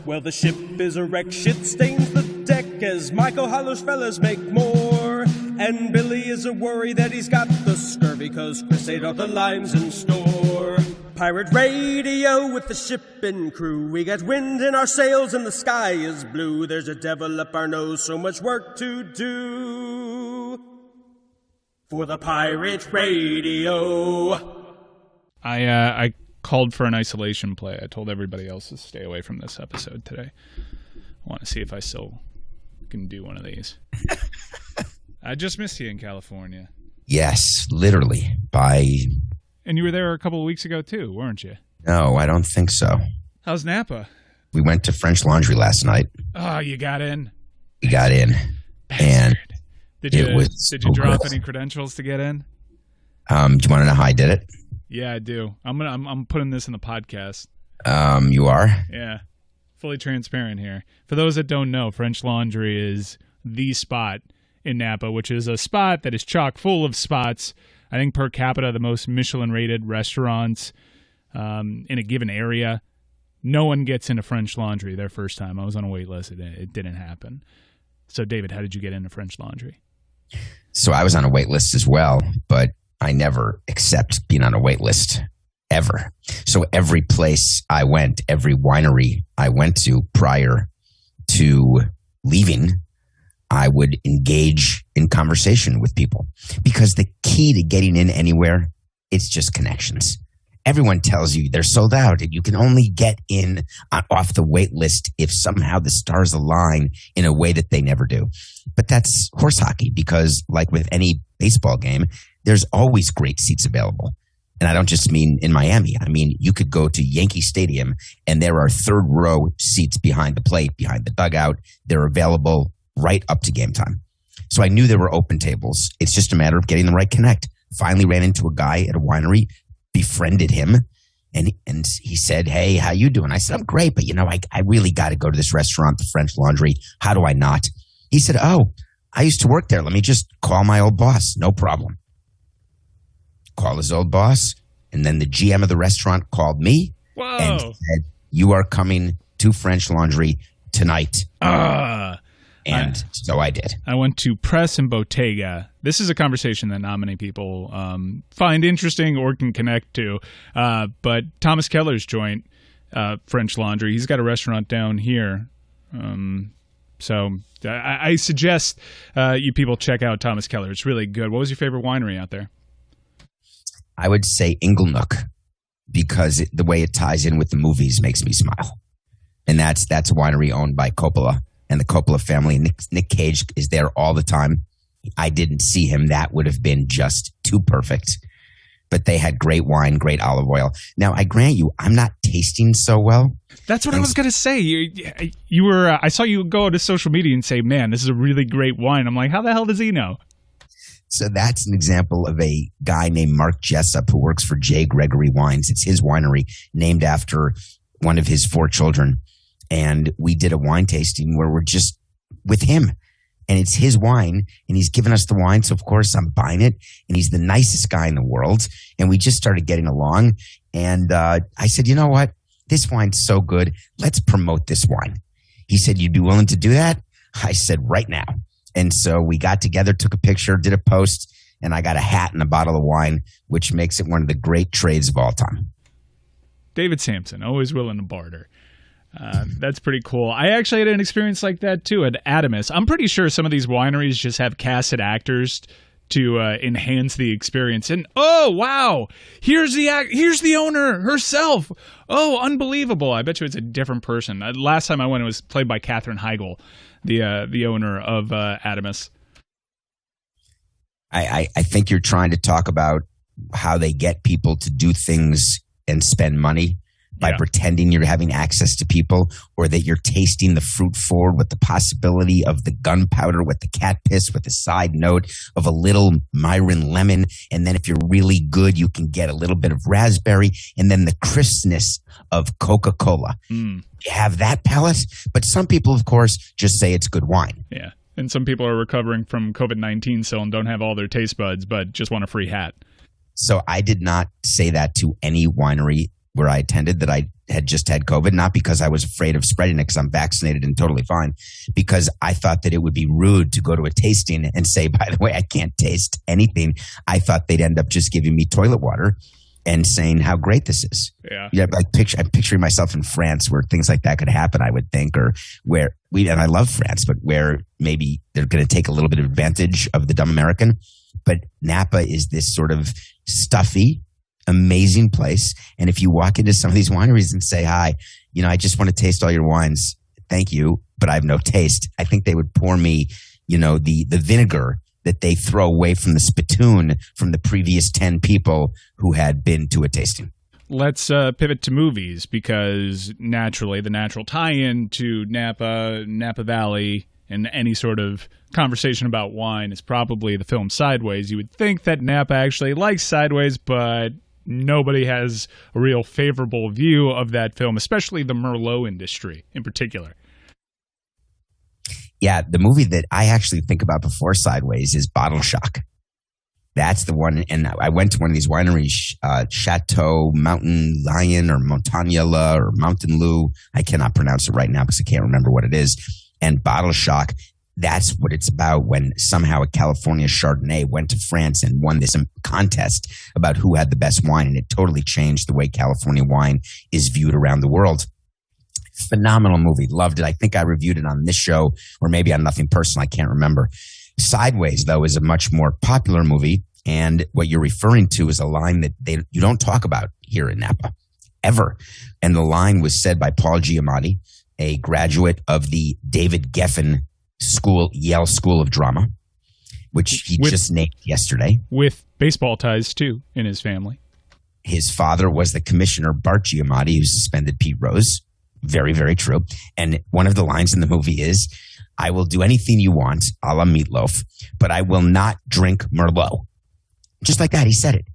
Well, the ship is a wreck, shit stains the deck as Michael Hollow's fellas make more. And Billy is a worry that he's got the scurvy cause Chris ate all the limes in store. Pirate radio with the ship and crew. We got wind in our sails and the sky is blue. There's a devil up our nose, so much work to do for the pirate radio. I called for an isolation play. I told everybody else to stay away from this episode today. I want to see if I still can do one of these. I just missed you in California. Yes, literally. And you were there a couple of weeks ago too, weren't you? No, I don't think so. How's Napa? We went to French Laundry last night. Oh, you got in? We got in. Bastard. And did you so drop good. any credentials to get in? Do you want to know how I did it? Yeah, I do. I'm putting this in the podcast. You are? Yeah. Fully transparent here. For those that don't know, French Laundry is the spot in Napa, which is a spot that is chock full of spots. I think per capita, the most Michelin-rated restaurants in a given area. No one gets into French Laundry their first time. I was on a wait list. It didn't happen. So, David, how did you get into French Laundry? So I was on a wait list as well, but I never accept being on a wait list, ever. So every place I went, every winery I went to prior to leaving, I would engage in conversation with people. Because the key to getting in anywhere, it's just connections. Everyone tells you they're sold out and you can only get in off the wait list if somehow the stars align in a way that they never do. But that's horse hockey because like with any baseball game, there's always great seats available. And I don't just mean in Miami. I mean, you could go to Yankee Stadium and there are third row seats behind the plate, behind the dugout. They're available right up to game time. So I knew there were open tables. It's just a matter of getting the right connect. Finally ran into a guy at a winery, befriended him, and he said, "Hey, how you doing?" I said, "I'm great, but I really got to go to this restaurant, the French Laundry. How do I not?" He said, "Oh, I used to work there. Let me just call my old boss. No problem." Call his old boss, and then the GM of the restaurant called me and said, "You are coming to French Laundry tonight." And so I did. I went to Press and Bottega. This is a conversation that not many people find interesting or can connect to. But Thomas Keller's joint, French Laundry, he's got a restaurant down here. So I suggest you people check out Thomas Keller. It's really good. What was your favorite winery out there? I would say Inglenook because the way it ties in with the movies makes me smile. And that's a winery owned by Coppola and the Coppola family. Nick Cage is there all the time. I didn't see him. That would have been just too perfect. But they had great wine, great olive oil. Now, I grant you, I'm not tasting so well. That's what I was going to say. You were. I saw you go to social media and say, "Man, this is a really great wine." I'm like, how the hell does he know? So that's an example of a guy named Mark Jessup who works for J. Gregory Wines. It's his winery named after one of his 4 children. And we did a wine tasting where we're just with him. And it's his wine, and he's given us the wine. So, of course, I'm buying it. And he's the nicest guy in the world. And we just started getting along. And I said, "You know what? This wine's so good. Let's promote this wine." He said, "You'd be willing to do that?" I said, "Right now." And so we got together, took a picture, did a post, and I got a hat and a bottle of wine, which makes it one of the great trades of all time. David Samson, always willing to barter. That's pretty cool. I actually had an experience like that too at Adamus. I'm pretty sure some of these wineries just have casted actors to enhance the experience. And oh wow, here's the owner herself. Oh, unbelievable! I bet you it's a different person. Last time I went, it was played by Katherine Heigl, the owner of Adamus. I think you're trying to talk about how they get people to do things and spend money by pretending you're having access to people, or that you're tasting the fruit forward with the possibility of the gunpowder, with the cat piss, with the side note of a little Myron lemon. And then if you're really good, you can get a little bit of raspberry, and then the crispness of Coca-Cola. You have that palate. But some people, of course, just say it's good wine. Yeah. And some people are recovering from COVID-19 still and don't have all their taste buds, but just want a free hat. So I did not say that to any winery where I attended that I had just had COVID, not because I was afraid of spreading it because I'm vaccinated and totally fine, because I thought that it would be rude to go to a tasting and say, by the way, I can't taste anything. I thought they'd end up just giving me toilet water and saying how great this is. Yeah. I'm picturing myself in France where things like that could happen, I would think, or where and I love France, but where maybe they're going to take a little bit of advantage of the dumb American. But Napa is this sort of stuffy, amazing place. And if you walk into some of these wineries and say, hi, I just want to taste all your wines. Thank you, but I have no taste. I think they would pour me, the vinegar that they throw away from the spittoon from the previous 10 people who had been to a tasting. Let's pivot to movies, because naturally the natural tie-in to Napa Valley, and any sort of conversation about wine is probably the film Sideways. You would think that Napa actually likes Sideways, but nobody has a real favorable view of that film, especially the Merlot industry in particular. Yeah, the movie that I actually think about before Sideways is Bottle Shock. That's the one. And I went to one of these wineries, Chateau Mountain Lion or Montagnella or Mountain Lou. I cannot pronounce it right now because I can't remember what it is. And Bottle Shock, that's what it's about, when somehow a California Chardonnay went to France and won this contest about who had the best wine. And it totally changed the way California wine is viewed around the world. Phenomenal movie. Loved it. I think I reviewed it on this show or maybe on Nothing Personal. I can't remember. Sideways, though, is a much more popular movie. And what you're referring to is a line that you don't talk about here in Napa, ever. And the line was said by Paul Giamatti, a graduate of the David Geffen Yale School of Drama, which he just named yesterday. With baseball ties, too, in his family. His father was the commissioner, Bart Giamatti, who suspended Pete Rose. Very, very true. And one of the lines in the movie is, I will do anything you want, a la Meatloaf, but I will not drink Merlot. Just like that, he said it.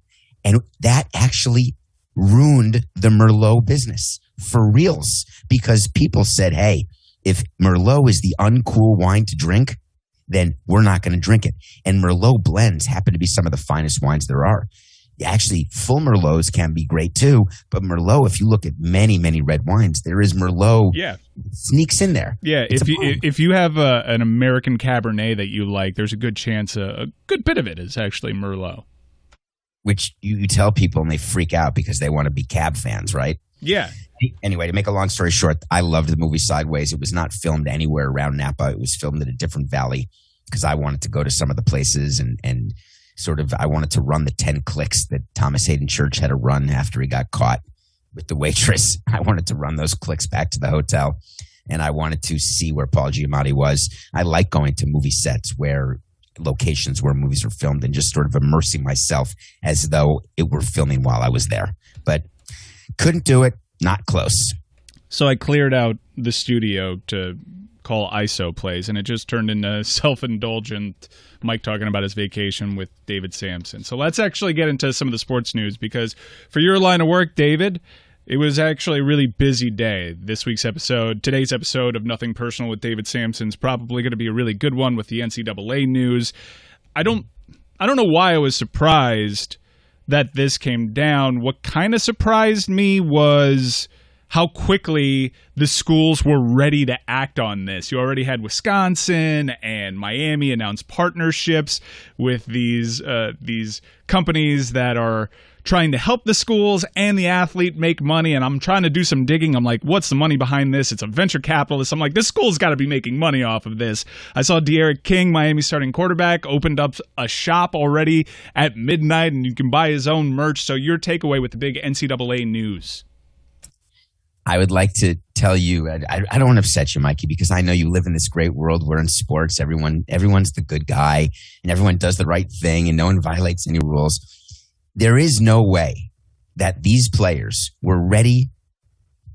And that actually ruined the Merlot business for reals, because people said, hey, if Merlot is the uncool wine to drink, then we're not going to drink it. And Merlot blends happen to be some of the finest wines there are. Actually, full Merlots can be great too, but Merlot, if you look at many, many red wines, there is Merlot sneaks in there. Yeah, if you have an American Cabernet that you like, there's a good chance a good bit of it is actually Merlot. Which you tell people and they freak out because they want to be Cab fans, right? Yeah. Anyway, to make a long story short, I loved the movie Sideways. It was not filmed anywhere around Napa. It was filmed in a different valley because I wanted to go to some of the places and sort of I wanted to run the 10 clicks that Thomas Hayden Church had to run after he got caught with the waitress. I wanted to run those clicks back to the hotel, and I wanted to see where Paul Giamatti was. I like going to movie sets locations where movies are filmed and just sort of immersing myself as though it were filming while I was there. But couldn't do it. Not close. So I cleared out the studio to call ISO plays, and it just turned into self-indulgent Mike talking about his vacation with David Samson. So let's actually get into some of the sports news, because for your line of work, David, it was actually a really busy day. Today's episode of Nothing Personal with David Samson is probably going to be a really good one with the NCAA news. I don't know why I was surprised that this came down. What kind of surprised me was how quickly the schools were ready to act on this. You already had Wisconsin and Miami announce partnerships with these companies that are trying to help the schools and the athlete make money. And I'm trying to do some digging. I'm like, what's the money behind this? It's a venture capitalist. I'm like, this school's got to be making money off of this. I saw De'Aaron King, Miami's starting quarterback, opened up a shop already at midnight, and you can buy his own merch. So your takeaway with the big NCAA news. I would like to tell you, I don't want to upset you, Mikey, because I know you live in this great world where in sports, everyone's the good guy and everyone does the right thing and no one violates any rules. There is no way that these players were ready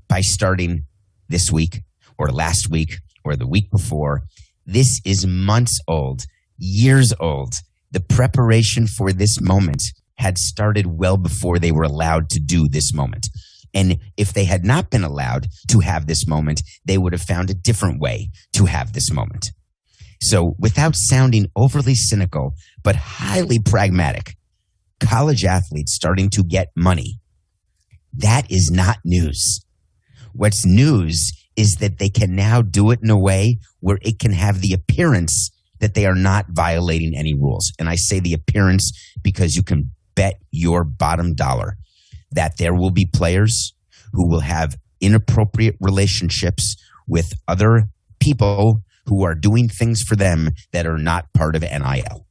by starting this week or last week or the week before. This is months old, years old. The preparation for this moment had started well before they were allowed to do this moment. And if they had not been allowed to have this moment, they would have found a different way to have this moment. So without sounding overly cynical, but highly pragmatic, college athletes starting to get money That is not news. What's news is that they can now do it in a way where it can have the appearance that they are not violating any rules. And I say the appearance because you can bet your bottom dollar that there will be players who will have inappropriate relationships with other people who are doing things for them that are not part of NIL.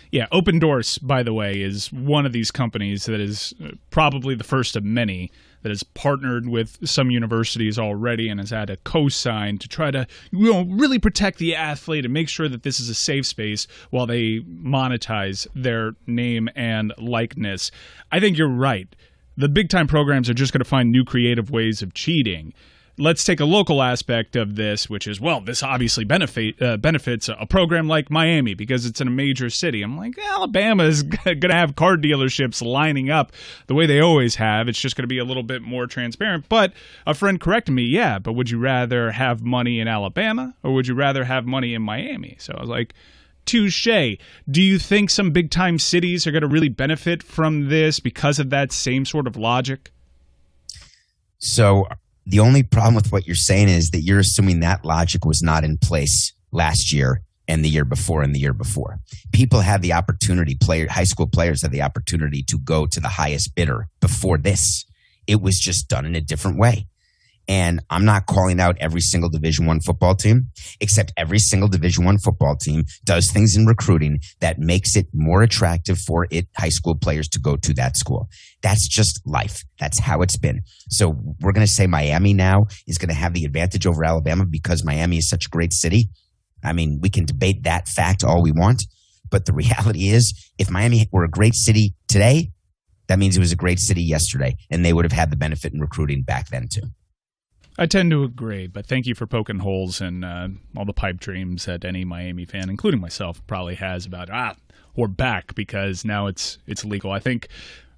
Yeah, Open Doors, by the way, is one of these companies that is probably the first of many that has partnered with some universities already and has had a co-sign to try to really protect the athlete and make sure that this is a safe space while they monetize their name and likeness. I think you're right. The big-time programs are just going to find new creative ways of cheating. Let's take a local aspect of this, which is, well, this obviously benefits a program like Miami because it's in a major city. I'm like, Alabama is going to have car dealerships lining up the way they always have. It's just going to be a little bit more transparent. But a friend corrected me, but would you rather have money in Alabama or would you rather have money in Miami? So I was like, touche. Do you think some big-time cities are going to really benefit from this because of that same sort of logic? So the only problem with what you're saying is that you're assuming that logic was not in place last year and the year before and the year before. People had the opportunity, high school players had the opportunity to go to the highest bidder before this. It was just done in a different way. And I'm not calling out every single Division I football team, except every single Division I football team does things in recruiting that makes it more attractive for high school players to go to that school. That's just life. That's how it's been. So we're going to say Miami now is going to have the advantage over Alabama because Miami is such a great city. I mean, we can debate that fact all we want, but the reality is if Miami were a great city today, that means it was a great city yesterday, and they would have had the benefit in recruiting back then too. I tend to agree, but thank you for poking holes in all the pipe dreams that any Miami fan, including myself, probably has about we're back because now it's legal. I think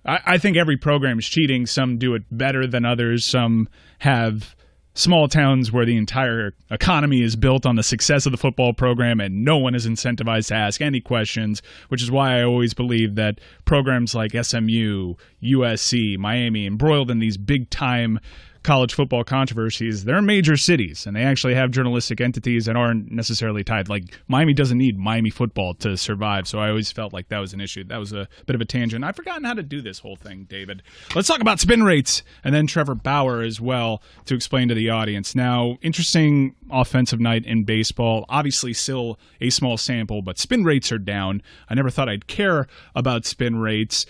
every program is cheating. Some do it better than others. Some have small towns where the entire economy is built on the success of the football program and no one is incentivized to ask any questions, which is why I always believe that programs like SMU, USC, Miami, embroiled in these big-time college football controversies, they're major cities, and they actually have journalistic entities that aren't necessarily tied. Like, Miami doesn't need Miami football to survive, so I always felt like that was an issue. That was a bit of a tangent. I've forgotten how to do this whole thing, David. Let's talk about spin rates, and then Trevor Bauer as well to explain to the audience. Now, interesting offensive night in baseball. Obviously, still a small sample, but spin rates are down. I never thought I'd care about spin rates.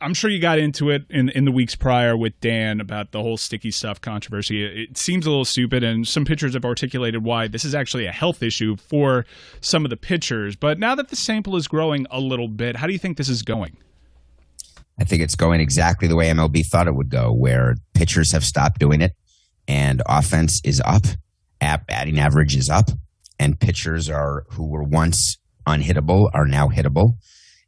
I'm sure you got into it in the weeks prior with Dan about the whole sticky stuff controversy. It seems a little stupid, and some pitchers have articulated why this is actually a health issue for some of the pitchers. But now that the sample is growing a little bit, how do you think this is going? I think it's going exactly the way MLB thought it would go, where pitchers have stopped doing it, and offense is up, batting average is up, and pitchers who were once unhittable are now hittable.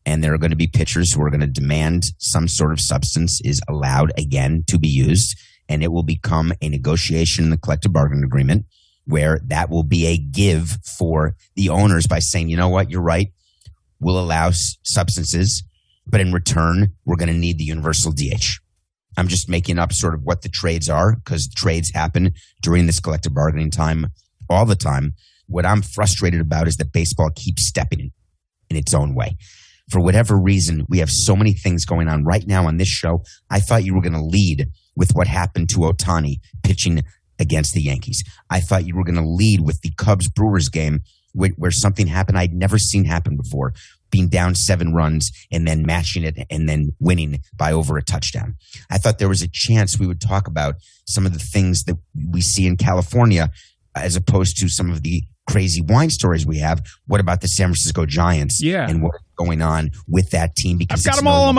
And there are going to be pitchers who are going to demand some sort of substance is allowed again to be used. And it will become a negotiation in the collective bargaining agreement where that will be a give for the owners by saying, you know what, you're right. We'll allow substances, but in return, we're going to need the universal DH. I'm just making up sort of what the trades are because trades happen during this collective bargaining time all the time. What I'm frustrated about is that baseball keeps stepping in its own way. For whatever reason, we have so many things going on right now on this show. I thought you were going to lead with what happened to Ohtani pitching against the Yankees. I thought you were going to lead with the Cubs-Brewers game where something happened I'd never seen happen before, being down 7 runs and then matching it and then winning by over a touchdown. I thought there was a chance we would talk about some of the things that we see in California as opposed to some of the crazy wine stories we have. What about the San Francisco Giants? Yeah. And what's going on with that team? Because I've got them all on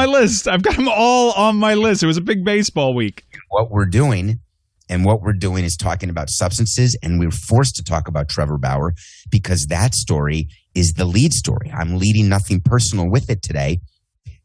my list. It was a big baseball week. What we're doing is talking about substances, and we're forced to talk about Trevor Bauer because that story is the lead story. I'm leading nothing personal with it today,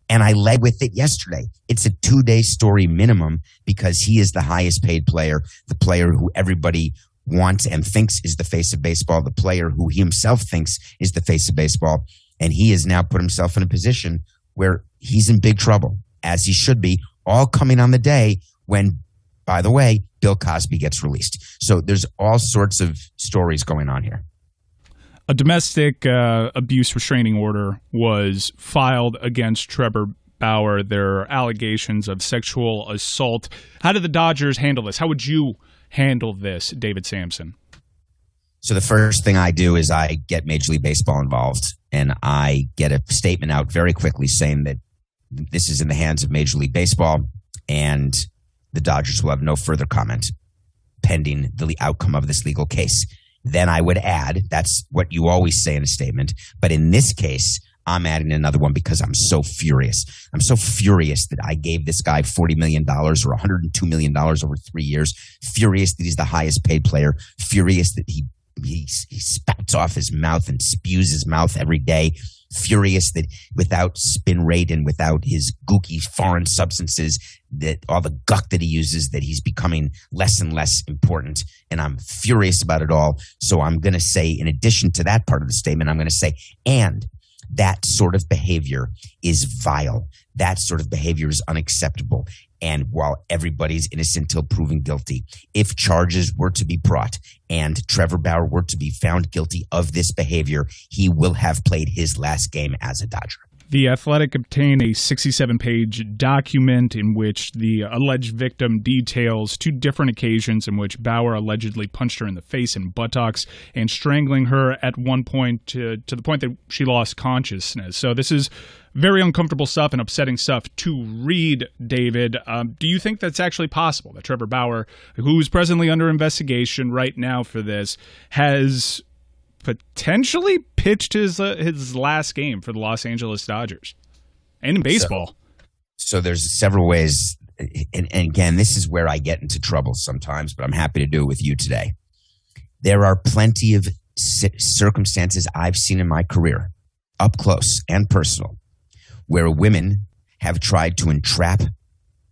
and I led with it yesterday. It's a 2-day story minimum because he is the highest paid player, the player who everybody wants and thinks is the face of baseball, the player who he himself thinks is the face of baseball. And he has now put himself in a position where he's in big trouble, as he should be, all coming on the day when, by the way, Bill Cosby gets released. So there's all sorts of stories going on here. A domestic abuse restraining order was filed against Trevor Bauer. There are allegations of sexual assault. How did the Dodgers handle this? How would you handle this, David Samson? So the first thing I do is I get Major League Baseball involved, and I get a statement out very quickly saying that this is in the hands of Major League Baseball, and the Dodgers will have no further comment pending the outcome of this legal case. Then I would add, that's what you always say in a statement, but in this case, I'm adding another one because I'm so furious. I'm so furious that I gave this guy $40 million or $102 million over 3 years. Furious that he's the highest paid player. Furious that he spouts off his mouth and spews his mouth every day. Furious that without spin rate and without his gooky foreign substances, that all the guck that he uses, that he's becoming less and less important. And I'm furious about it all. So I'm going to say, in addition to that part of the statement, I'm going to say, and that sort of behavior is vile. That sort of behavior is unacceptable. And while everybody's innocent till proven guilty, if charges were to be brought and Trevor Bauer were to be found guilty of this behavior, he will have played his last game as a Dodger. The Athletic obtained a 67-page document in which the alleged victim details 2 different occasions in which Bauer allegedly punched her in the face and buttocks and strangling her at one point to the point that she lost consciousness. So this is very uncomfortable stuff and upsetting stuff to read, David. Do you think that's actually possible, that Trevor Bauer, who's presently under investigation right now for this, has potentially pitched his last game for the Los Angeles Dodgers and in baseball? So there's several ways, and again, this is where I get into trouble sometimes, but I'm happy to do it with you today. There are plenty of circumstances I've seen in my career, up close and personal, where women have tried to entrap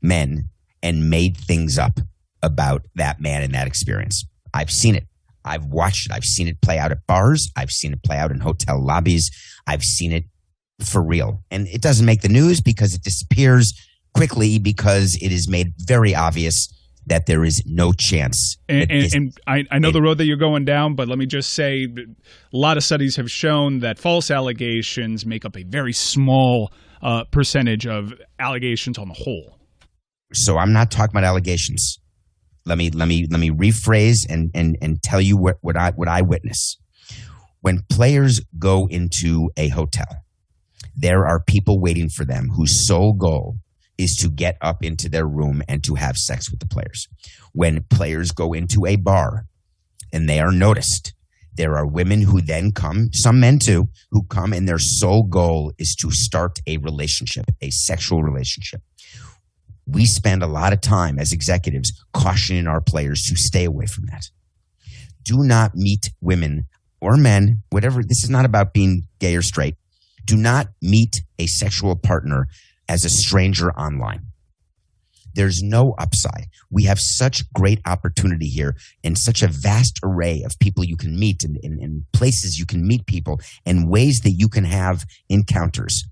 men and made things up about that man and that experience. I've seen it. I've watched it. I've seen it play out at bars. I've seen it play out in hotel lobbies. I've seen it for real. And it doesn't make the news because it disappears quickly because it is made very obvious that there is no chance. And I know the road that you're going down, but let me just say a lot of studies have shown that false allegations make up a very small percentage of allegations on the whole. So I'm not talking about allegations. Let me rephrase and tell you what I witness. When players go into a hotel, there are people waiting for them whose sole goal is to get up into their room and to have sex with the players. When players go into a bar and they are noticed, there are women who then come, some men too, who come and their sole goal is to start a relationship, a sexual relationship. We spend a lot of time as executives cautioning our players to stay away from that. Do not meet women or men, whatever. This is not about being gay or straight. Do not meet a sexual partner as a stranger online. There's no upside. We have such great opportunity here and such a vast array of people you can meet and places you can meet people and ways that you can have encounters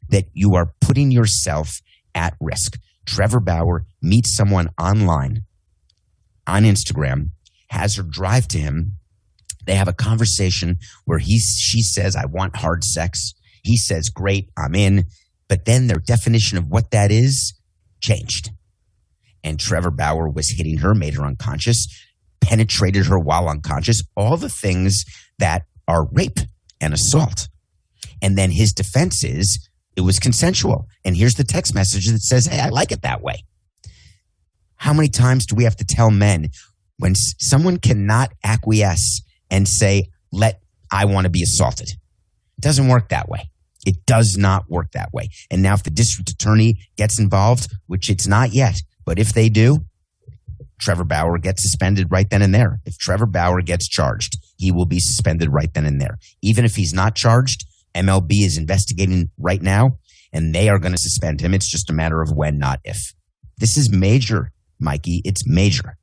that you are putting yourself at risk. Trevor Bauer meets someone online on Instagram, has her drive to him. They have a conversation where she says, "I want hard sex." He says, "Great, I'm in." But then their definition of what that is changed. And Trevor Bauer was hitting her, made her unconscious, penetrated her while unconscious, all the things that are rape and assault. And then his defense is, it was consensual. And here's the text message that says, "Hey, I like it that way." How many times do we have to tell men when someone cannot acquiesce and say, I want to be assaulted? It doesn't work that way. It does not work that way. And now if the district attorney gets involved, which it's not yet, but if they do, Trevor Bauer gets suspended right then and there. If Trevor Bauer gets charged, he will be suspended right then and there. Even if he's not charged, MLB is investigating right now, and they are going to suspend him. It's just a matter of when, not if. This is major, Mikey. It's major.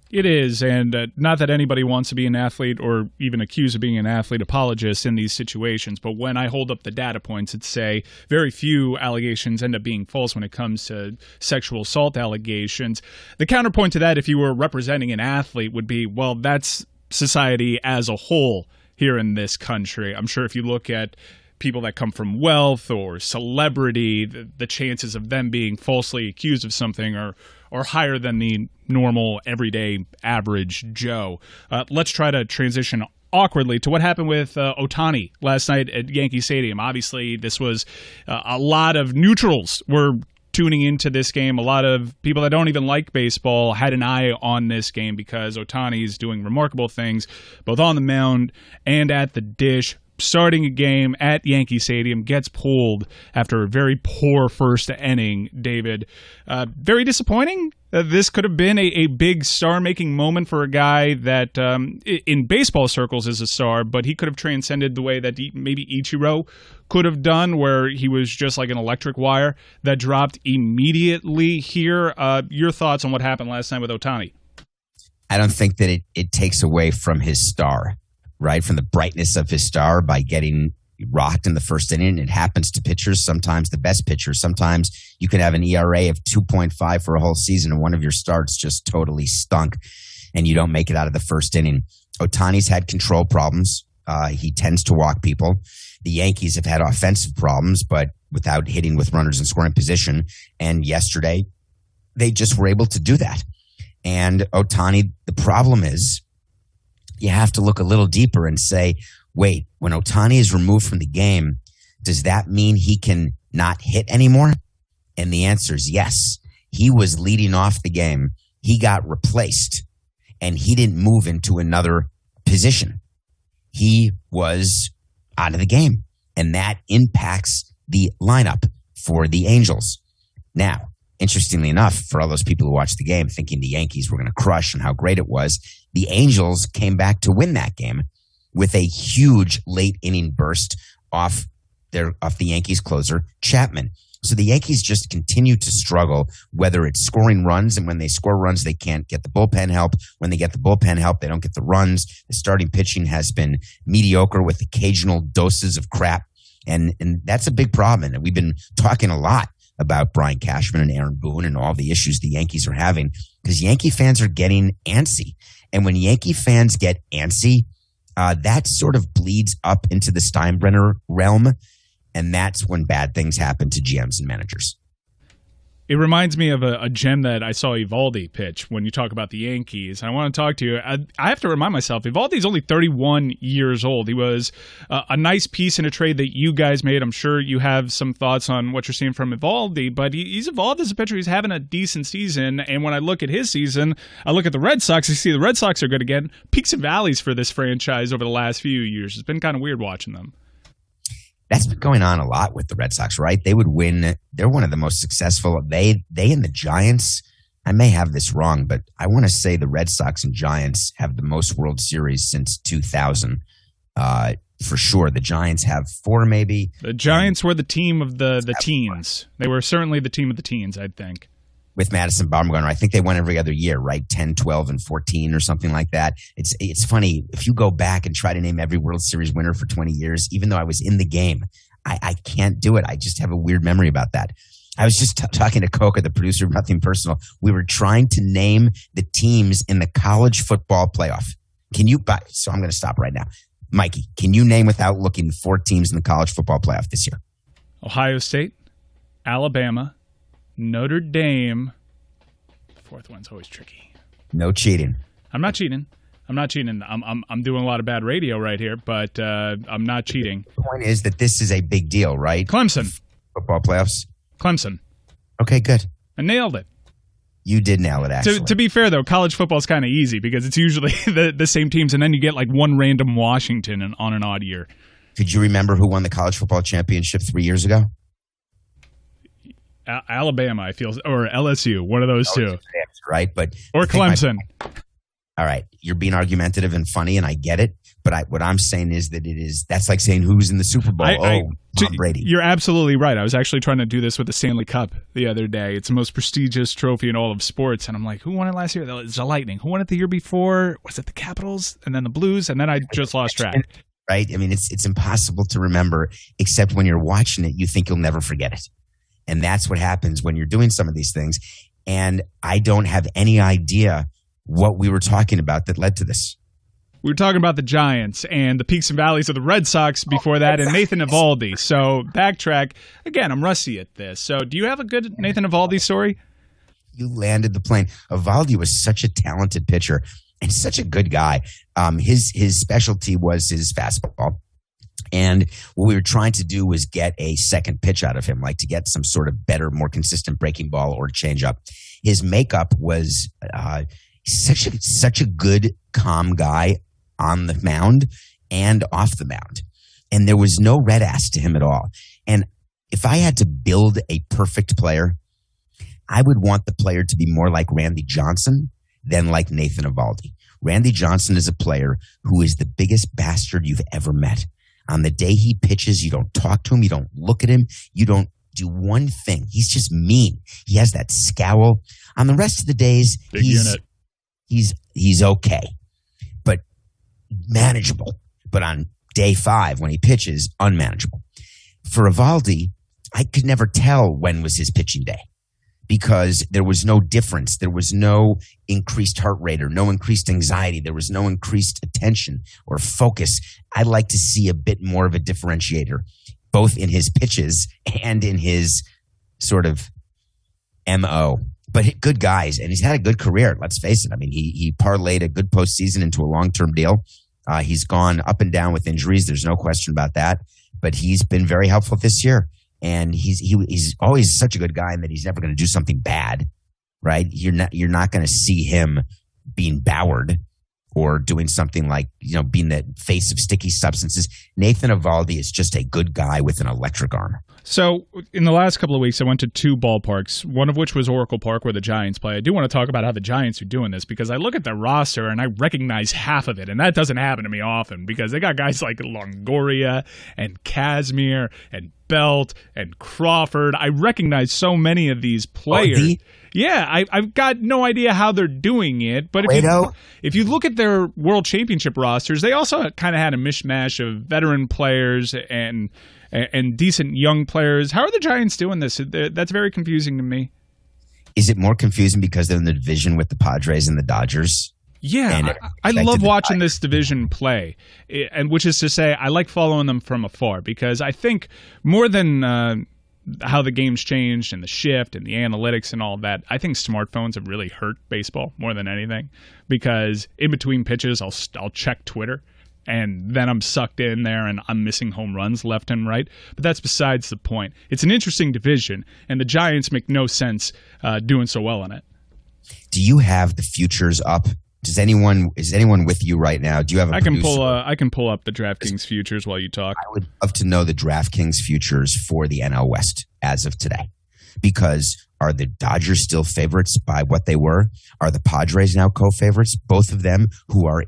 It is, and not that anybody wants to be an athlete or even accused of being an athlete apologist in these situations, but when I hold up the data points that say very few allegations end up being false when it comes to sexual assault allegations, the counterpoint to that, if you were representing an athlete, would be, well, that's society as a whole here in this country. I'm sure if you look at people that come from wealth or celebrity, the chances of them being falsely accused of something are higher than the normal, everyday, average Joe. Let's try to transition awkwardly to what happened with Ohtani last night at Yankee Stadium. Obviously, this was a lot of neutrals were tuning into this game. A lot of people that don't even like baseball had an eye on this game because Ohtani is doing remarkable things both on the mound and at the dish. Starting a game at Yankee Stadium, gets pulled after a very poor first inning, David. Very disappointing. This could have been a big star-making moment for a guy that in baseball circles is a star, but he could have transcended the way that maybe Ichiro could have done, where he was just like an electric wire that dropped immediately here. Your thoughts on what happened last night with Ohtani? I don't think that it takes away from his star. Right, from the brightness of his star by getting rocked in the first inning. It happens to pitchers, sometimes the best pitchers. Sometimes you can have an ERA of 2.5 for a whole season and one of your starts just totally stunk and you don't make it out of the first inning. Ohtani's had control problems. He tends to walk people. The Yankees have had offensive problems, but without hitting with runners in scoring position. And yesterday, they just were able to do that. And Ohtani, the problem is, you have to look a little deeper and say, wait, when Ohtani is removed from the game, does that mean he can not hit anymore? And the answer is yes. He was leading off the game. He got replaced, and he didn't move into another position. He was out of the game, and that impacts the lineup for the Angels. Now, interestingly enough, for all those people who watched the game thinking the Yankees were going to crush and how great it was, the Angels came back to win that game with a huge late inning burst off the Yankees closer, Chapman. So the Yankees just continue to struggle, whether it's scoring runs, and when they score runs, they can't get the bullpen help. When they get the bullpen help, they don't get the runs. The starting pitching has been mediocre with occasional doses of crap, and that's a big problem. And we've been talking a lot about Brian Cashman and Aaron Boone and all the issues the Yankees are having because Yankee fans are getting antsy. And when Yankee fans get antsy, that sort of bleeds up into the Steinbrenner realm. And that's when bad things happen to GMs and managers. It reminds me of a gem that I saw Evaldi pitch when you talk about the Yankees. I want to talk to you. I have to remind myself, Evaldi's only 31 years old. He was a nice piece in a trade that you guys made. I'm sure you have some thoughts on what you're seeing from Evaldi, but he's evolved as a pitcher. He's having a decent season, and when I look at his season, I look at the Red Sox, I see the Red Sox are good again. Peaks and valleys for this franchise over the last few years. It's been kind of weird watching them. That's been going on a lot with the Red Sox, right? They would win. They're one of the most successful. They and the Giants, I may have this wrong, but I want to say the Red Sox and Giants have the most World Series since 2000. For sure. The Giants have 4 maybe. The Giants were the team of the teens. They were certainly the team of the teens, I think. With Madison Bumgarner, I think they won every other year, right? 10, 12, and 14 or something like that. It's funny. If you go back and try to name every World Series winner for 20 years, even though I was in the game, I can't do it. I just have a weird memory about that. I was just talking to Coca, the producer of Nothing Personal. We were trying to name the teams in the college football playoff. So I'm going to stop right now. Mikey, can you name without looking 4 teams in the college football playoff this year? Ohio State, Alabama, Notre Dame. The fourth one's always tricky. No cheating. I'm not cheating. I'm doing a lot of bad radio right here, but I'm not cheating. The point is that this is a big deal, right? Clemson. Football playoffs? Clemson. Okay, good. I nailed it. You did nail it, actually. To be fair, though, college football is kind of easy because it's usually the same teams, and then you get like one random Washington on an odd year. Could you remember who won the college football championship 3 years ago? Alabama, I feel, or LSU, one of those two. Right, but or Clemson. All right, you're being argumentative and funny, and I get it. But what I'm saying is that's like saying who's in the Super Bowl. Tom Brady. You're absolutely right. I was actually trying to do this with the Stanley Cup the other day. It's the most prestigious trophy in all of sports. And I'm like, who won it last year? It's the Lightning. Who won it the year before? Was it the Capitals? And then the Blues? And then I just lost track. Right? I mean, it's impossible to remember, except when you're watching it, you think you'll never forget it. And that's what happens when you're doing some of these things. And I don't have any idea what we were talking about that led to this. We were talking about the Giants and the peaks and valleys of the Red Sox before that, and Nathan Eovaldi. So backtrack. Again, I'm rusty at this. So do you have a good Nathan Eovaldi story? You landed the plane. Eovaldi was such a talented pitcher and such a good guy. His specialty was his fastball. And what we were trying to do was get a second pitch out of him, like to get some sort of better, more consistent breaking ball or changeup. His makeup was such a good, calm guy on the mound and off the mound. And there was no red ass to him at all. And if I had to build a perfect player, I would want the player to be more like Randy Johnson than like Nathan Eovaldi. Randy Johnson is a player who is the biggest bastard you've ever met. On the day he pitches, you don't talk to him, you don't look at him, you don't do one thing. He's just mean. He has that scowl. On the rest of the days, he's okay, but manageable. But on day 5, when he pitches, unmanageable. For Eovaldi, I could never tell when was his pitching day because there was no difference. There was no increased heart rate or no increased anxiety. There was no increased attention or focus. I like to see a bit more of a differentiator, both in his pitches and in his sort of MO. But good guys, and he's had a good career, let's face it. I mean, he parlayed a good postseason into a long-term deal. He's gone up and down with injuries. There's no question about that. But he's been very helpful this year. And he's always such a good guy in that he's never going to do something bad, right? You're not going to see him being Bauered or doing something like, being the face of sticky substances. Nathan Eovaldi is just a good guy with an electric arm. So in the last couple of weeks, I went to 2 ballparks, one of which was Oracle Park where the Giants play. I do want to talk about how the Giants are doing this because I look at the roster and I recognize half of it. And that doesn't happen to me often because they got guys like Longoria and Kazmir and Belt and Crawford. I recognize so many of these players. Yeah, I've got no idea how they're doing it. But if you look at their World Championship rosters, they also kind of had a mishmash of veteran players and decent young players. How are the Giants doing this? That's very confusing to me. Is it more confusing because they're in the division with the Padres and the Dodgers? Yeah, I love watching this division play, and which is to say I like following them from afar because I think more than how the game's changed and the shift and the analytics and all of that, I think smartphones have really hurt baseball more than anything because in between pitches I'll check Twitter and then I'm sucked in there and I'm missing home runs left and right. But that's besides the point. It's an interesting division, and the Giants make no sense doing so well in it. Do you have the futures up? Is anyone with you right now? Do you have a producer? I can pull up the DraftKings futures while you talk. I would love to know the DraftKings futures for the NL West as of today. Because are the Dodgers still favorites by what they were? Are the Padres now co-favorites? Both of them who are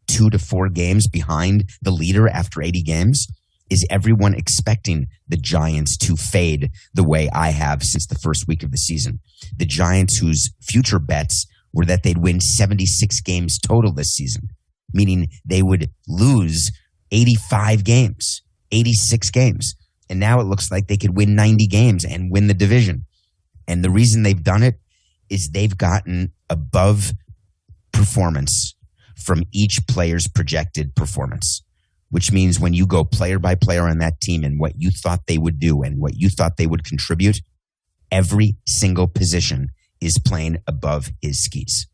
2 to 4 games behind the leader after 80 games? Is everyone expecting the Giants to fade the way I have since the first week of the season? The Giants whose future bets were that they'd win 76 games total this season, meaning they would lose 85 games, 86 games. And now it looks like they could win 90 games and win the division. And the reason they've done it is they've gotten above performance from each player's projected performance, which means when you go player by player on that team and what you thought they would do and what you thought they would contribute, every single position is playing above his skis.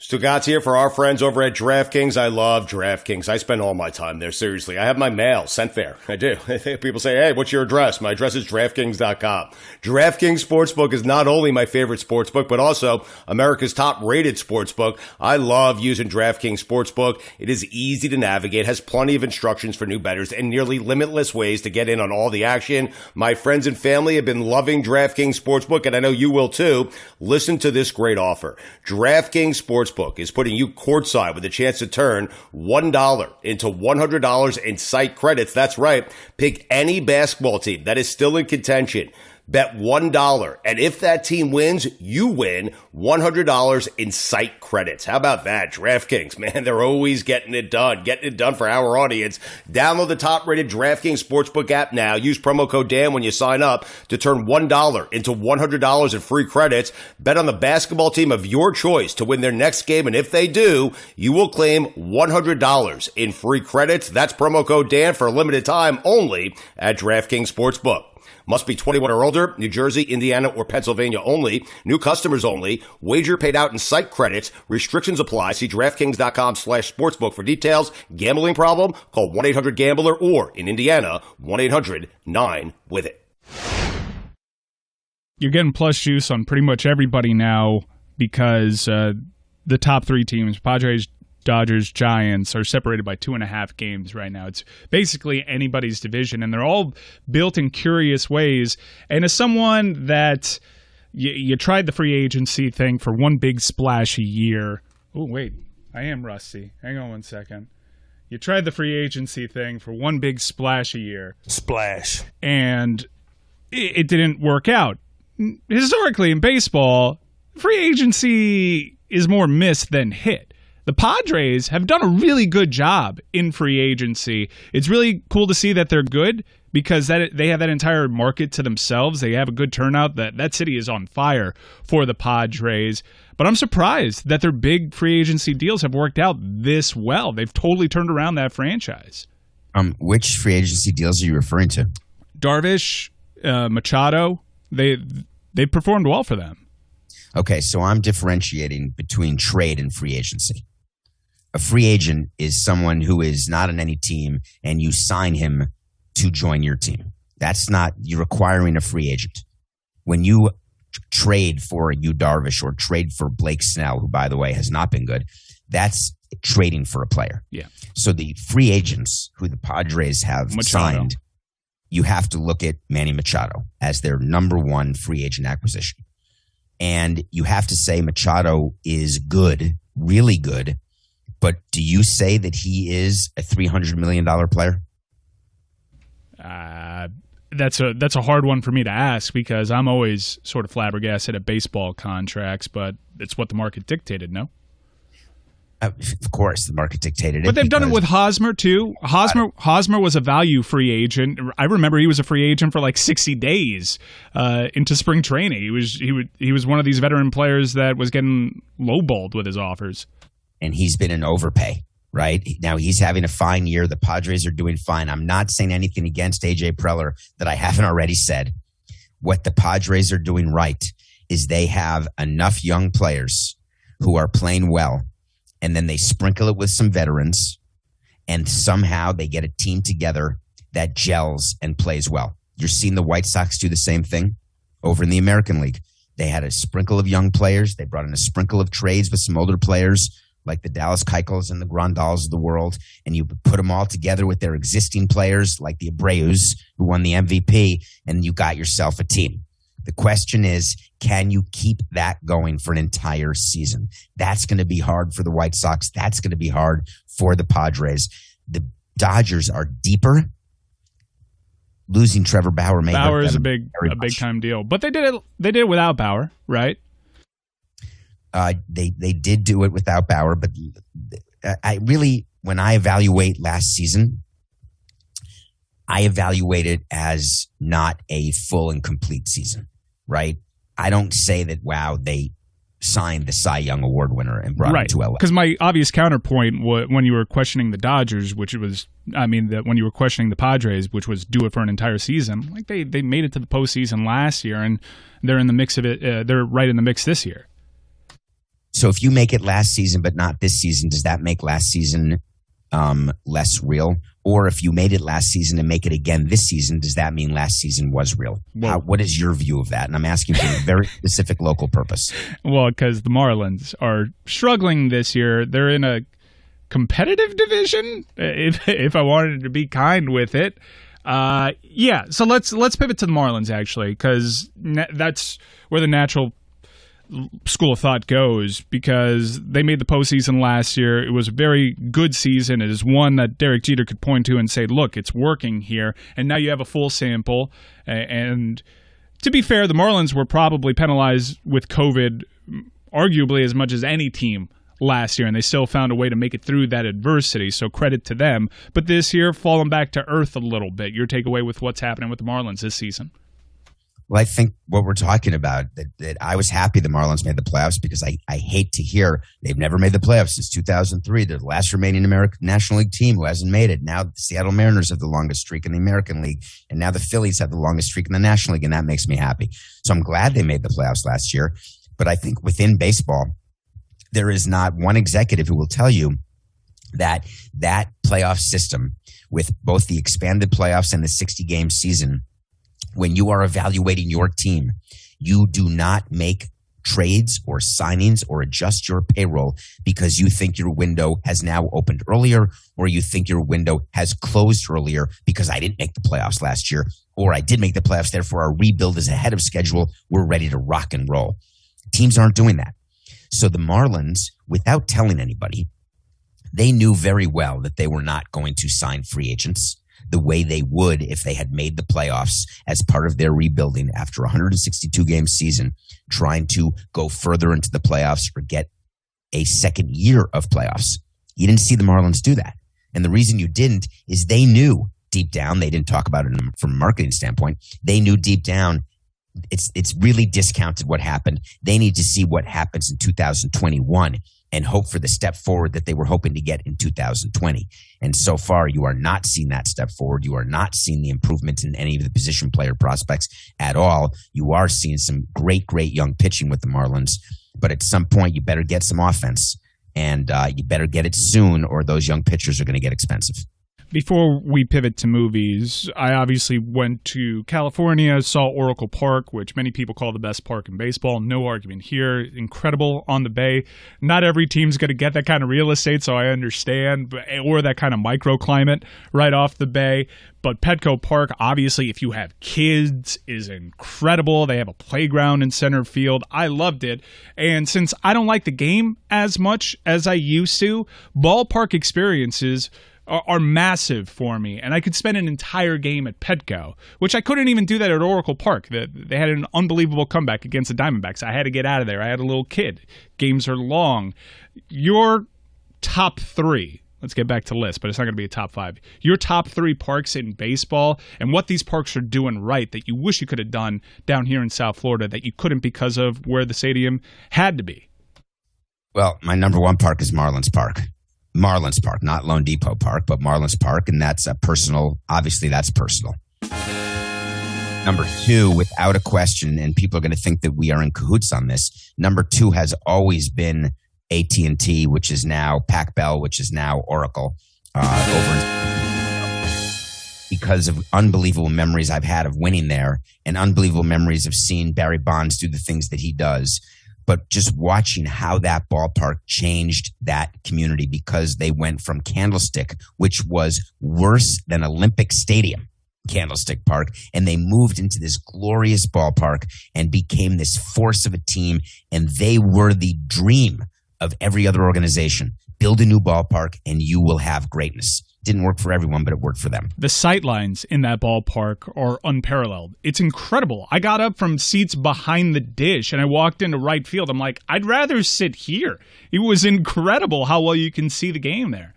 Stugotz here for our friends over at Draftkings. I love Draftkings. I spend all my time there, seriously. I have my mail sent there. I do. People say, hey, what's your address? My address is DraftKings.com. DraftKings Sportsbook is not only my favorite sportsbook, but also America's top-rated sportsbook. I love using DraftKings Sportsbook. It is easy to navigate, has plenty of instructions for new bettors, and nearly limitless ways to get in on all the action. My friends and family have been loving DraftKings Sportsbook, and I know you will too. Listen to this great offer. DraftKings Sportsbook Sportsbook is putting you courtside with a chance to turn $1 into $100 in site credits. That's right. Pick any basketball team that is still in contention. Bet $1, and if that team wins, you win $100 in site credits. How about that? DraftKings, man, they're always getting it done for our audience. Download the top-rated DraftKings Sportsbook app now. Use promo code Dan when you sign up to turn $1 into $100 in free credits. Bet on the basketball team of your choice to win their next game, and if they do, you will claim $100 in free credits. That's promo code Dan for a limited time only at DraftKings Sportsbook. Must be 21 or older, New Jersey, Indiana, or Pennsylvania only. New customers only. Wager paid out in site credits. Restrictions apply. See DraftKings.com/sportsbook for details. Gambling problem? Call 1-800-GAMBLER or, in Indiana, 1-800-9-WITH-IT. You're getting plus juice on pretty much everybody now because the top three teams, Padres, Dodgers, Giants, are separated by 2.5 games right now. It's basically anybody's division, and they're all built in curious ways. And as someone that you tried the free agency thing for one big splash a year. Oh, wait, I am rusty. Hang on one second. You tried the free agency thing for one big splash a year. Splash. And it didn't work out. Historically, in baseball, free agency is more miss than hit. The Padres have done a really good job in free agency. It's really cool to see that they're good because they have that entire market to themselves. They have a good turnout. That city is on fire for the Padres. But I'm surprised that their big free agency deals have worked out this well. They've totally turned around that franchise. Which free agency deals are you referring to? Darvish, Machado, they performed well for them. Okay, so I'm differentiating between trade and free agency. A free agent is someone who is not on any team and you sign him to join your team. That's not, you're acquiring a free agent. When you trade for Yu Darvish or trade for Blake Snell, who, by the way, has not been good, that's trading for a player. Yeah. So the free agents who the Padres have signed, you have to look at Manny Machado as their number one free agent acquisition. And you have to say Machado is good, really good. But do you say that he is a $300 million player? That's a hard one for me to ask because I'm always sort of flabbergasted at baseball contracts, but it's what the market dictated, no? Of course, the market dictated it. But they've done it with Hosmer, too. Hosmer was a value free agent. I remember he was a free agent for like 60 days into spring training. He was one of these veteran players that was getting lowballed with his offers. And he's been an overpay, right? Now he's having a fine year. The Padres are doing fine. I'm not saying anything against A.J. Preller that I haven't already said. What the Padres are doing right is they have enough young players who are playing well, and then they sprinkle it with some veterans, and somehow they get a team together that gels and plays well. You're seeing the White Sox do the same thing over in the American League. They had a sprinkle of young players. They brought in a sprinkle of trades with some older players, like the Dallas Keuchels and the Grandals of the world, and you put them all together with their existing players like the Abreu's, who won the MVP, and you got yourself a team. The question is, can you keep that going for an entire season? That's going to be hard for the White Sox. That's going to be hard for the Padres. The Dodgers are deeper. Losing Trevor Bauer made Bauer is a big time deal, but they did it without Bauer, right? They did do it without Bauer, but I really, when I evaluate last season, I evaluate it as not a full and complete season, right? I don't say that, wow, they signed the Cy Young Award winner and brought him to LA. Because my obvious counterpoint when you were questioning the Dodgers, when you were questioning the Padres, which was do it for an entire season, like they made it to the postseason last year, and they're in the mix of it. They're right in the mix this year. So if you make it last season but not this season, does that make last season less real? Or if you made it last season and make it again this season, does that mean last season was real? What is your view of that? And I'm asking for a very specific local purpose. Well, because the Marlins are struggling this year. They're in a competitive division, if I wanted to be kind with it. So let's pivot to the Marlins, actually, because that's where the natural school of thought goes, because they made the postseason last year. It was a very good season. It is one that Derek Jeter could point to and say, look, it's working here. And now you have a full sample. And to be fair, the Marlins were probably penalized with COVID arguably as much as any team last year, and they still found a way to make it through that adversity, so credit to them. But this year, falling back to earth a little bit. Your takeaway with what's happening with the Marlins this season? Well, I think what we're talking about, that I was happy the Marlins made the playoffs, because I hate to hear they've never made the playoffs since 2003. They're the last remaining American National League team who hasn't made it. Now the Seattle Mariners have the longest streak in the American League, and now the Phillies have the longest streak in the National League, and that makes me happy. So I'm glad they made the playoffs last year. But I think within baseball, there is not one executive who will tell you that that playoff system, with both the expanded playoffs and the 60-game season, when you are evaluating your team, you do not make trades or signings or adjust your payroll because you think your window has now opened earlier, or you think your window has closed earlier because I didn't make the playoffs last year, or I did make the playoffs, therefore our rebuild is ahead of schedule. We're ready to rock and roll. Teams aren't doing that. So the Marlins, without telling anybody, they knew very well that they were not going to sign free agents the way they would if they had made the playoffs as part of their rebuilding after a 162-game season, trying to go further into the playoffs or get a second year of playoffs. You didn't see the Marlins do that. And the reason you didn't is they knew deep down, they didn't talk about it from a marketing standpoint, they knew deep down it's really discounted what happened. They need to see what happens in 2021 and hope for the step forward that they were hoping to get in 2020. And so far, you are not seeing that step forward. You are not seeing the improvement in any of the position player prospects at all. You are seeing some great young pitching with the Marlins. But at some point, you better get some offense, and you better get it soon, or those young pitchers are going to get expensive. Before we pivot to movies, I obviously went to California, saw Oracle Park, which many people call the best park in baseball. No argument here. Incredible on the Bay. Not every team's going to get that kind of real estate, so I understand, or that kind of microclimate right off the Bay. But Petco Park, obviously, if you have kids, is incredible. They have a playground in center field. I loved it. And since I don't like the game as much as I used to, ballpark experiences are massive for me, and I could spend an entire game at Petco, which I couldn't even do that at Oracle Park. They had an unbelievable comeback against the Diamondbacks. I had to get out of there. I had a little kid. Games are long. Your top three, let's get back to list, but it's not going to be a top five. Your top three parks in baseball, and what these parks are doing right that you wish you could have done down here in South Florida that you couldn't because of where the stadium had to be. Well, my number one park is Marlins Park. Marlins Park, not Lone Depot Park, but Marlins Park, and that's a personal, obviously that's personal. Number two, without a question, and people are going to think that we are in cahoots on this, number two has always been AT&T, which is now Pac Bell, which is now Oracle, because of unbelievable memories I've had of winning there and unbelievable memories of seeing Barry Bonds do the things that he does. But just watching how that ballpark changed that community, because they went from Candlestick, which was worse than Olympic Stadium, Candlestick Park, and they moved into this glorious ballpark and became this force of a team, and they were the dream of every other organization. Build a new ballpark and you will have greatness. Didn't work for everyone, but it worked for them. The sightlines in that ballpark are unparalleled. It's incredible. I got up from seats behind the dish and I walked into right field. I'm like, I'd rather sit here. It was incredible how well you can see the game there.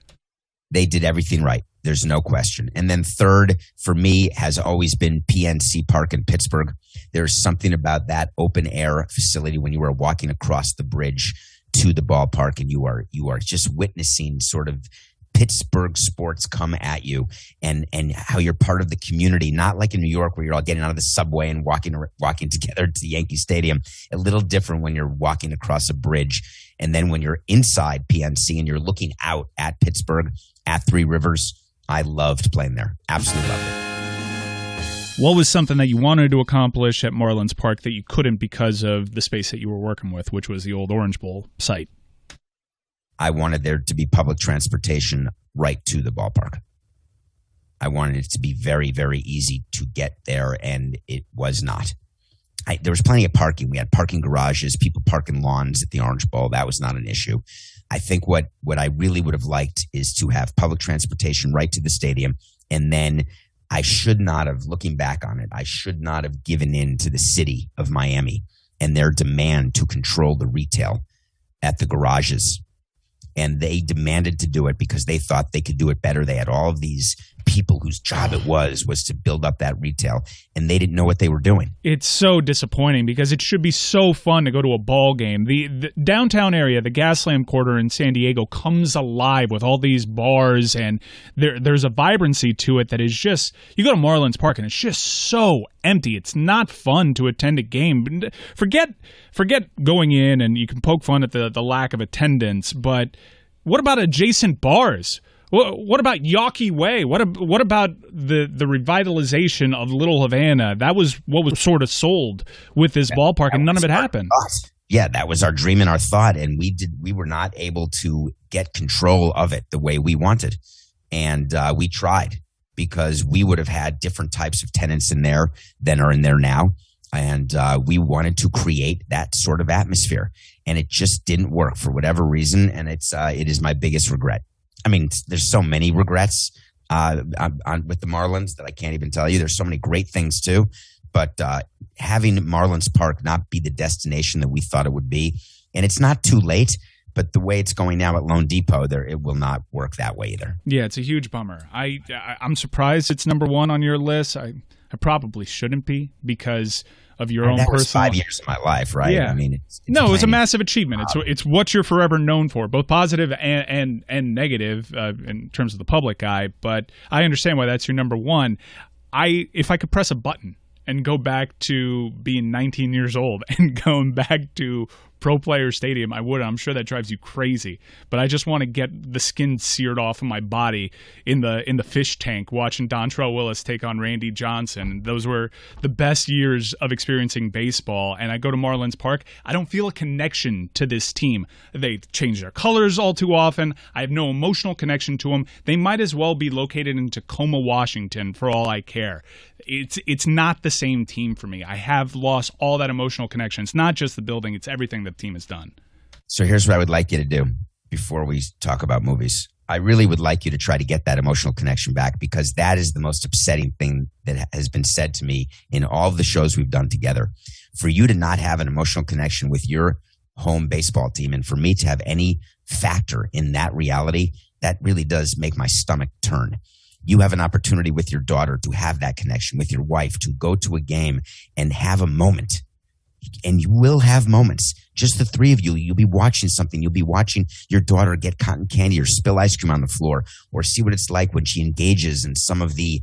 They did everything right. There's no question. And then third, for me, has always been PNC Park in Pittsburgh. There's something about that open air facility when you are walking across the bridge to the ballpark and you are just witnessing sort of Pittsburgh sports come at you, and how you're part of the community, not like in New York where you're all getting out of the subway and walking together to the Yankee Stadium. A little different when you're walking across a bridge. And then when you're inside PNC and you're looking out at Pittsburgh, at Three Rivers, I loved playing there. Absolutely loved it. What was something that you wanted to accomplish at Marlins Park that you couldn't because of the space that you were working with, which was the old Orange Bowl site? I wanted there to be public transportation right to the ballpark. I wanted it to be very, very easy to get there, and it was not. there was plenty of parking. We had parking garages, people parking lawns at the Orange Bowl. That was not an issue. I think what I really would have liked is to have public transportation right to the stadium. And then I should not have, looking back on it, I should not have given in to the city of Miami and their demand to control the retail at the garages. And they demanded to do it because they thought they could do it better. They had all of these people whose job it was to build up that retail, and they didn't know what they were doing. It's so disappointing because it should be so fun to go to a ball game. The downtown area, the Gaslamp Quarter in San Diego, comes alive with all these bars, and there's a vibrancy to it that is just, you go to Marlins Park and it's just so empty. It's not fun to attend a game. Forget going in, and you can poke fun at the lack of attendance, but what about adjacent bars? What about Yawkey Way? What about the revitalization of Little Havana? That was what was sort of sold with this ballpark, and none of it happened. Yeah, that was our dream and our thought, and we were not able to get control of it the way we wanted. And we tried, because we would have had different types of tenants in there than are in there now. And we wanted to create that sort of atmosphere, and it just didn't work for whatever reason. And it is my biggest regret. I mean, there's so many regrets with the Marlins that I can't even tell you. There's so many great things too, but having Marlins Park not be the destination that we thought it would be, and it's not too late, but the way it's going now at Lone Depot, it will not work that way either. Yeah, it's a huge bummer. I'm surprised it's number one on your list. I probably shouldn't be, because of your own personal. That was 5 years of my life, right? Yeah. I mean, it was a massive achievement. It's what you're forever known for, both positive and negative in terms of the public eye. But I understand why that's your number one. If I could press a button and go back to being 19 years old and going back to Pro Player Stadium, I would. I'm sure that drives you crazy, but I just want to get the skin seared off of my body in the fish tank watching Dontrell Willis take on Randy Johnson. Those were the best years of experiencing baseball. And I go to Marlins Park, I don't feel a connection to this team. They change their colors all too often. I have no emotional connection to them. They might as well be located in Tacoma, Washington, for all I care. It's not the same team for me. I have lost all that emotional connection. It's not just the building, it's everything the team has done. So here's what I would like you to do before we talk about movies. I really would like you to try to get that emotional connection back, because that is the most upsetting thing that has been said to me in all of the shows we've done together. For you to not have an emotional connection with your home baseball team, and for me to have any factor in that reality, that really does make my stomach turn. You have an opportunity with your daughter to have that connection, with your wife, to go to a game and have a moment. And you will have moments, just the three of you. You'll be watching something. You'll be watching your daughter get cotton candy or spill ice cream on the floor, or see what it's like when she engages in some of the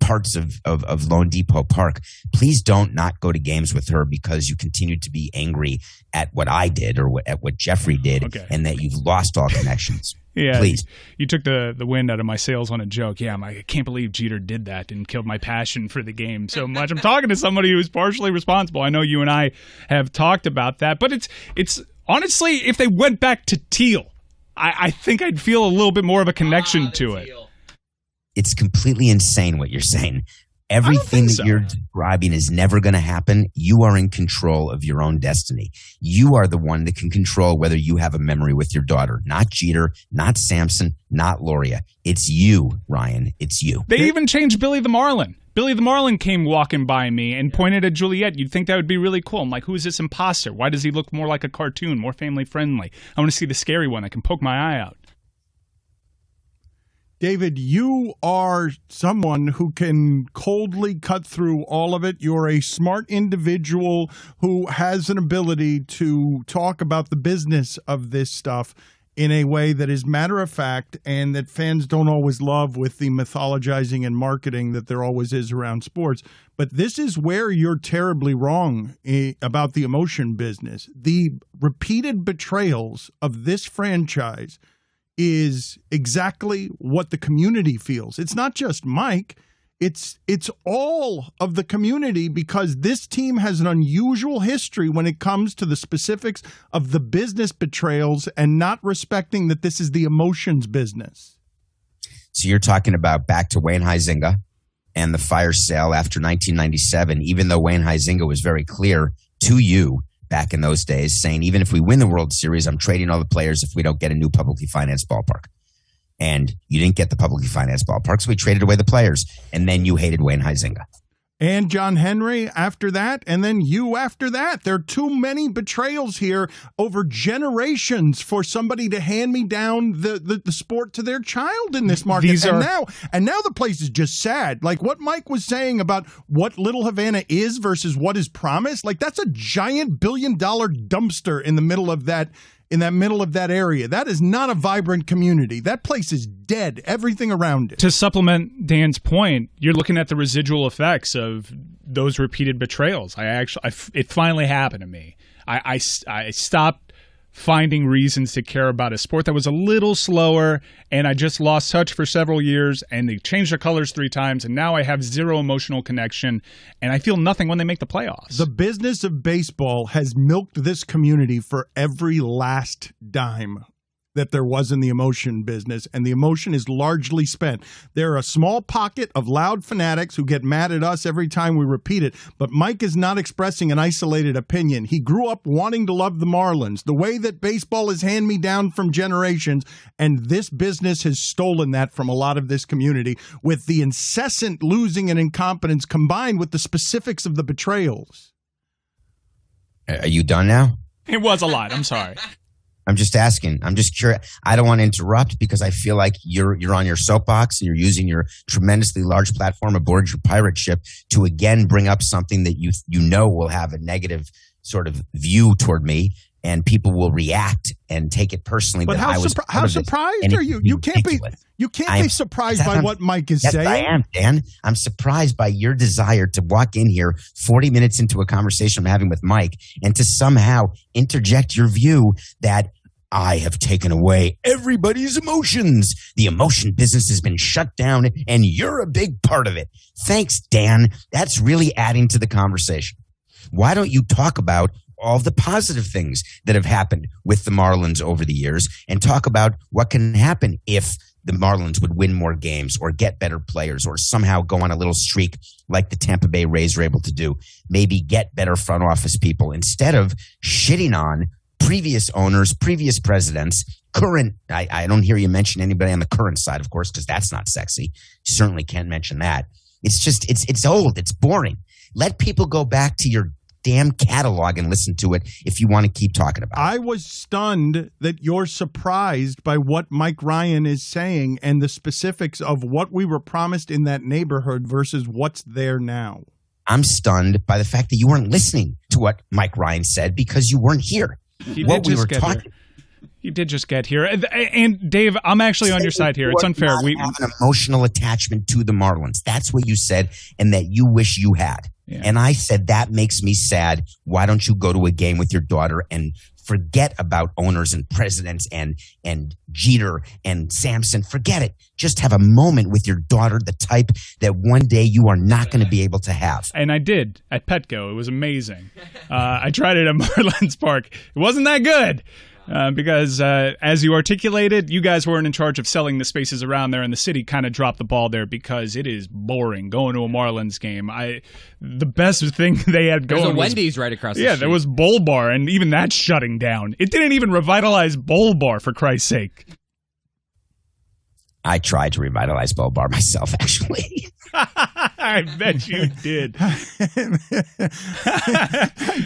parts of Lone Depot Park. Please don't not go to games with her because you continue to be angry at what I did or at what Jeffrey did, okay, and that you've lost all connections. Yeah, please. You took the wind out of my sails on a joke. Yeah, I can't believe Jeter did that and killed my passion for the game so much. I'm talking to somebody who's partially responsible. I know you and I have talked about that, but it's honestly, if they went back to teal, I think I'd feel a little bit more of a connection to it. It's completely insane what you're saying. Everything that you're describing is never going to happen. You are in control of your own destiny. You are the one that can control whether you have a memory with your daughter. Not Jeter, not Samson, not Loria. It's you, Ryan. It's you. They even changed Billy the Marlin. Billy the Marlin came walking by me and pointed at Juliet. You'd think that would be really cool. I'm like, who is this imposter? Why does he look more like a cartoon, more family friendly? I want to see the scary one. I can poke my eye out. David, you are someone who can coldly cut through all of it. You're a smart individual who has an ability to talk about the business of this stuff in a way that is matter of fact and that fans don't always love with the mythologizing and marketing that there always is around sports. But this is where you're terribly wrong about the emotion business. The repeated betrayals of this franchise is exactly what the community feels. It's not just Mike. It's all of the community, because this team has an unusual history when it comes to the specifics of the business betrayals and not respecting that this is the emotions business. So you're talking about back to Wayne Huizenga, and the fire sale after 1997, even though Wayne Huizenga was very clear to you back in those days, saying, even if we win the World Series, I'm trading all the players if we don't get a new publicly financed ballpark. And you didn't get the publicly financed ballpark, so we traded away the players. And then you hated Wayne Huizenga. And John Henry after that, and then you after that. There are too many betrayals here over generations for somebody to hand me down the sport to their child in this market. And now the place is just sad. Like what Mike was saying about what Little Havana is versus what is promised, like that's a giant $1 billion dumpster in the middle of that. In that middle of that area. That is not a vibrant community. That place is dead, everything around it. To supplement Dan's point, you're looking at the residual effects of those repeated betrayals. It finally happened to me. I stopped finding reasons to care about a sport that was a little slower, and I just lost touch for several years, and they changed their colors 3 times, and now I have zero emotional connection, and I feel nothing when they make the playoffs. The business of baseball has milked this community for every last dime that there was in the emotion business, and the emotion is largely spent. There are a small pocket of loud fanatics who get mad at us every time we repeat it, but Mike is not expressing an isolated opinion. He grew up wanting to love the Marlins, the way that baseball is hand-me-down from generations, and this business has stolen that from a lot of this community with the incessant losing and incompetence combined with the specifics of the betrayals. Are you done now? It was a lot. I'm sorry. I'm just asking. I'm just curious. I don't want to interrupt because I feel like you're on your soapbox and you're using your tremendously large platform aboard your pirate ship to again bring up something that you know will have a negative sort of view toward me, and people will react and take it personally. But how surprised are you? You can't be surprised by what Mike is saying. Yes, I am, Dan. I'm surprised by your desire to walk in here 40 minutes into a conversation I'm having with Mike and to somehow interject your view that I have taken away everybody's emotions. The emotion business has been shut down, and you're a big part of it. Thanks, Dan. That's really adding to the conversation. Why don't you talk about all the positive things that have happened with the Marlins over the years and talk about what can happen if the Marlins would win more games or get better players or somehow go on a little streak like the Tampa Bay Rays are able to do, maybe get better front office people instead of shitting on previous owners, previous presidents, current. I don't hear you mention anybody on the current side, of course, because that's not sexy. You certainly can't mention that. It's just, it's old. It's boring. Let people go back to your damn catalog and listen to it if you want to keep talking about it. I was stunned that you're surprised by what Mike Ryan is saying and the specifics of what we were promised in that neighborhood versus what's there now. I'm stunned by the fact that you weren't listening to what Mike Ryan said because you weren't here. He did just get here. And Dave, I'm actually on your side here. It's unfair. We have an emotional attachment to the Marlins. That's what you said, and that you wish you had. Yeah. And I said, that makes me sad. Why don't you go to a game with your daughter and forget about owners and presidents and Jeter and Samson? Forget it. Just have a moment with your daughter, the type that one day you are not going to be able to have. And I did at Petco. It was amazing. I tried it at Marlins Park. It wasn't that good. Because as you articulated, you guys weren't in charge of selling the spaces around there, and the city kind of dropped the ball there because it is boring going to a Marlins game. The best thing they had going was Wendy's right across the street. Yeah, there was Bowl Bar, and even that's shutting down. It didn't even revitalize Bowl Bar, for Christ's sake. I tried to revitalize Bo Bar myself, actually. I bet you did. I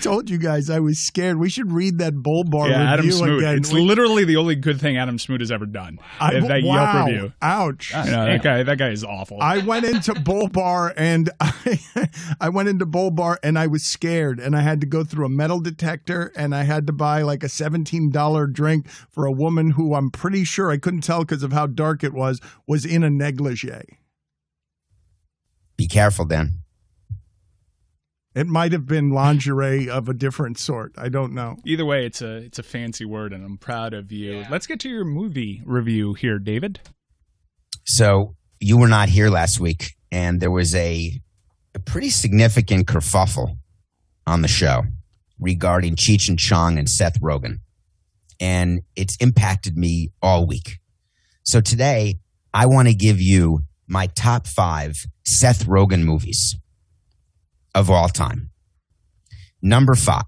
told you guys I was scared. We should read that Bowl Bar review Adam Smoot. again. It's literally the only good thing Adam Smoot has ever done. That Yelp review. Ouch. That guy is awful. I went into Bowl Bar and I was scared, and I had to go through a metal detector, and I had to buy like a $17 drink for a woman who I'm pretty sure, I couldn't tell because of how dark it was in a negligee. Be careful, Dan. It might have been lingerie of a different sort. I don't know. Either way, it's a fancy word, and I'm proud of you. Yeah. Let's get to your movie review here, David. So you were not here last week, and there was a pretty significant kerfuffle on the show regarding Cheech and Chong and Seth Rogen. And it's impacted me all week. So today, I want to give you my top 5 Seth Rogen movies of all time. Number 5,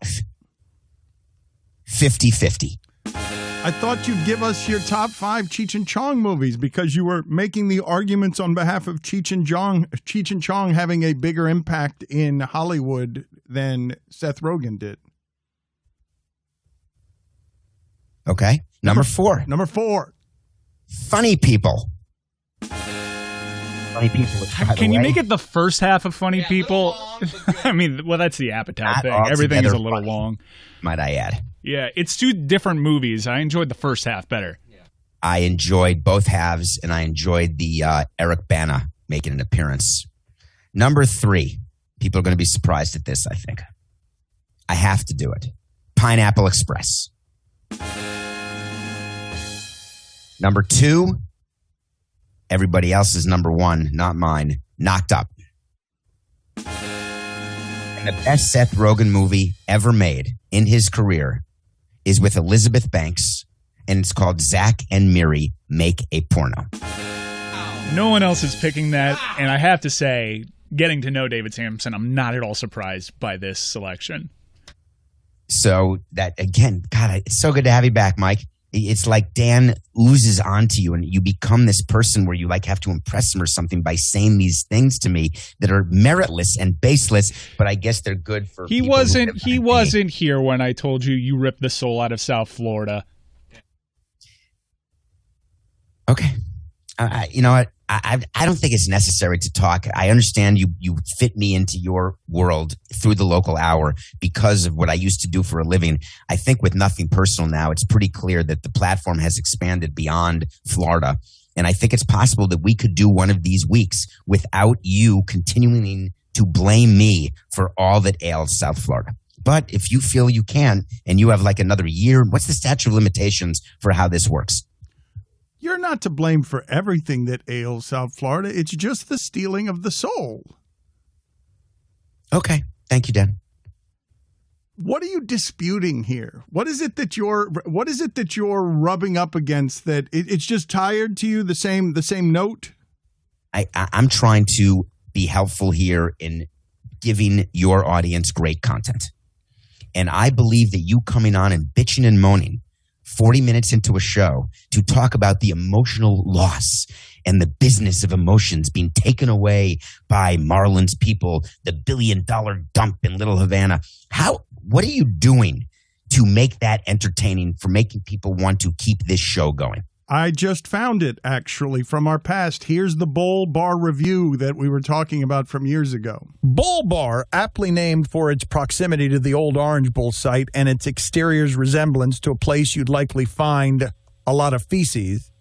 50-50. I thought you'd give us your top 5 Cheech and Chong movies because you were making the arguments on behalf of Cheech and Chong having a bigger impact in Hollywood than Seth Rogen did. Okay. Number 4. Number 4. Funny People. Funny People. Can you make it the first half of Funny People? I mean, well, that's the Apatow Not thing. altogether Everything is a little funny, long. might I add. Yeah, it's 2 different movies. I enjoyed the first half better. I enjoyed both halves, and I enjoyed the Eric Bana making an appearance. Number 3. People are going to be surprised at this, I think. I have to do it. Pineapple Express. Number 2, everybody else's number 1, not mine, Knocked Up. And the best Seth Rogen movie ever made in his career is with Elizabeth Banks, and it's called Zack and Miri Make a Porno. No one else is picking that, and I have to say, getting to know David Samson, I'm not at all surprised by this selection. So that, again, God, it's so good to have you back, Mike. It's like Dan oozes onto you and you become this person where you like have to impress him or something by saying these things to me that are meritless and baseless, but I guess they're good for He wasn't here when I told you ripped the soul out of South Florida. Okay. You know what? I don't think it's necessary to talk. I understand you fit me into your world through the local hour because of what I used to do for a living. I think with nothing personal now, it's pretty clear that the platform has expanded beyond Florida. And I think it's possible that we could do one of these weeks without you continuing to blame me for all that ails South Florida. But if you feel you can and you have like another year, what's the statute of limitations for how this works? You're not to blame for everything that ails South Florida. It's just the stealing of the soul. Okay. Thank you, Dan. What are you disputing here? What is it that you're rubbing up against that it's just tired to you, the same note? I'm trying to be helpful here in giving your audience great content. And I believe that you coming on and bitching and moaning 40 minutes into a show to talk about the emotional loss and the business of emotions being taken away by Marlins people, the $1 billion dump in Little Havana. What are you doing to make that entertaining for making people want to keep this show going? I just found it, actually, from our past. Here's the Bull Bar review that we were talking about from years ago. Bull Bar, aptly named for its proximity to the old Orange Bowl site and its exterior's resemblance to a place you'd likely find a lot of feces,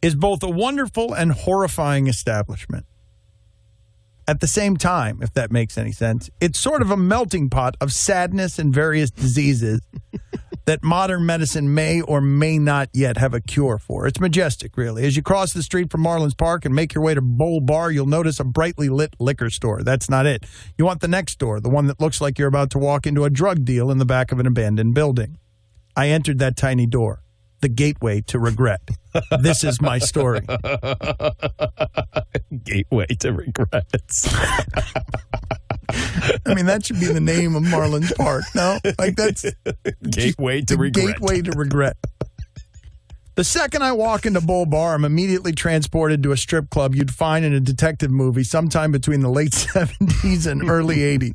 is both a wonderful and horrifying establishment. At the same time, if that makes any sense, it's sort of a melting pot of sadness and various diseases that modern medicine may or may not yet have a cure for. It's majestic, really. As you cross the street from Marlins Park and make your way to Bull Bar, you'll notice a brightly lit liquor store. That's not it. You want the next door, the one that looks like you're about to walk into a drug deal in the back of an abandoned building. I entered that tiny door, the gateway to regret. This is my story. Gateway to regrets. I mean, that should be the name of Marlins Park, no? Like, that's Gateway to regret. Gateway to regret. The second I walk into Bull Bar, I'm immediately transported to a strip club you'd find in a detective movie sometime between the late 70s and early 80s.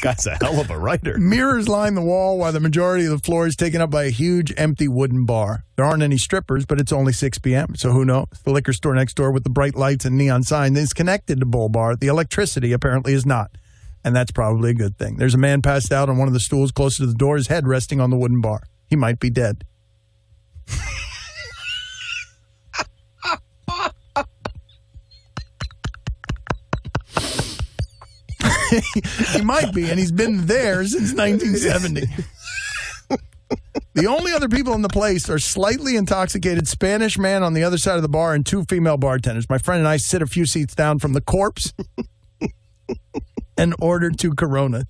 Guy's a hell of a writer. Mirrors line the wall while the majority of the floor is taken up by a huge empty wooden bar. There aren't any strippers, but it's only 6 p.m., so who knows? The liquor store next door with the bright lights and neon sign is connected to Bull Bar. The electricity apparently is not, and that's probably a good thing. There's a man passed out on one of the stools closer to the door, his head resting on the wooden bar. He might be dead. He might be, and he's been there since 1970. The only other people in the place are slightly intoxicated Spanish man on the other side of the bar and 2 female bartenders. My friend and I sit a few seats down from the corpse and order 2 Corona.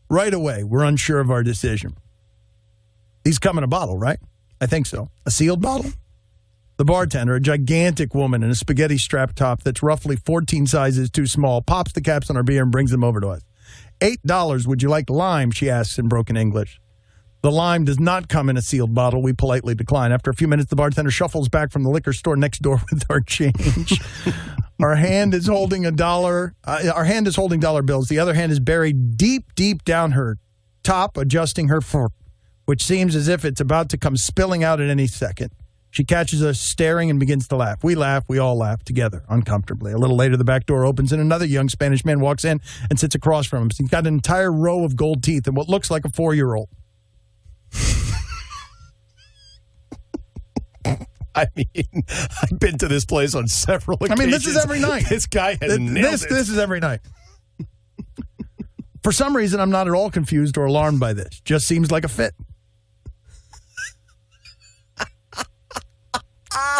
Right away, we're unsure of our decision. These come in a bottle, right? I think so. A sealed bottle? The bartender, a gigantic woman in a spaghetti strap top that's roughly 14 sizes too small, pops the caps on our beer and brings them over to us. $8, would you like lime, she asks in broken English. The lime does not come in a sealed bottle. We politely decline. After a few minutes, the bartender shuffles back from the liquor store next door with our change. Our hand is holding dollar bills. The other hand is buried deep, deep down her top, adjusting her fork, which seems as if it's about to come spilling out at any second. She catches us staring and begins to laugh. We laugh. We all laugh together, uncomfortably. A little later, the back door opens and another young Spanish man walks in and sits across from him. He's got an entire row of gold teeth and what looks like a 4-year-old. I mean, I've been to this place on several occasions. I mean, this is every night. This guy has nailed it. This is every night. For some reason, I'm not at all confused or alarmed by this. Just seems like a fit.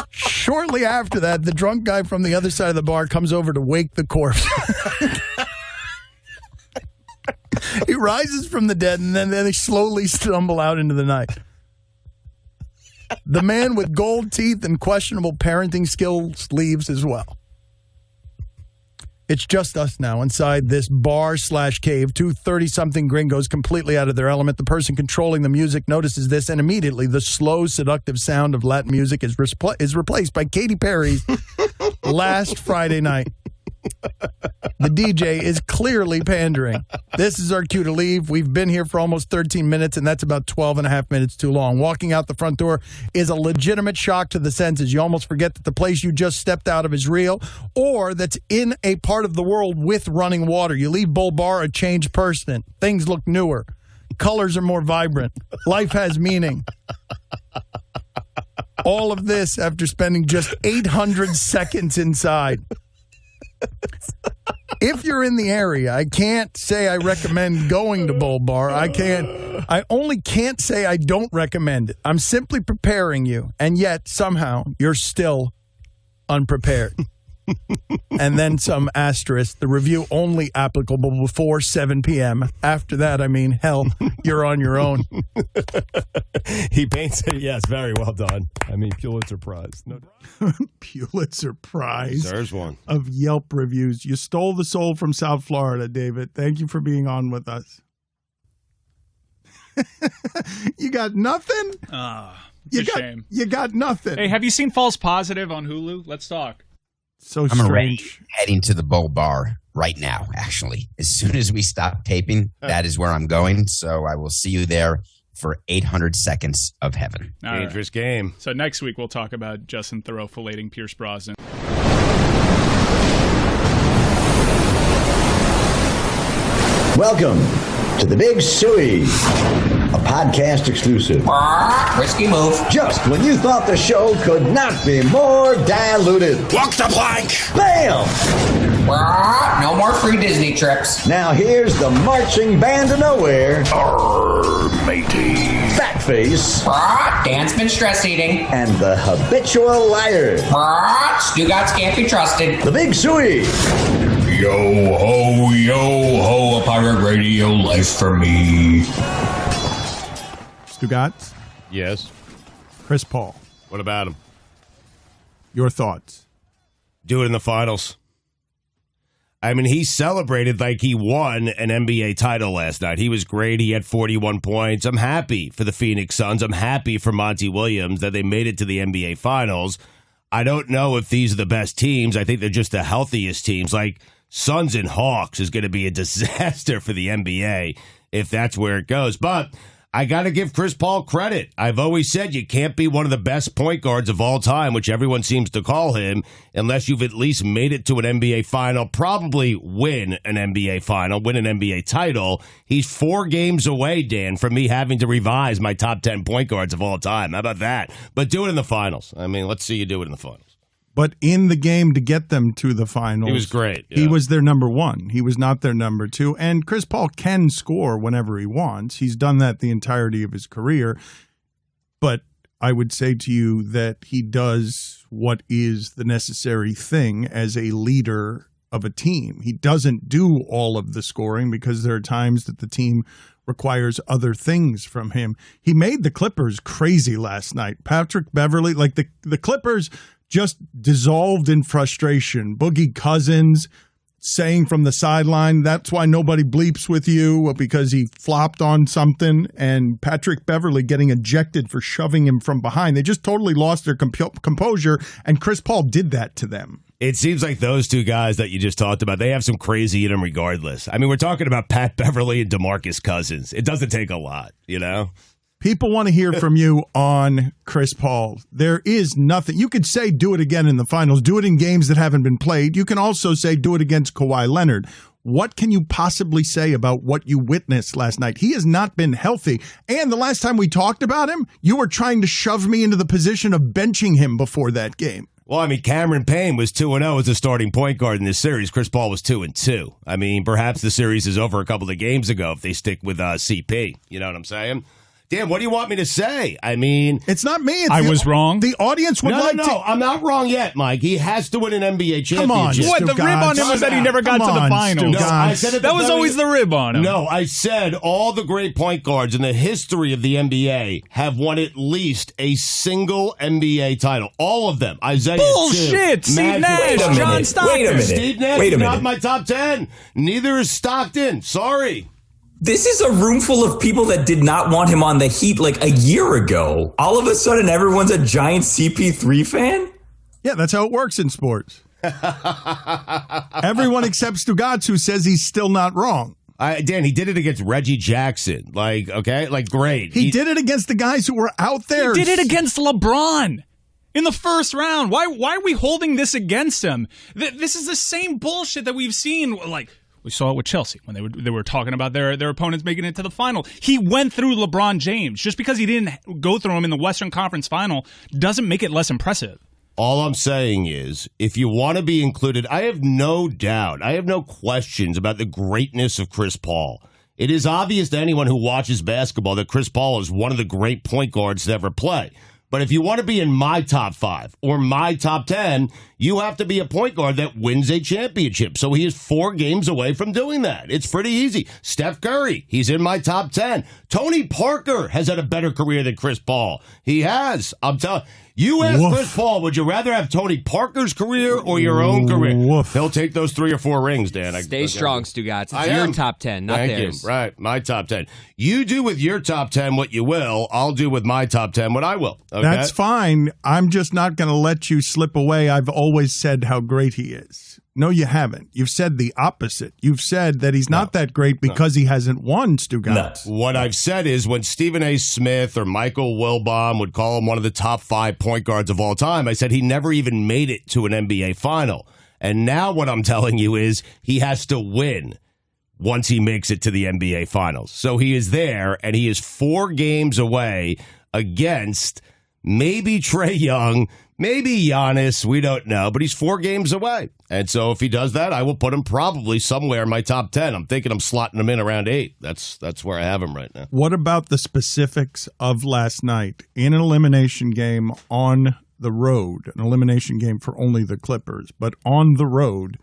Shortly after that, the drunk guy from the other side of the bar comes over to wake the corpse. He rises from the dead, and then they slowly stumble out into the night. The man with gold teeth and questionable parenting skills leaves as well. It's just us now inside this bar/cave. Two 30-something gringos completely out of their element. The person controlling the music notices this, and immediately the slow, seductive sound of Latin music is replaced by Katy Perry's Last Friday Night. The DJ is clearly pandering. This is our cue to leave. We've been here for almost 13 minutes, and that's about 12 and a half minutes too long. Walking out the front door is a legitimate shock to the senses. You almost forget that the place you just stepped out of is real, or that's in a part of the world with running water. You leave Bull Bar a changed person. Things look newer. Colors are more vibrant. Life has meaning. All of this after spending just 800 seconds inside. If you're in the area, I can't say I recommend going to Bull Bar. I only can't say I don't recommend it. I'm simply preparing you, and yet somehow you're still unprepared. And then some asterisk. The review only applicable before 7 p.m. After that, I mean, hell, you're on your own. He paints it. Yes, very well done. I mean, Pulitzer Prize. No Pulitzer Prize There's one. of Yelp reviews. You stole the soul from South Florida, David. Thank you for being on with us. You got nothing? It's a shame. You got nothing. Hey, have you seen False Positive on Hulu? Let's talk. So I'm strange. already heading to the Bull Bar right now, actually. As soon as we stop taping, that is where I'm going. So I will see you there for 800 seconds of heaven. All right. Dangerous game. So next week we'll talk about Justin Theroux filleting Pierce Brosnan. Welcome to The Big Suey, a podcast exclusive. Risky move. Just when you thought the show could not be more diluted. Walk the plank. Bam! No more free Disney trips. Now here's the marching band of nowhere. Matey. Fatface. Dan's been stress eating. And the habitual liar. Stugotz can't be trusted. The Big Suey. Yo ho, a pirate radio life for me. Stugotz, Yes. Chris Paul, What about him? your thoughts? Do it in the finals. I mean, he celebrated like he won an NBA title last night. He was great. He had 41 points. I'm happy for the Phoenix Suns. I'm happy for Monty Williams that they made it to the NBA finals. I don't know if these are the best teams. I think they're just the healthiest teams. Like, Suns and Hawks is going to be a disaster for the NBA if that's where it goes. But I got to give Chris Paul credit. I've always said you can't be one of the best point guards of all time, which everyone seems to call him, unless you've at least made it to an NBA final, probably win an NBA final, win an NBA title. He's 4 games away, Dan, from me having to revise my top 10 point guards of all time. How about that? But do it in the finals. I mean, let's see you do it in the finals. But in the game to get them to the finals, He was great. He yeah. was their number one. He was not their number two. And Chris Paul can score whenever he wants. He's done that the entirety of his career. But I would say to you that he does what is the necessary thing as a leader of a team. He doesn't do all of the scoring because there are times that the team requires other things from him. He made the Clippers crazy last night. Patrick Beverley, like the Clippers just dissolved in frustration. Boogie Cousins saying from the sideline, that's why nobody bleeps with you, because he flopped on something, and Patrick Beverley getting ejected for shoving him from behind. They just totally lost their composure, and Chris Paul did that to them. It seems like those two guys that you just talked about, they have some crazy in them regardless. I mean, we're talking about Pat Beverley and DeMarcus Cousins. It doesn't take a lot, you know? People want to hear from you on Chris Paul. There is nothing. You could say do it again in the finals, do it in games that haven't been played. You can also say do it against Kawhi Leonard. What can you possibly say about what you witnessed last night? He has not been healthy. And the last time we talked about him, you were trying to shove me into the position of benching him before that game. Well, I mean, Cameron Payne was 2-0 as a starting point guard in this series. Chris Paul was 2-2. I mean, perhaps the series is over a couple of games ago if they stick with CP. You know what I'm saying? Dan, what do you want me to say? I mean, it's not me. It's I was wrong. The audience would like to. No, I'm not wrong yet, Mike. He has to win an NBA championship. Come on, what? The rib on him was that he never got to the finals. No, I said that was always the rib on him. No, I said all the great point guards in the history of the NBA have won at least a single NBA title. All of them. Isaiah Bullshit. Steve Nash, John Stockton. Wait a minute. Steve Nash Wait a is not minute. my top 10. Neither is Stockton. Sorry. This is a room full of people that did not want him on the Heat like a year ago. All of a sudden, everyone's a giant CP3 fan? Yeah, that's how it works in sports. Everyone except Stugotz, who says he's still not wrong. Dan, he did it against Reggie Jackson. Like, okay? Like, great. He did it against the guys who were out there. He did it against LeBron in the first round. Why are we holding this against him? This is the same bullshit that we've seen, like... We saw it with Chelsea when they were talking about their opponents making it to the final. He went through LeBron James. Just because he didn't go through him in the Western Conference final doesn't make it less impressive. All I'm saying is, if you want to be included, I have no doubt, I have no questions about the greatness of Chris Paul. It is obvious to anyone who watches basketball that Chris Paul is one of the great point guards to ever play. But if you want to be in my top 5 or my top 10, you have to be a point guard that wins a championship. So he is 4 games away from doing that. It's pretty easy. Steph Curry, he's in my top 10. Tony Parker has had a better career than Chris Paul. He has. I'm telling you. Ask Chris Paul, would you rather have Tony Parker's career or your own career? He'll take those 3 or 4 rings, Dan. Stay strong, Stugotz. It's your top 10, not theirs. You. Right, my top 10. You do with your top 10 what you will. I'll do with my top 10 what I will. Okay? That's fine. I'm just not going to let you slip away. I've always said how great he is. No, you haven't. You've said the opposite. You've said that he's not that great because he hasn't won, Stugotz. No. What I've said is when Stephen A. Smith or Michael Wilbon would call him one of the top 5 point guards of all time, I said he never even made it to an NBA final. And now what I'm telling you is he has to win once he makes it to the NBA finals. So he is there, and he is 4 games away against maybe Trae Young, maybe Giannis, we don't know, but he's 4 games away. And so if he does that, I will put him probably somewhere in my top 10. I'm thinking I'm slotting him in around 8. That's where I have him right now. What about the specifics of last night in an elimination game on the road, an elimination game for only the Clippers, but on the road,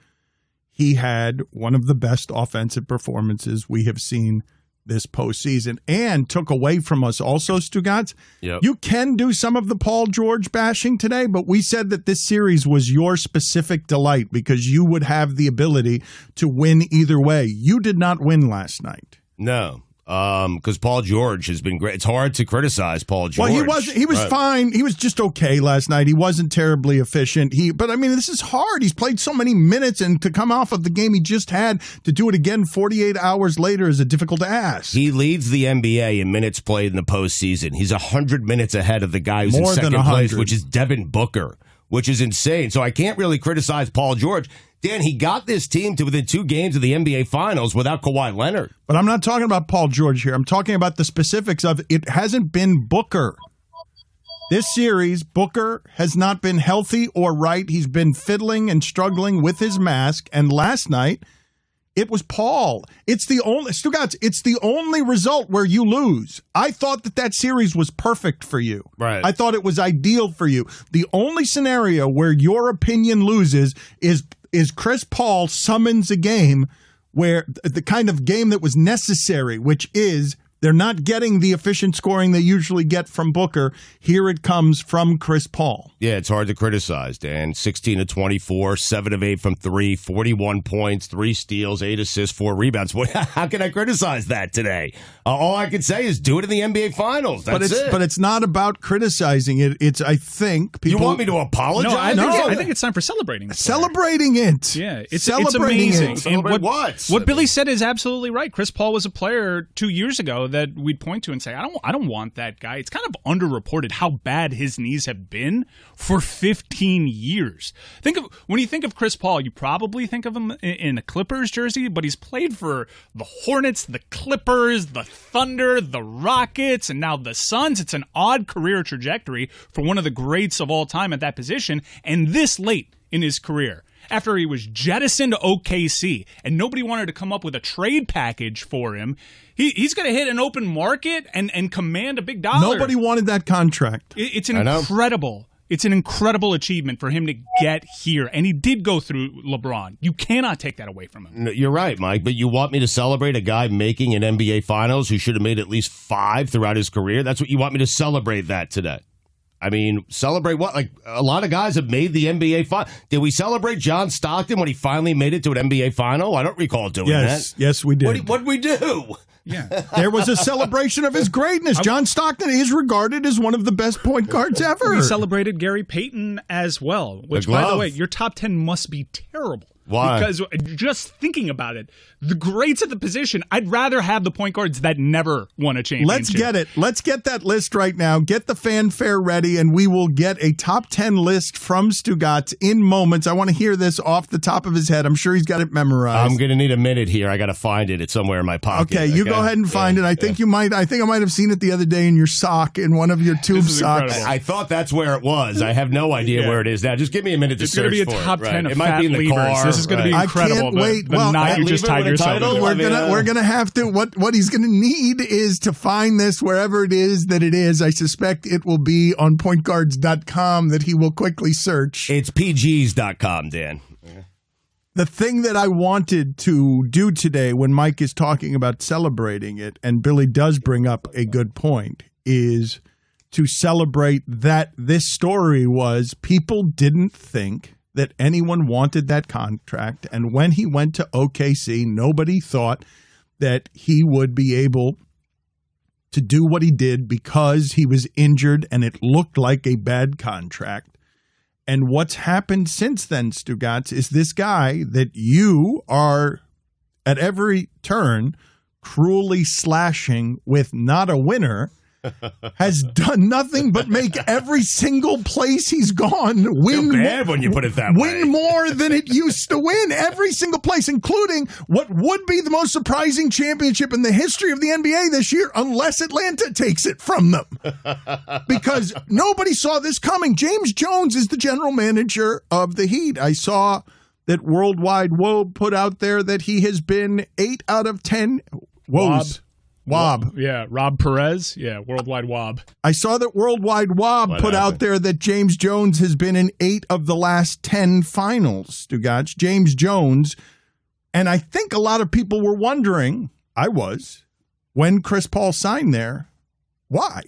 he had one of the best offensive performances we have seen this postseason and took away from us also, Stugotz. Yep. You can do some of the Paul George bashing today, but we said that this series was your specific delight because you would have the ability to win either way. You did not win last night. No. Because Paul George has been great. It's hard to criticize Paul George. Well, he was fine. He was just okay last night. He wasn't terribly efficient. But I mean, this is hard. He's played so many minutes, and to come off of the game he just had to do it again 48 hours later is a difficult ask. He leads the NBA in minutes played in the postseason. He's 100 minutes ahead of the guy who's More in second than place, which is Devin Booker, which is insane. So I can't really criticize Paul George. Dan, he got this team to within 2 games of the NBA Finals without Kawhi Leonard. But I'm not talking about Paul George here. I'm talking about the specifics of it hasn't been Booker. This series, Booker has not been healthy or right. He's been fiddling and struggling with his mask. And last night, it was Paul. It's the only result where you lose. I thought that series was perfect for you. Right. I thought it was ideal for you. The only scenario where your opinion loses is Chris Paul summons a game where the kind of game that was necessary, which is they're not getting the efficient scoring they usually get from Booker. Here it comes from Chris Paul. Yeah, it's hard to criticize, Dan. 16 of 24, 7 of 8 from 3, 41 points, 3 steals, 8 assists, 4 rebounds. Boy, how can I criticize that today? All I can say is do it in the NBA Finals. That's it. But it's not about criticizing it. It's, I think, people... You want me to apologize? No, I think it's time for celebrating this player. Celebrating it. Yeah, it's amazing. Celebrate what Billy said is absolutely right. Chris Paul was a player 2 years ago that we'd point to and say, I don't want that guy. It's kind of underreported how bad his knees have been for 15 years. When you think of Chris Paul, you probably think of him in a Clippers jersey, but he's played for the Hornets, the Clippers, the Thunder, the Rockets, and now the Suns. It's an odd career trajectory for one of the greats of all time at that position, and this late in his career. After he was jettisoned to OKC and nobody wanted to come up with a trade package for him, he's going to hit an open market and command a big dollar. Nobody wanted that contract. It's an incredible achievement for him to get here. And he did go through LeBron. You cannot take that away from him. No, you're right, Mike, but you want me to celebrate a guy making an NBA Finals who should have made at least 5 throughout his career? That's what you want me to celebrate that today? I mean, celebrate what? Like, a lot of guys have made the NBA Final. Did we celebrate John Stockton when he finally made it to an NBA Final? I don't recall doing that. Yes, we did. What did we do? Yeah. There was a celebration of his greatness. John Stockton is regarded as one of the best point guards ever. We celebrated Gary Payton as well, which, by the way, your top 10 must be terrible. Why? Because just thinking about it, the greats at the position, I'd rather have the point guards that never won a championship. Let's get it. Let's get that list right now. Get the fanfare ready, and we will get a top 10 list from Stugotz in moments. I want to hear this off the top of his head. I'm sure he's got it memorized. I'm going to need a minute here. I got to find it. It's somewhere in my pocket. Okay, you go ahead and find it. I think I might have seen it the other day in your sock, in one of your tube socks. I thought that's where it was. I have no idea where it is now. Just give me a minute to search for it. It's going to be a top 10 of it might be in the car. This is going to be incredible. I can't wait. The night you just tied yourself into. We're gonna have to. What he's gonna need is to find this wherever it is that it is. I suspect it will be on pointguards.com that he will quickly search. It's pgs.com, Dan. The thing that I wanted to do today when Mike is talking about celebrating it, and Billy does bring up a good point, is to celebrate that this story was people didn't think that anyone wanted that contract. And when he went to OKC, nobody thought that he would be able to do what he did because he was injured and it looked like a bad contract. And what's happened since then, Stugotz, is this guy that you are at every turn cruelly slashing with not a winner has done nothing but make every single place he's gone win. Bad when you put it that way. Win more than it used to win. Every single place, including what would be the most surprising championship in the history of the NBA this year, unless Atlanta takes it from them. Because nobody saw this coming. James Jones is the general manager of the Heat. I saw that Worldwide Wob put out there that he has been 8 out of 10 woes. Wob. Yeah, Rob Perez. Yeah, Worldwide Wob. I saw that Worldwide Wob put out there that James Jones has been in 8 of the last 10 finals, Stugotz. James Jones. And I think a lot of people were wondering, I was, when Chris Paul signed there, why?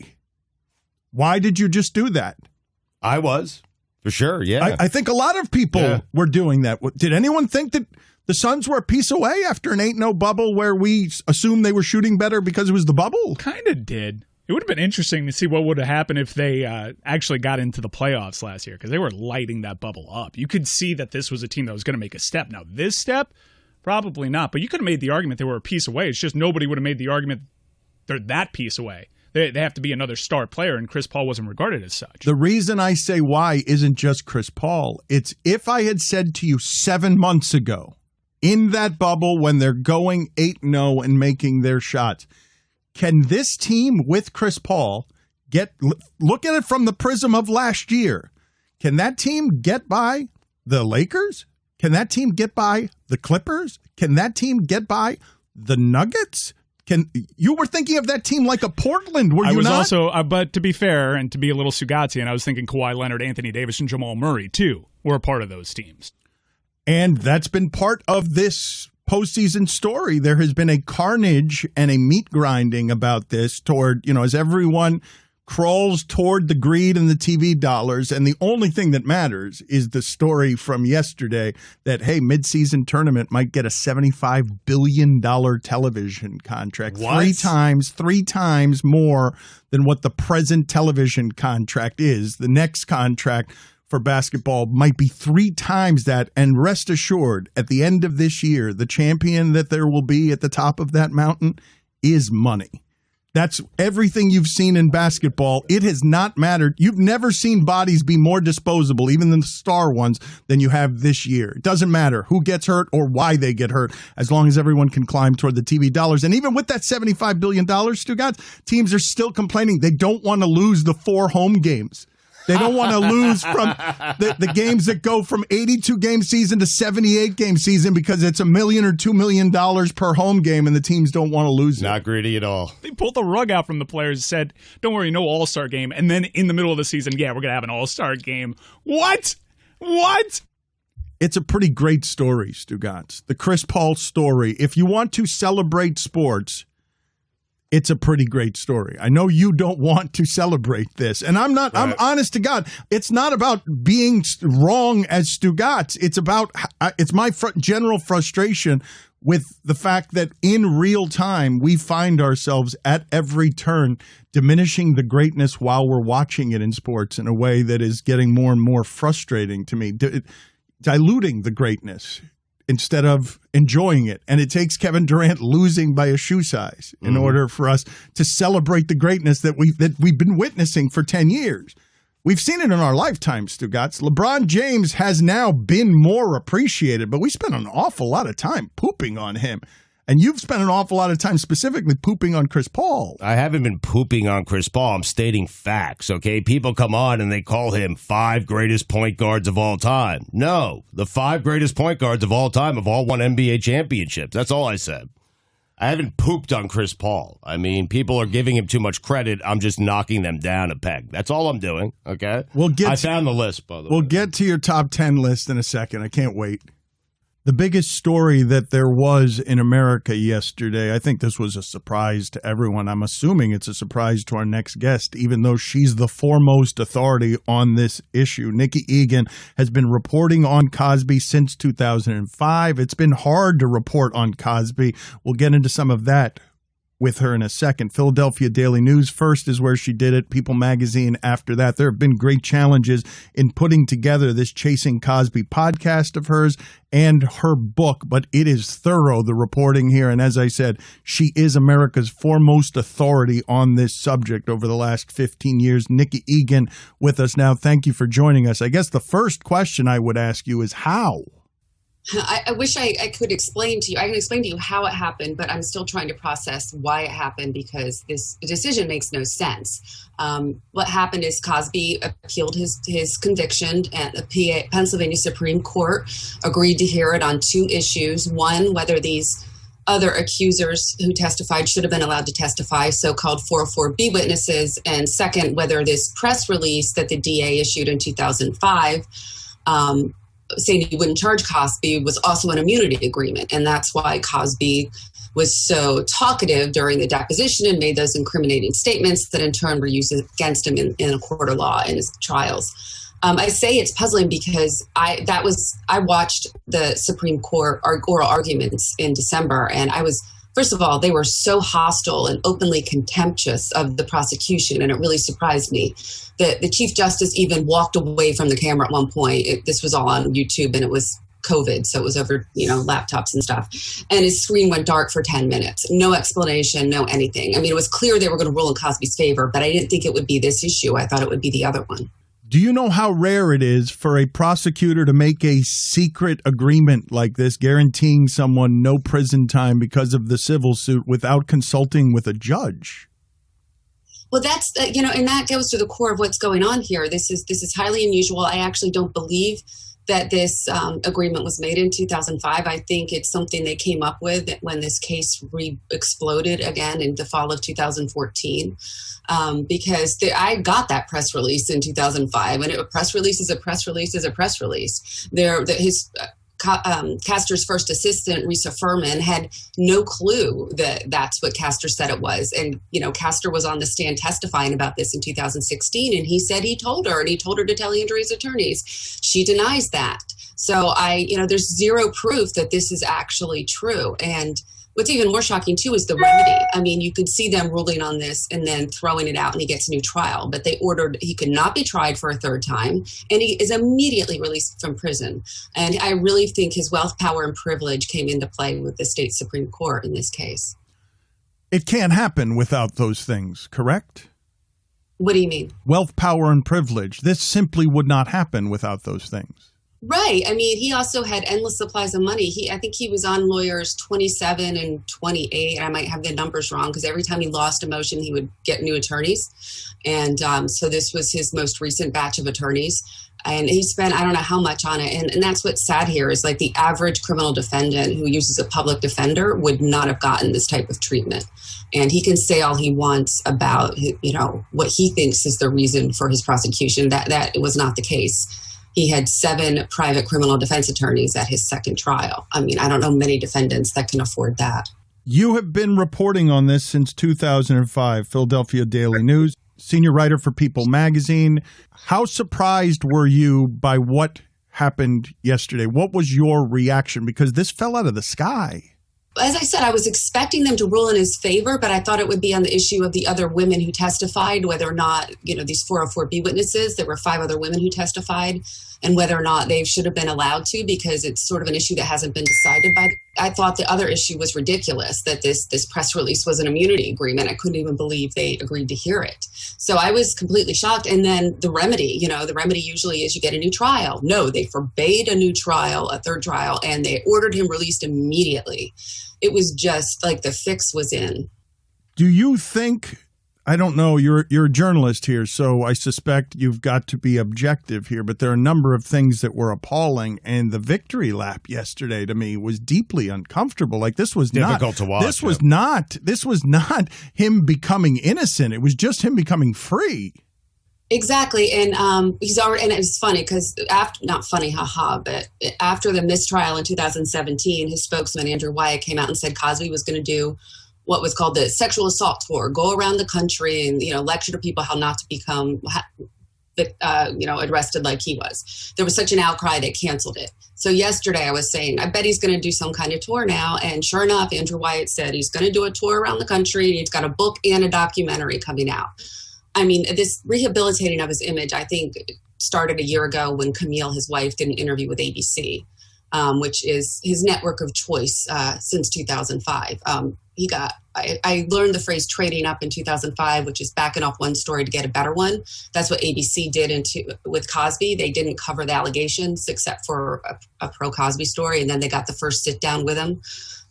Why did you just do that? I was, for sure, yeah. I think a lot of people were doing that. Did anyone think that the Suns were a piece away after an 8-0 bubble where we assumed they were shooting better because it was the bubble? Kind of did. It would have been interesting to see what would have happened if they actually got into the playoffs last year because they were lighting that bubble up. You could see that this was a team that was going to make a step. Now, this step, probably not. But you could have made the argument they were a piece away. It's just nobody would have made the argument they're that piece away. They have to be another star player, and Chris Paul wasn't regarded as such. The reason I say why isn't just Chris Paul. It's if I had said to you 7 months ago, in that bubble when they're going 8-0 and making their shots, can this team with Chris Paul look at it from the prism of last year? Can that team get by the Lakers? Can that team get by the Clippers? Can that team get by the Nuggets? You were thinking of that team like a Portland, were you not? I was also, but to be fair and to be a little Stugotzian, I was thinking Kawhi Leonard, Anthony Davis, and Jamal Murray, too, were a part of those teams. And that's been part of this postseason story. There has been a carnage and a meat grinding about this toward, as everyone crawls toward the greed and the TV dollars. And the only thing that matters is the story from yesterday that, hey, midseason tournament might get a $75 billion television contract. What? Three times more than what the present television contract is. The next contract for basketball might be 3 times that. And rest assured, at the end of this year, the champion that there will be at the top of that mountain is money. That's everything you've seen in basketball. It has not mattered. You've never seen bodies be more disposable, even the star ones, than you have this year. It doesn't matter who gets hurt or why they get hurt, as long as everyone can climb toward the TV dollars. And even with that $75 billion, Stugotz, teams are still complaining. They don't want to lose the 4 home games. They don't want to lose from the games that go from 82-game season to 78-game season because it's $1 million or $2 million per home game, and the teams don't want to lose it. Not greedy at all. They pulled the rug out from the players, said, don't worry, no all-star game. And then in the middle of the season, we're going to have an all-star game. What? It's a pretty great story, Stugotz. The Chris Paul story. If you want to celebrate sports, it's a pretty great story. I know you don't want to celebrate this. And I'm not, right. I'm honest to God. It's not about being wrong as Stugotz. It's my general frustration with the fact that in real time, we find ourselves at every turn diminishing the greatness while we're watching it in sports in a way that is getting more and more frustrating to me, diluting the greatness instead of enjoying it. And it takes Kevin Durant losing by a shoe size in order for us to celebrate the greatness that we've been witnessing for 10 years. We've seen it in our lifetimes, Stugotz. LeBron James has now been more appreciated, but we spent an awful lot of time pooping on him. And you've spent an awful lot of time specifically pooping on Chris Paul. I haven't been pooping on Chris Paul. I'm stating facts, okay? People come on and they call him 5 greatest point guards of all time. No, the 5 greatest point guards of all time have all won NBA championships. That's all I said. I haven't pooped on Chris Paul. I mean, people are giving him too much credit. I'm just knocking them down a peg. That's all I'm doing, okay? I found the list, by the way. We'll get to your top 10 list in a second. I can't wait. The biggest story that there was in America yesterday, I think this was a surprise to everyone. I'm assuming it's a surprise to our next guest, even though she's the foremost authority on this issue. Nicki Egan has been reporting on Cosby since 2005. It's been hard to report on Cosby. We'll get into some of that with her in a second. Philadelphia Daily News first is where she did it. People Magazine after that. There have been great challenges in putting together this Chasing Cosby podcast of hers and her book, but it is thorough, the reporting here. And as I said, she is America's foremost authority on this subject over the last 15 years. Nicki Egan with us now. Thank you for joining us. I guess the first question I would ask you is how? I wish I could explain to you. I can explain to you how it happened, but I'm still trying to process why it happened because this decision makes no sense. What happened is Cosby appealed his conviction, and the Pennsylvania Supreme Court agreed to hear it on 2 issues. One, whether these other accusers who testified should have been allowed to testify, so-called 404B witnesses, and second, whether this press release that the DA issued in 2005 saying he wouldn't charge Cosby was also an immunity agreement. And that's why Cosby was so talkative during the deposition and made those incriminating statements that in turn were used against him in a court of law in his trials. I say it's puzzling because I watched the Supreme Court oral arguments in December, and first of all, they were so hostile and openly contemptuous of the prosecution, and it really surprised me. The Chief Justice even walked away from the camera at one point. This was all on YouTube, and it was COVID, so it was over, laptops and stuff. And his screen went dark for 10 minutes. No explanation, no anything. I mean, it was clear they were going to rule in Cosby's favor, but I didn't think it would be this issue. I thought it would be the other one. Do you know how rare it is for a prosecutor to make a secret agreement like this, guaranteeing someone no prison time because of the civil suit without consulting with a judge? Well, that's, and that goes to the core of what's going on here. This is highly unusual. I actually don't believe that this agreement was made in 2005. I think it's something they came up with when this case exploded again in the fall of 2014. Because I got that press release in 2005, and a press release is a press release is a press release. Castor's first assistant, Risa Furman, had no clue that that's what Castor said it was. And, Castor was on the stand testifying about this in 2016, and he said he told her, and he told her to tell Andrea's attorneys. She denies that. So there's zero proof that this is actually true. And what's even more shocking, too, is the remedy. I mean, you could see them ruling on this and then throwing it out, and he gets a new trial. But they ordered he could not be tried for a third time, and he is immediately released from prison. And I really think his wealth, power, and privilege came into play with the state Supreme Court in this case. It can't happen without those things, correct? What do you mean? Wealth, power, and privilege. This simply would not happen without those things. Right. I mean, he also had endless supplies of money. I think he was on lawyers 27 and 28. I might have the numbers wrong because every time he lost a motion, he would get new attorneys. And so this was his most recent batch of attorneys. And he spent, I don't know how much on it. And that's what's sad here is like the average criminal defendant who uses a public defender would not have gotten this type of treatment. And he can say all he wants about, what he thinks is the reason for his prosecution. That was not the case. He had 7 private criminal defense attorneys at his second trial. I mean, I don't know many defendants that can afford that. You have been reporting on this since 2005, Philadelphia Daily News, senior writer for People magazine. How surprised were you by what happened yesterday? What was your reaction? Because this fell out of the sky. As I said, I was expecting them to rule in his favor, but I thought it would be on the issue of the other women who testified, whether or not, these 404B witnesses, there were 5 other women who testified, and whether or not they should have been allowed to, because it's sort of an issue that hasn't been decided by. I thought the other issue was ridiculous, that this press release was an immunity agreement. I couldn't even believe they agreed to hear it. So I was completely shocked. And then the remedy, the remedy usually is you get a new trial. No, they forbade a new trial, a third trial, and they ordered him released immediately. It was just like the fix was in. Do you think, I don't know, you're a journalist here, so I suspect you've got to be objective here, but there are a number of things that were appalling, and the victory lap yesterday to me was deeply uncomfortable. Like this was difficult to watch. This was not him becoming innocent. It was just him becoming free. Exactly. And he's already, and it's funny because not funny, but after the mistrial in 2017, his spokesman, Andrew Wyatt, came out and said Cosby was going to do what was called the sexual assault tour, go around the country and, lecture to people how not to become, arrested like he was. There was such an outcry they canceled it. So yesterday I was saying, I bet he's going to do some kind of tour now. And sure enough, Andrew Wyatt said he's going to do a tour around the country. He's got a book and a documentary coming out. I mean, this rehabilitating of his image, I think, started a year ago when Camille, his wife, did an interview with ABC, which is his network of choice since 2005. I learned the phrase trading up in 2005, which is backing off one story to get a better one. That's what ABC did with Cosby. They didn't cover the allegations except for a pro-Cosby story, and then they got the first sit down with him.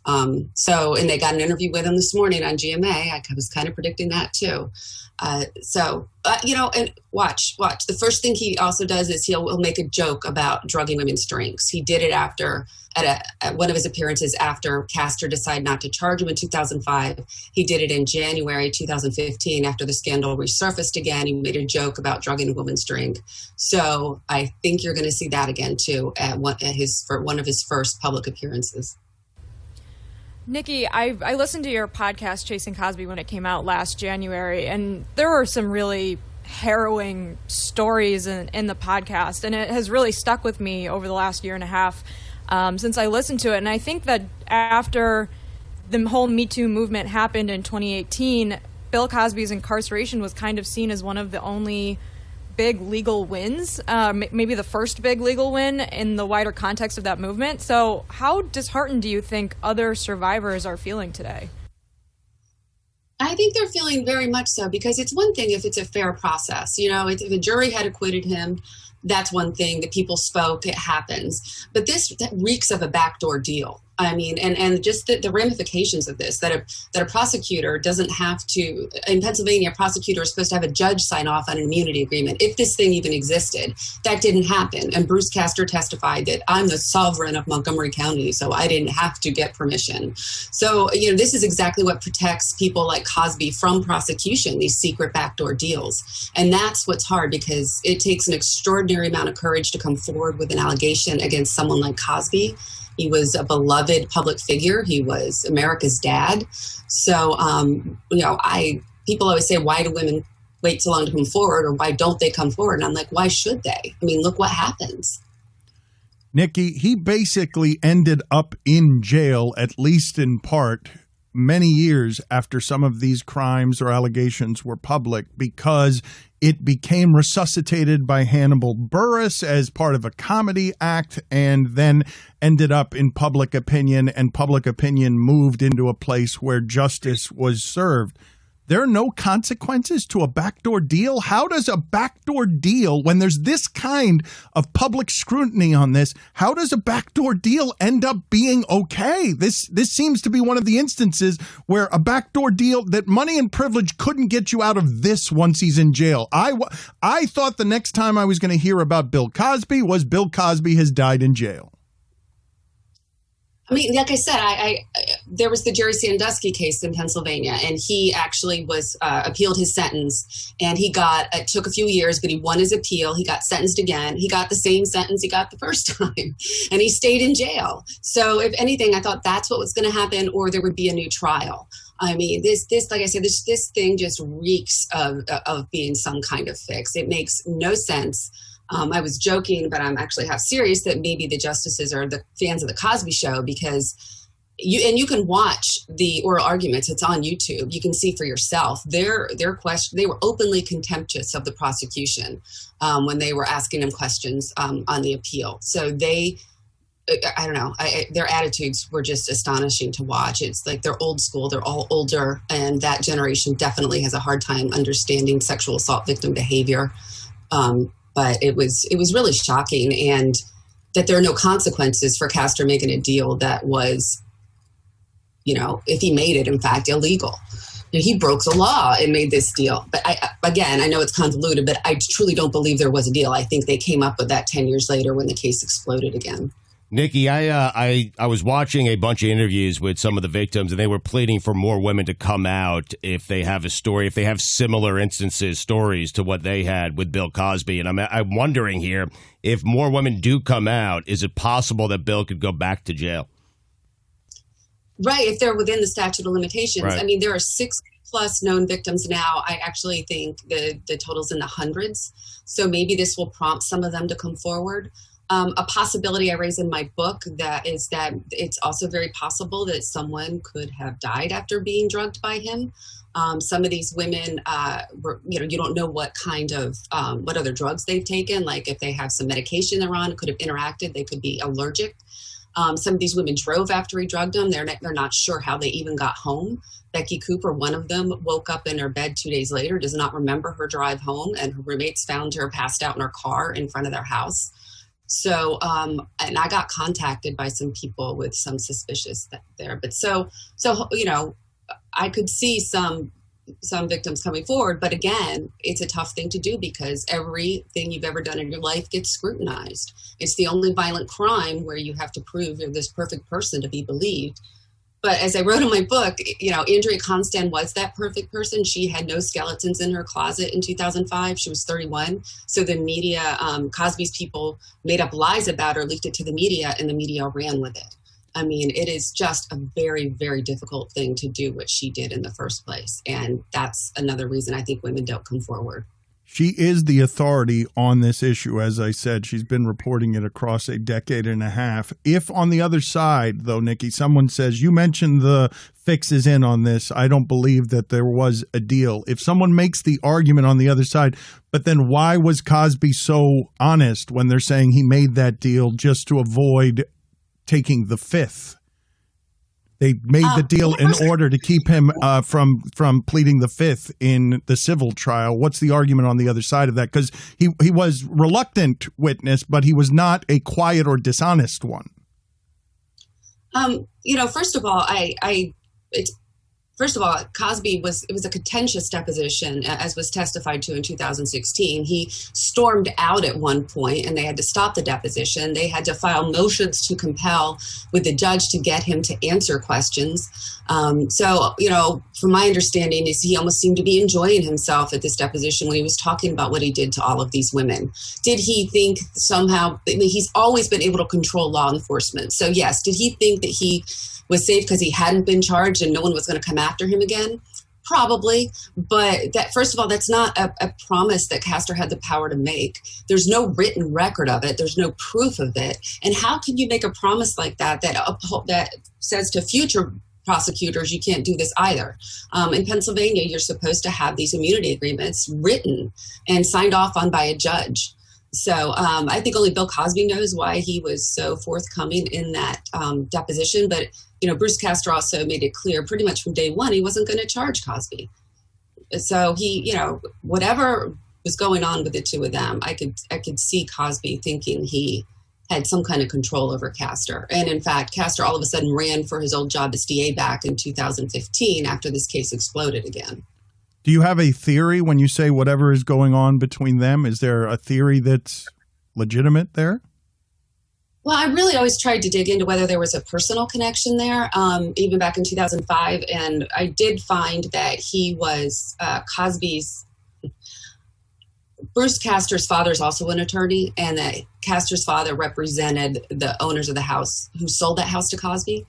And they got an interview with him this morning on GMA. I was kind of predicting that too. And watch. The first thing he also does is he'll make a joke about drugging women's drinks. He did it at one of his appearances after Castor decided not to charge him in 2005. He did it in January 2015 after the scandal resurfaced again. He made a joke about drugging a woman's drink. So I think you're going to see that again too at one of his first public appearances. Nicki, I listened to your podcast, Chasing Cosby, when it came out last January, and there were some really harrowing stories in the podcast, and it has really stuck with me over the last year and a half since I listened to it. And I think that after the whole Me Too movement happened in 2018, Bill Cosby's incarceration was kind of seen as one of the only big legal wins, maybe the first big legal win in the wider context of that movement. So how disheartened do you think other survivors are feeling today? I think they're feeling very much so, because it's one thing if it's a fair process. If a jury had acquitted him, that's one thing. The people spoke, it happens. But that reeks of a backdoor deal. I mean, and just the ramifications of this, that a prosecutor doesn't have to, in Pennsylvania, a prosecutor is supposed to have a judge sign off on an immunity agreement. If this thing even existed, that didn't happen. And Bruce Castor testified that I'm the sovereign of Montgomery County, so I didn't have to get permission. So, this is exactly what protects people like Cosby from prosecution, these secret backdoor deals. And that's what's hard, because it takes an extraordinary amount of courage to come forward with an allegation against someone like Cosby. He was a beloved public figure. He was America's dad. So, people always say, why do women wait so long to come forward, or why don't they come forward? And I'm like, why should they? I mean, look what happens. Nicki, he basically ended up in jail, at least in part, many years after some of these crimes or allegations were public, because it became resuscitated by Hannibal Buress as part of a comedy act, and then ended up in public opinion, and public opinion moved into a place where justice was served. There are no consequences to a backdoor deal? How does a backdoor deal, when there's this kind of public scrutiny on this, how does a backdoor deal end up being okay? This seems to be one of the instances where a backdoor deal, that money and privilege couldn't get you out of this once he's in jail. I thought the next time I was going to hear about Bill Cosby was Bill Cosby has died in jail. I mean, like I said, there was the Jerry Sandusky case in Pennsylvania, and he actually was appealed his sentence, and it took a few years, but he won his appeal. He got sentenced again. He got the same sentence he got the first time, and he stayed in jail. So if anything, I thought that's what was going to happen, or there would be a new trial. I mean, this, like I said, this thing just reeks of being some kind of fix. It makes no sense. I was joking, but I'm actually half serious that maybe the justices are the fans of the Cosby Show, because you can watch the oral arguments. It's on YouTube. You can see for yourself. They were openly contemptuous of the prosecution when they were asking them questions on the appeal. So I don't know, their attitudes were just astonishing to watch. It's like they're old school. They're all older, and that generation definitely has a hard time understanding sexual assault victim behavior. But it was really shocking, and that there are no consequences for Castor making a deal that was, if he made it, in fact, illegal. He broke the law and made this deal. But I know it's convoluted, but I truly don't believe there was a deal. I think they came up with that 10 years later when the case exploded again. Nicki, I was watching a bunch of interviews with some of the victims, and they were pleading for more women to come out if they have a story, if they have similar stories to what they had with Bill Cosby. And I'm wondering here, if more women do come out, is it possible that Bill could go back to jail? Right, if they're within the statute of limitations. Right. I mean, there are 6+ known victims now. I actually think the total's in the hundreds. So maybe this will prompt some of them to come forward. A possibility I raise in my book is that it's also very possible that someone could have died after being drugged by him. Some of these women, you don't know what kind of, what other drugs they've taken. Like if they have some medication they're on, it could have interacted. They could be allergic. Some of these women drove after he drugged them. They're not sure how they even got home. Becky Cooper, one of them, woke up in her bed 2 days later, does not remember her drive home, and her roommates found her passed out in her car in front of their house. So, and I got contacted by some people with some suspicious there, but so, I could see some victims coming forward, but again, it's a tough thing to do because everything you've ever done in your life gets scrutinized. It's the only violent crime where you have to prove you're this perfect person to be believed. But as I wrote in my book, Andrea Constand was that perfect person. She had no skeletons in her closet in 2005. She was 31. So the media, Cosby's people made up lies about her, leaked it to the media, and the media ran with it. I mean, it is just a very, very difficult thing to do what she did in the first place. And that's another reason I think women don't come forward. She is the authority on this issue. As I said, she's been reporting it across a decade and a half. If on the other side, though, Nicki, someone says, you mentioned the fix is in on this, I don't believe that there was a deal. If someone makes the argument on the other side, but then why was Cosby so honest when they're saying he made that deal just to avoid taking the fifth? They made the deal in order to keep him from pleading the fifth in the civil trial. What's the argument on the other side of that? Because he was reluctant witness, but he was not a quiet or dishonest one. First of all, First of all, Cosby it was a contentious deposition, as was testified to in 2016. He stormed out at one point and they had to stop the deposition. They had to file motions to compel with the judge to get him to answer questions. From my understanding is he almost seemed to be enjoying himself at this deposition when he was talking about what he did to all of these women. Did he think somehow, he's always been able to control law enforcement. So yes, did he think that he was safe because he hadn't been charged and no one was going to come after him again? Probably. But that, first of all, that's not a promise that Castor had the power to make. There's no written record of it. There's no proof of it. And how can you make a promise like that says to future prosecutors, you can't do this either? In Pennsylvania, you're supposed to have these immunity agreements written and signed off on by a judge. So I think only Bill Cosby knows why he was so forthcoming in that deposition. But, Bruce Castor also made it clear pretty much from day one he wasn't going to charge Cosby. So he, whatever was going on with the two of them, I could see Cosby thinking he had some kind of control over Castor. And in fact, Castor all of a sudden ran for his old job as DA back in 2015 after this case exploded again. Do you have a theory when you say whatever is going on between them? Is there a theory that's legitimate there? Well, I really always tried to dig into whether there was a personal connection there, even back in 2005. And I did find that he was Bruce Castor's father is also an attorney, and that Castor's father represented the owners of the house who sold that house to Cosby,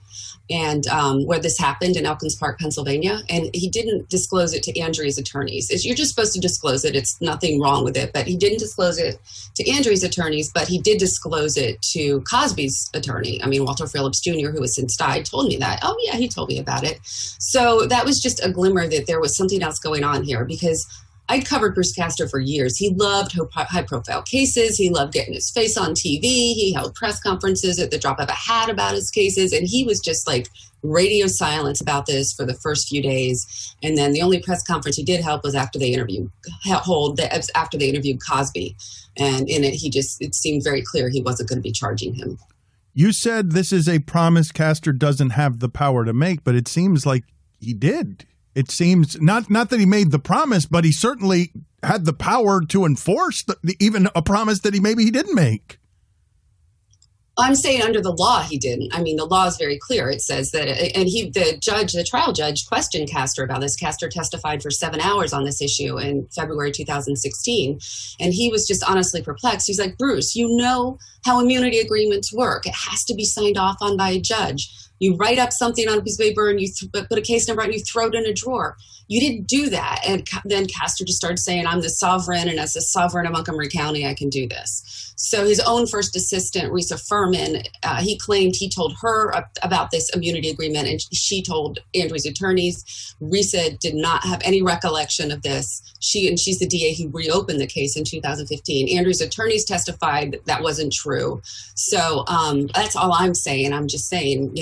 and where this happened in Elkins Park, Pennsylvania. And he didn't disclose it to Andrea's attorneys. You're just supposed to disclose it. It's nothing wrong with it. But he didn't disclose it to Andrea's attorneys, but he did disclose it to Cosby's attorney. Walter Phillips Jr., who has since died, told me that. Oh, yeah, he told me about it. So that was just a glimmer that there was something else going on here, because I'd covered Bruce Castor for years. He loved high-profile cases. He loved getting his face on TV. He held press conferences at the drop of a hat about his cases, and he was just like radio silence about this for the first few days. And then the only press conference he did help was after they interviewed Cosby, and in it, it seemed very clear he wasn't going to be charging him. You said this is a promise Castor doesn't have the power to make, but it seems like he did. It seems not that he made the promise, but he certainly had the power to enforce even a promise that he didn't make. I'm saying under the law he didn't. The law is very clear. It says that, and the trial judge questioned Castor about this. Castor testified for 7 hours on this issue in February 2016, and he was just honestly perplexed. He's like, Bruce, you know how immunity agreements work. It has to be signed off on by a judge. You write up something on a piece of paper and you put a case number and you throw it in a drawer. You didn't do that. And then Castor just started saying, I'm the sovereign, and as the sovereign of Montgomery County, I can do this. So his own first assistant, Risa Furman, he claimed he told her about this immunity agreement, and she told Andrea's attorneys. Risa did not have any recollection of this. She's the DA who reopened the case in 2015. Andrea's attorneys testified that wasn't true. So that's all I'm saying. I'm just saying,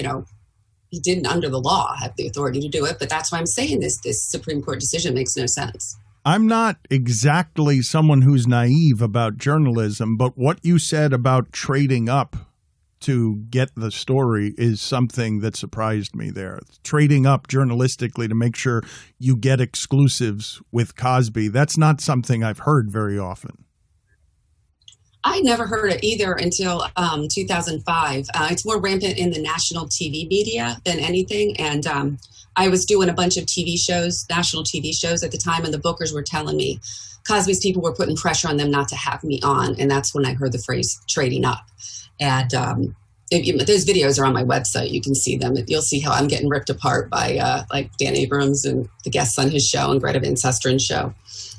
he didn't, under the law, have the authority to do it. But that's why I'm saying this Supreme Court decision makes no sense. I'm not exactly someone who's naive about journalism, but what you said about trading up to get the story is something that surprised me there. Trading up journalistically to make sure you get exclusives with Cosby, that's not something I've heard very often. I never heard it either until 2005. It's more rampant in the national TV media than anything. And I was doing a bunch of TV shows, national TV shows at the time, and the bookers were telling me Cosby's people were putting pressure on them not to have me on. And that's when I heard the phrase trading up. And those videos are on my website. You can see them. You'll see how I'm getting ripped apart by like Dan Abrams and the guests on his show and Greta Van Susteren's show.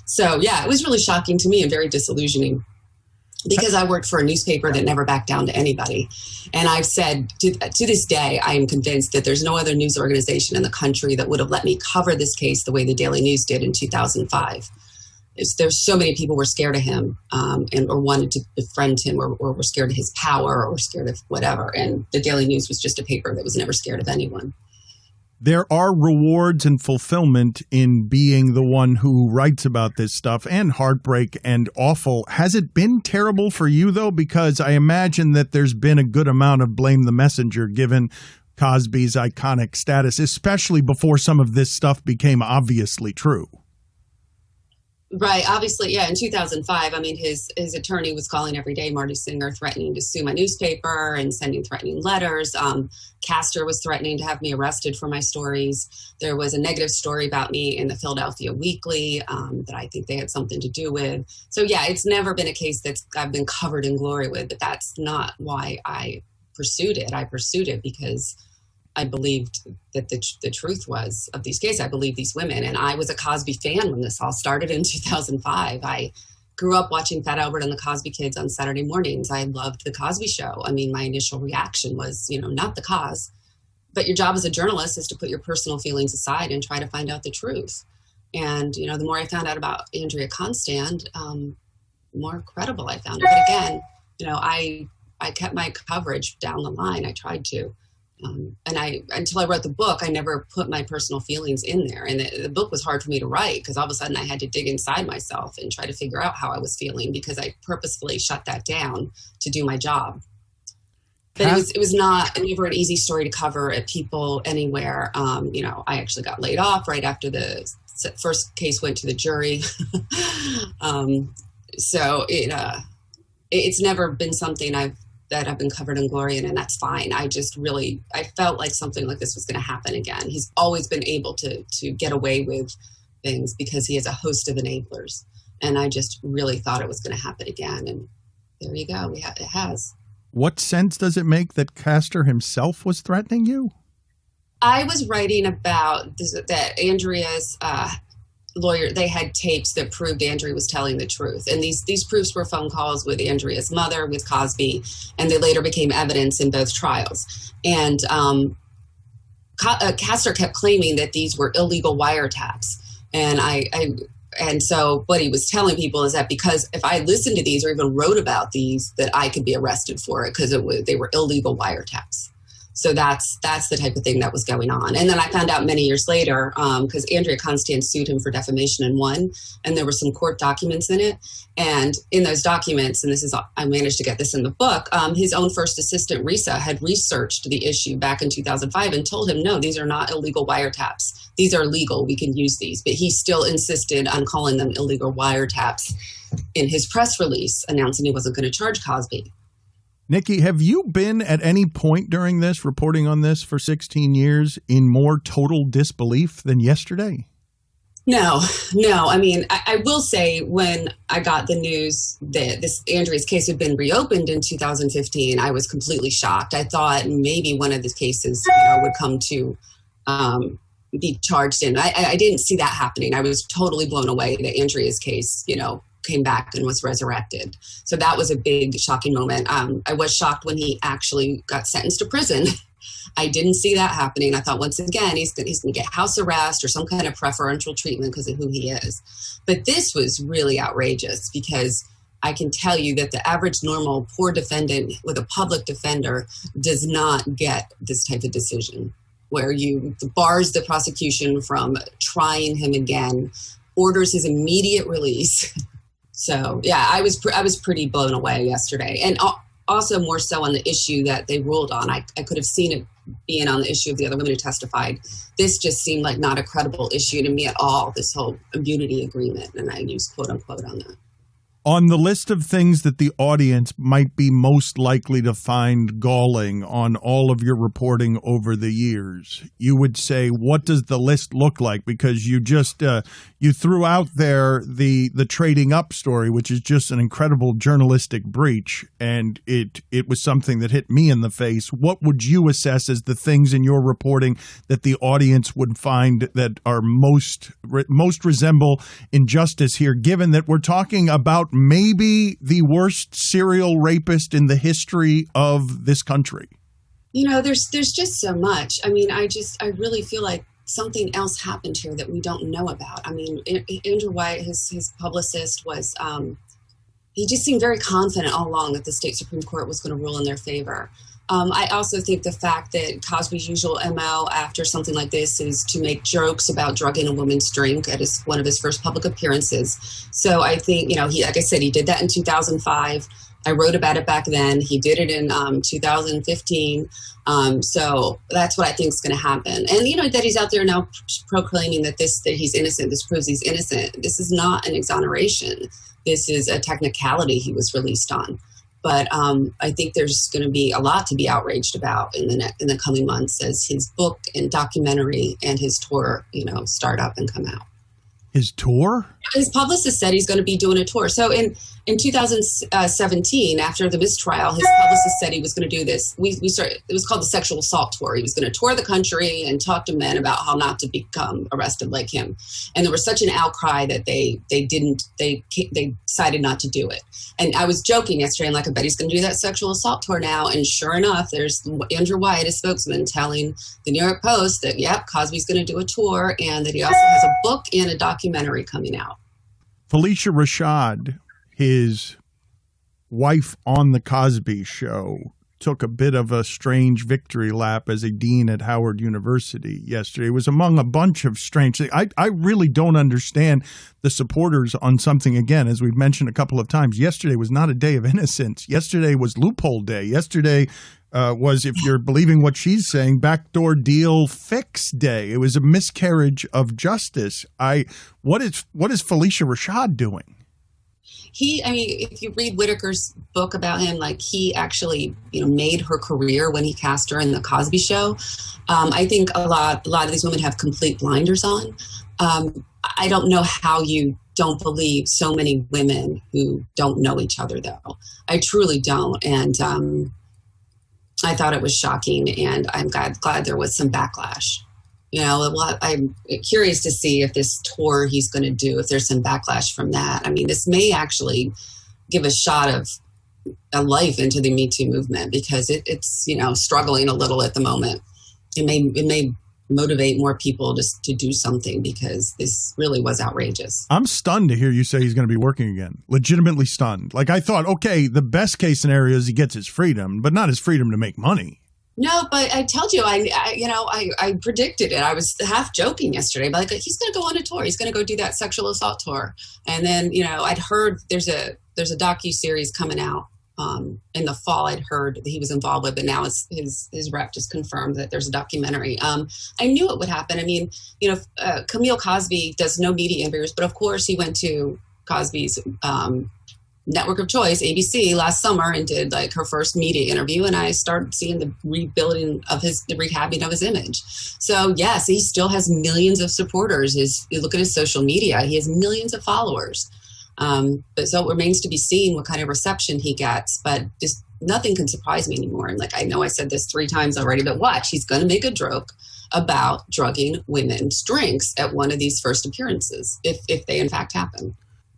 So, yeah, it was really shocking to me and very disillusioning, because I worked for a newspaper that never backed down to anybody. And I've said to this day, I am convinced that there's no other news organization in the country that would have let me cover this case the way the Daily News did in 2005. There's so many people were scared of him or wanted to befriend him or were scared of his power or scared of whatever. And the Daily News was just a paper that was never scared of anyone. There are rewards and fulfillment in being the one who writes about this stuff, and heartbreak and awful. Has it been terrible for you, though? Because I imagine that there's been a good amount of blame the messenger, given Cosby's iconic status, especially before some of this stuff became obviously true. Right. Obviously, yeah. In 2005, I mean, his attorney was calling every day, Marty Singer, threatening to sue my newspaper and sending threatening letters. Castor was threatening to have me arrested for my stories. There was a negative story about me in the Philadelphia Weekly that I think they had something to do with. So, yeah, it's never been a case that I've been covered in glory with, but that's not why I pursued it. I pursued it because I believed that the truth was of these cases. I believed these women. And I was a Cosby fan when this all started in 2005. I grew up watching Fat Albert and the Cosby Kids on Saturday mornings. I loved the Cosby Show. I mean, my initial reaction was, not the cause. But your job as a journalist is to put your personal feelings aside and try to find out the truth. And, the more I found out about Andrea Constand, the more credible I found it. But again, I kept my coverage down the line. I tried to. Until I wrote the book, I never put my personal feelings in there. And the book was hard for me to write because all of a sudden I had to dig inside myself and try to figure out how I was feeling because I purposefully shut that down to do my job. But it was not never an easy story to cover at People Anywhere. I actually got laid off right after the first case went to the jury. So it's never been something that I've been covered in glory in, and that's fine. I felt like something like this was going to happen again. He's always been able to get away with things because he has a host of enablers. And I just really thought it was going to happen again. And there you go. It has. What sense does it make that Castor himself was threatening you? I was writing about that Andrea's lawyer, they had tapes that proved Andrea was telling the truth. And these proofs were phone calls with Andrea's mother, with Cosby, and they later became evidence in both trials. And Castor kept claiming that these were illegal wiretaps. And so what he was telling people is that because if I listened to these or even wrote about these, that I could be arrested for it because they were illegal wiretaps. So that's the type of thing that was going on. And then I found out many years later, because Andrea Constand sued him for defamation and won, and there were some court documents in it. And in those documents, and I managed to get this in the book, his own first assistant, Risa, had researched the issue back in 2005 and told him, no, these are not illegal wiretaps. These are legal. We can use these. But he still insisted on calling them illegal wiretaps in his press release, announcing he wasn't going to charge Cosby. Nicki, have you been at any point during this, reporting on this for 16 years, in more total disbelief than yesterday? No. I mean, I will say when I got the news that this Andrea's case had been reopened in 2015, I was completely shocked. I thought maybe one of the cases would come to be charged in. I didn't see that happening. I was totally blown away that Andrea's case, came back and was resurrected. So that was a big shocking moment. I was shocked when he actually got sentenced to prison. I didn't see that happening. I thought once again, he's going to get house arrest or some kind of preferential treatment because of who he is. But this was really outrageous because I can tell you that the average normal poor defendant with a public defender does not get this type of decision where bars the prosecution from trying him again, orders his immediate release. So, yeah, I was pretty blown away yesterday. And also more so on the issue that they ruled on. I could have seen it being on the issue of the other women who testified. This just seemed like not a credible issue to me at all, this whole immunity agreement. And I use quote unquote on that. On the list of things that the audience might be most likely to find galling on all of your reporting over the years, you would say, what does the list look like? Because you just you threw out there the trading up story, which is just an incredible journalistic breach, and it was something that hit me in the face. What would you assess as the things in your reporting that the audience would find that are most resemble injustice here, given that we're talking about maybe the worst serial rapist in the history of this country? There's just so much. I mean, I really feel like something else happened here that we don't know about. I mean, Andrew White, his publicist, was he just seemed very confident all along that the state Supreme Court was going to rule in their favor. I also think the fact that Cosby's usual MO after something like this is to make jokes about drugging a woman's drink at one of his first public appearances. So I think, he, like I said, he did that in 2005. I wrote about it back then. He did it in 2015. So that's what I think is going to happen. And, that he's out there now proclaiming that he's innocent. This proves he's innocent. This is not an exoneration. This is a technicality he was released on. But I think there's going to be a lot to be outraged about in the coming months as his book and documentary and his tour, start up and come out. His tour? His publicist said he's going to be doing a tour. So in 2017, after the mistrial, his publicist said he was going to do this. It was called the sexual assault tour. He was going to tour the country and talk to men about how not to become arrested like him. And there was such an outcry that they decided not to do it. And I was joking yesterday, I'm like, I bet he's going to do that sexual assault tour now. And sure enough, there's Andrew White, his spokesman, telling the New York Post that, yep, Cosby's going to do a tour and that he also has a book and a documentary coming out. Felicia Rashad, his wife on the Cosby Show, took a bit of a strange victory lap as a dean at Howard University yesterday. It was among a bunch of strange things. I really don't understand the supporters on something, again, as we've mentioned a couple of times. Yesterday was not a day of innocence. Yesterday was loophole day. Yesterday was, if you're believing what she's saying, backdoor deal fix day. It was a miscarriage of justice. What is Felicia Rashad doing? If you read Whitaker's book about him, he actually, made her career when he cast her in the Cosby Show. I think a lot of these women have complete blinders on. I don't know how you don't believe so many women who don't know each other, though. I truly don't. And I thought it was shocking, and I'm glad there was some backlash. I'm curious to see if this tour he's going to do, if there's some backlash from that. This may actually give a shot of a life into the Me Too movement because it's struggling a little at the moment. It may motivate more people just to do something because this really was outrageous. I'm stunned to hear you say he's going to be working again. Legitimately stunned. I thought, okay, the best case scenario is he gets his freedom, but not his freedom to make money. No, but I told you, I predicted it. I was half joking yesterday, but he's going to go on a tour. He's going to go do that sexual assault tour. And then, I'd heard there's a docuseries coming out in the fall. I'd heard that he was involved with, but now his rep just confirmed that there's a documentary. I knew it would happen. Camille Cosby does no media interviews, but of course he went to Cosby's network of choice, ABC, last summer and did her first media interview, and I started seeing the rehabbing of his image. So yes, he still has millions of supporters. You look at his social media, he has millions of followers. But so it remains to be seen what kind of reception he gets, but just nothing can surprise me anymore. And I know I said this 3 times already, but watch, he's going to make a joke about drugging women's drinks at one of these first appearances, if they in fact happen.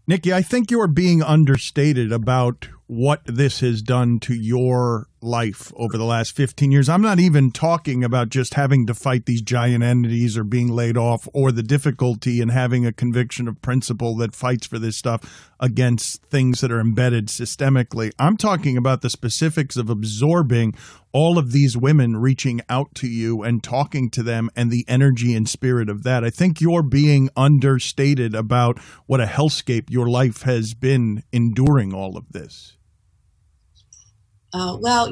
Nicki, I think you are being understated about what this has done to your life over the last 15 years. I'm not even talking about just having to fight these giant entities or being laid off or the difficulty in having a conviction of principle that fights for this stuff against things that are embedded systemically. I'm talking about the specifics of absorbing all of these women reaching out to you and talking to them and the energy and spirit of that. I think you're being understated about what a hellscape your life has been enduring all of this. Well,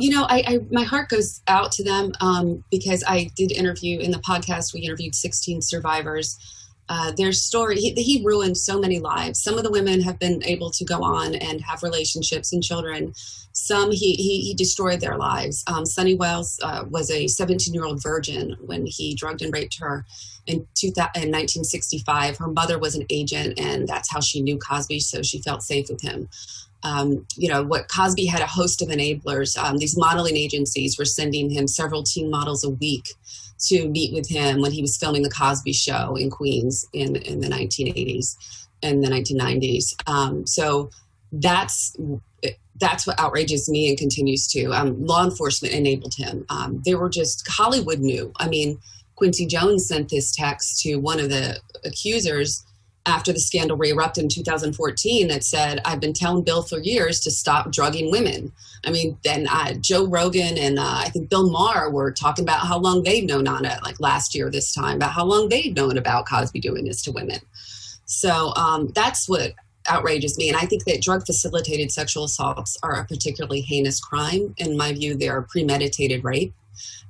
my heart goes out to them because I did interview in the podcast. We interviewed 16 survivors. Their story, he ruined so many lives. Some of the women have been able to go on and have relationships and children. Some he destroyed their lives. Sunny Wells was a 17-year-old virgin when he drugged and raped her in 1965. Her mother was an agent, and that's how she knew Cosby, so she felt safe with him. What Cosby had a host of enablers. These modeling agencies were sending him several teen models a week to meet with him when he was filming the Cosby Show in Queens in the 1980s and the 1990s. So that's what outrages me and continues to. Law enforcement enabled him. They were just, Hollywood knew. Quincy Jones sent this text to one of the accusers after the scandal re-erupted in 2014 that said, I've been telling Bill for years to stop drugging women. I mean, then Joe Rogan and I think Bill Maher were talking about how long they'd known on it, like last year this time, about how long they'd known about Cosby doing this to women. So that's what outrages me. And I think that drug-facilitated sexual assaults are a particularly heinous crime. In my view, they are premeditated rape.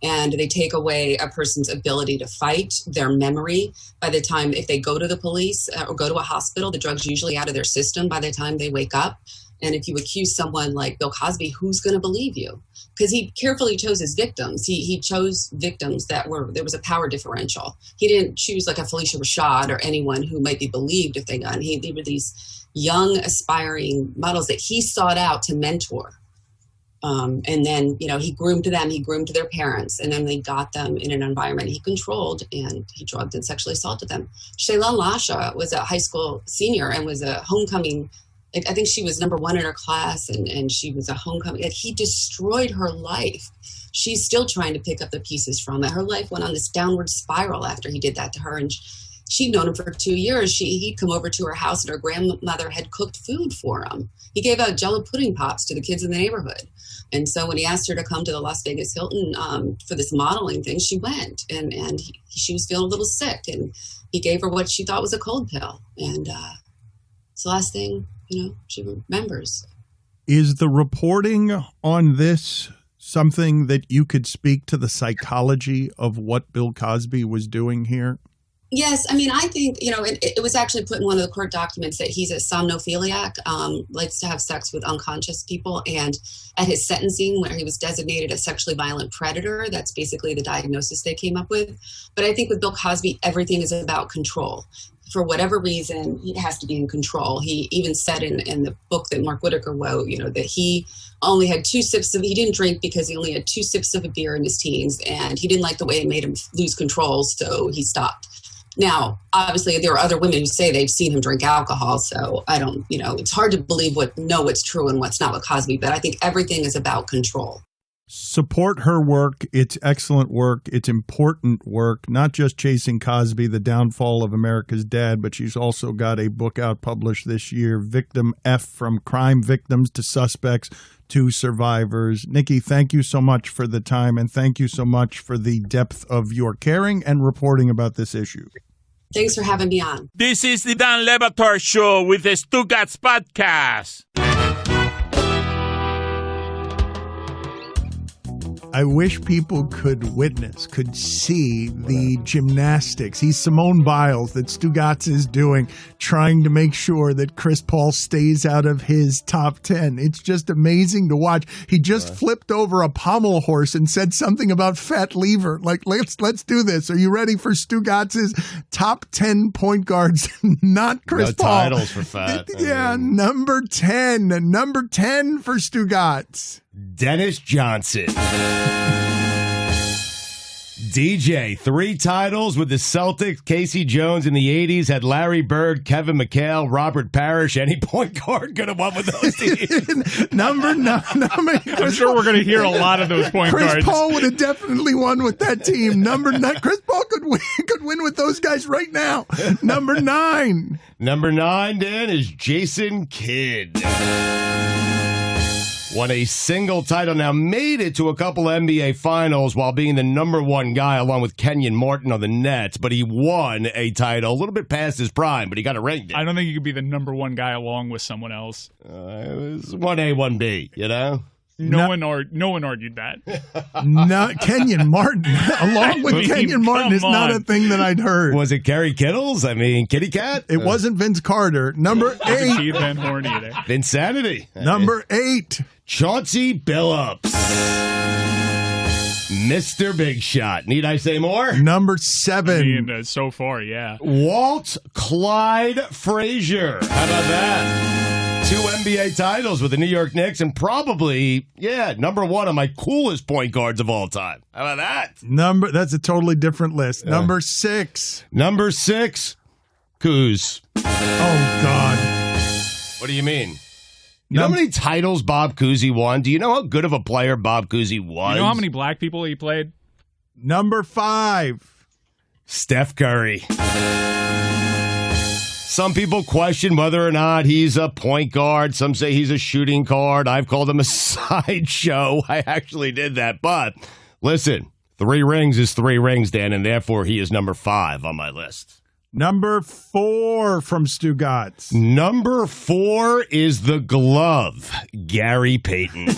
And they take away a person's ability to fight, their memory. By the time, if they go to the police or go to a hospital, the drug's usually out of their system by the time they wake up. And if you accuse someone like Bill Cosby, who's going to believe you? Because he carefully chose his victims. He chose victims there was a power differential. He didn't choose like a Felicia Rashad or anyone who might be believed if they got. They were these young, aspiring models that he sought out to mentor. And then, he groomed them, he groomed their parents, and then they got them in an environment he controlled, and he drugged and sexually assaulted them. Shaylon Lasha was a high school senior and was a homecoming. I think she was number 1 in her class, and she was a homecoming. He destroyed her life. She's still trying to pick up the pieces from it. Her life went on this downward spiral after he did that to her, and she'd known him for 2 years. He'd come over to her house, and her grandmother had cooked food for him. He gave out Jell-O pudding pops to the kids in the neighborhood. And so when he asked her to come to the Las Vegas Hilton for this modeling thing, she went. And she was feeling a little sick. And he gave her what she thought was a cold pill. And it's the last thing, she remembers. Is the reporting on this something that you could speak to the psychology of what Bill Cosby was doing here? Yes. I mean, I think, it was actually put in one of the court documents that he's a somnophiliac, likes to have sex with unconscious people. And at his sentencing, where he was designated a sexually violent predator, that's basically the diagnosis they came up with. But I think with Bill Cosby, everything is about control. For whatever reason, he has to be in control. He even said in the book that Mark Whitaker wrote, that he only had 2 sips he didn't drink because he only had 2 sips of a beer in his teens. And he didn't like the way it made him lose control. So he stopped. Now, obviously, there are other women who say they've seen him drink alcohol, so I don't, it's hard to believe what's true and what's not with Cosby, but I think everything is about control. Support her work. It's excellent work. It's important work, not just Chasing Cosby, The Downfall of America's Dad, but she's also got a book out published this year, Victim F, From Crime Victims to Suspects to Survivors. Nicki, thank you so much for the time, and thank you so much for the depth of your caring and reporting about this issue. Thanks for having me on. This is the Dan Le Batard Show with the Stugotz podcast. I wish people could see the gymnastics. He's Simone Biles that Stugotz is doing, trying to make sure that Chris Paul stays out of his top 10. It's just amazing to watch. He just flipped over a pommel horse and said something about fat lever. Like, let's do this. Are you ready for Stugotz's top 10 point guards? Not Chris Paul. No titles for fat. Yeah, number 10. Number 10 for Stugotz. Dennis Johnson. DJ, 3 titles with the Celtics. Casey Jones in the 80s had Larry Bird, Kevin McHale, Robert Parrish. Any point guard could have won with those teams. Number 9. I'm sure we're going to hear a lot of those point guards. Chris Paul would have definitely won with that team. Number 9. Chris Paul could win with those guys right now. Number 9. Number 9, Dan, is Jason Kidd. Won a single title, now made it to a couple NBA finals while being the number 1 guy along with Kenyon Martin on the Nets, but he won a title a little bit past his prime, but he got a ring. I don't think you could be the number 1 guy along with someone else. It was 1A, 1B, No one argued that. Not Kenyon Martin. Along with Kenyon Martin is not a thing that I'd heard. Was it Kerry Kittles? I mean, Kitty Cat? It wasn't Vince Carter. Number 8. Keith Van Horn either. Vinsanity. Number 8. Chauncey Billups. Mr. Big Shot. Need I say more? Number 7. I mean, so far, yeah. Walt Clyde Frazier. How about that? 2 NBA titles with the New York Knicks and probably, number 1 of my coolest point guards of all time. How about that? That's a totally different list. Number 6. Number 6, Coos. Oh, God. What do you mean? You know how many titles Bob Cousy won? Do you know how good of a player Bob Cousy was? You know how many black people he played? Number 5. Steph Curry. Some people question whether or not he's a point guard. Some say he's a shooting guard. I've called him a sideshow. I actually did that. But listen, 3 rings is 3 rings, Dan, and therefore he is number 5 on my list. Number 4 from Stugotz. Number 4 is the glove, Gary Payton. You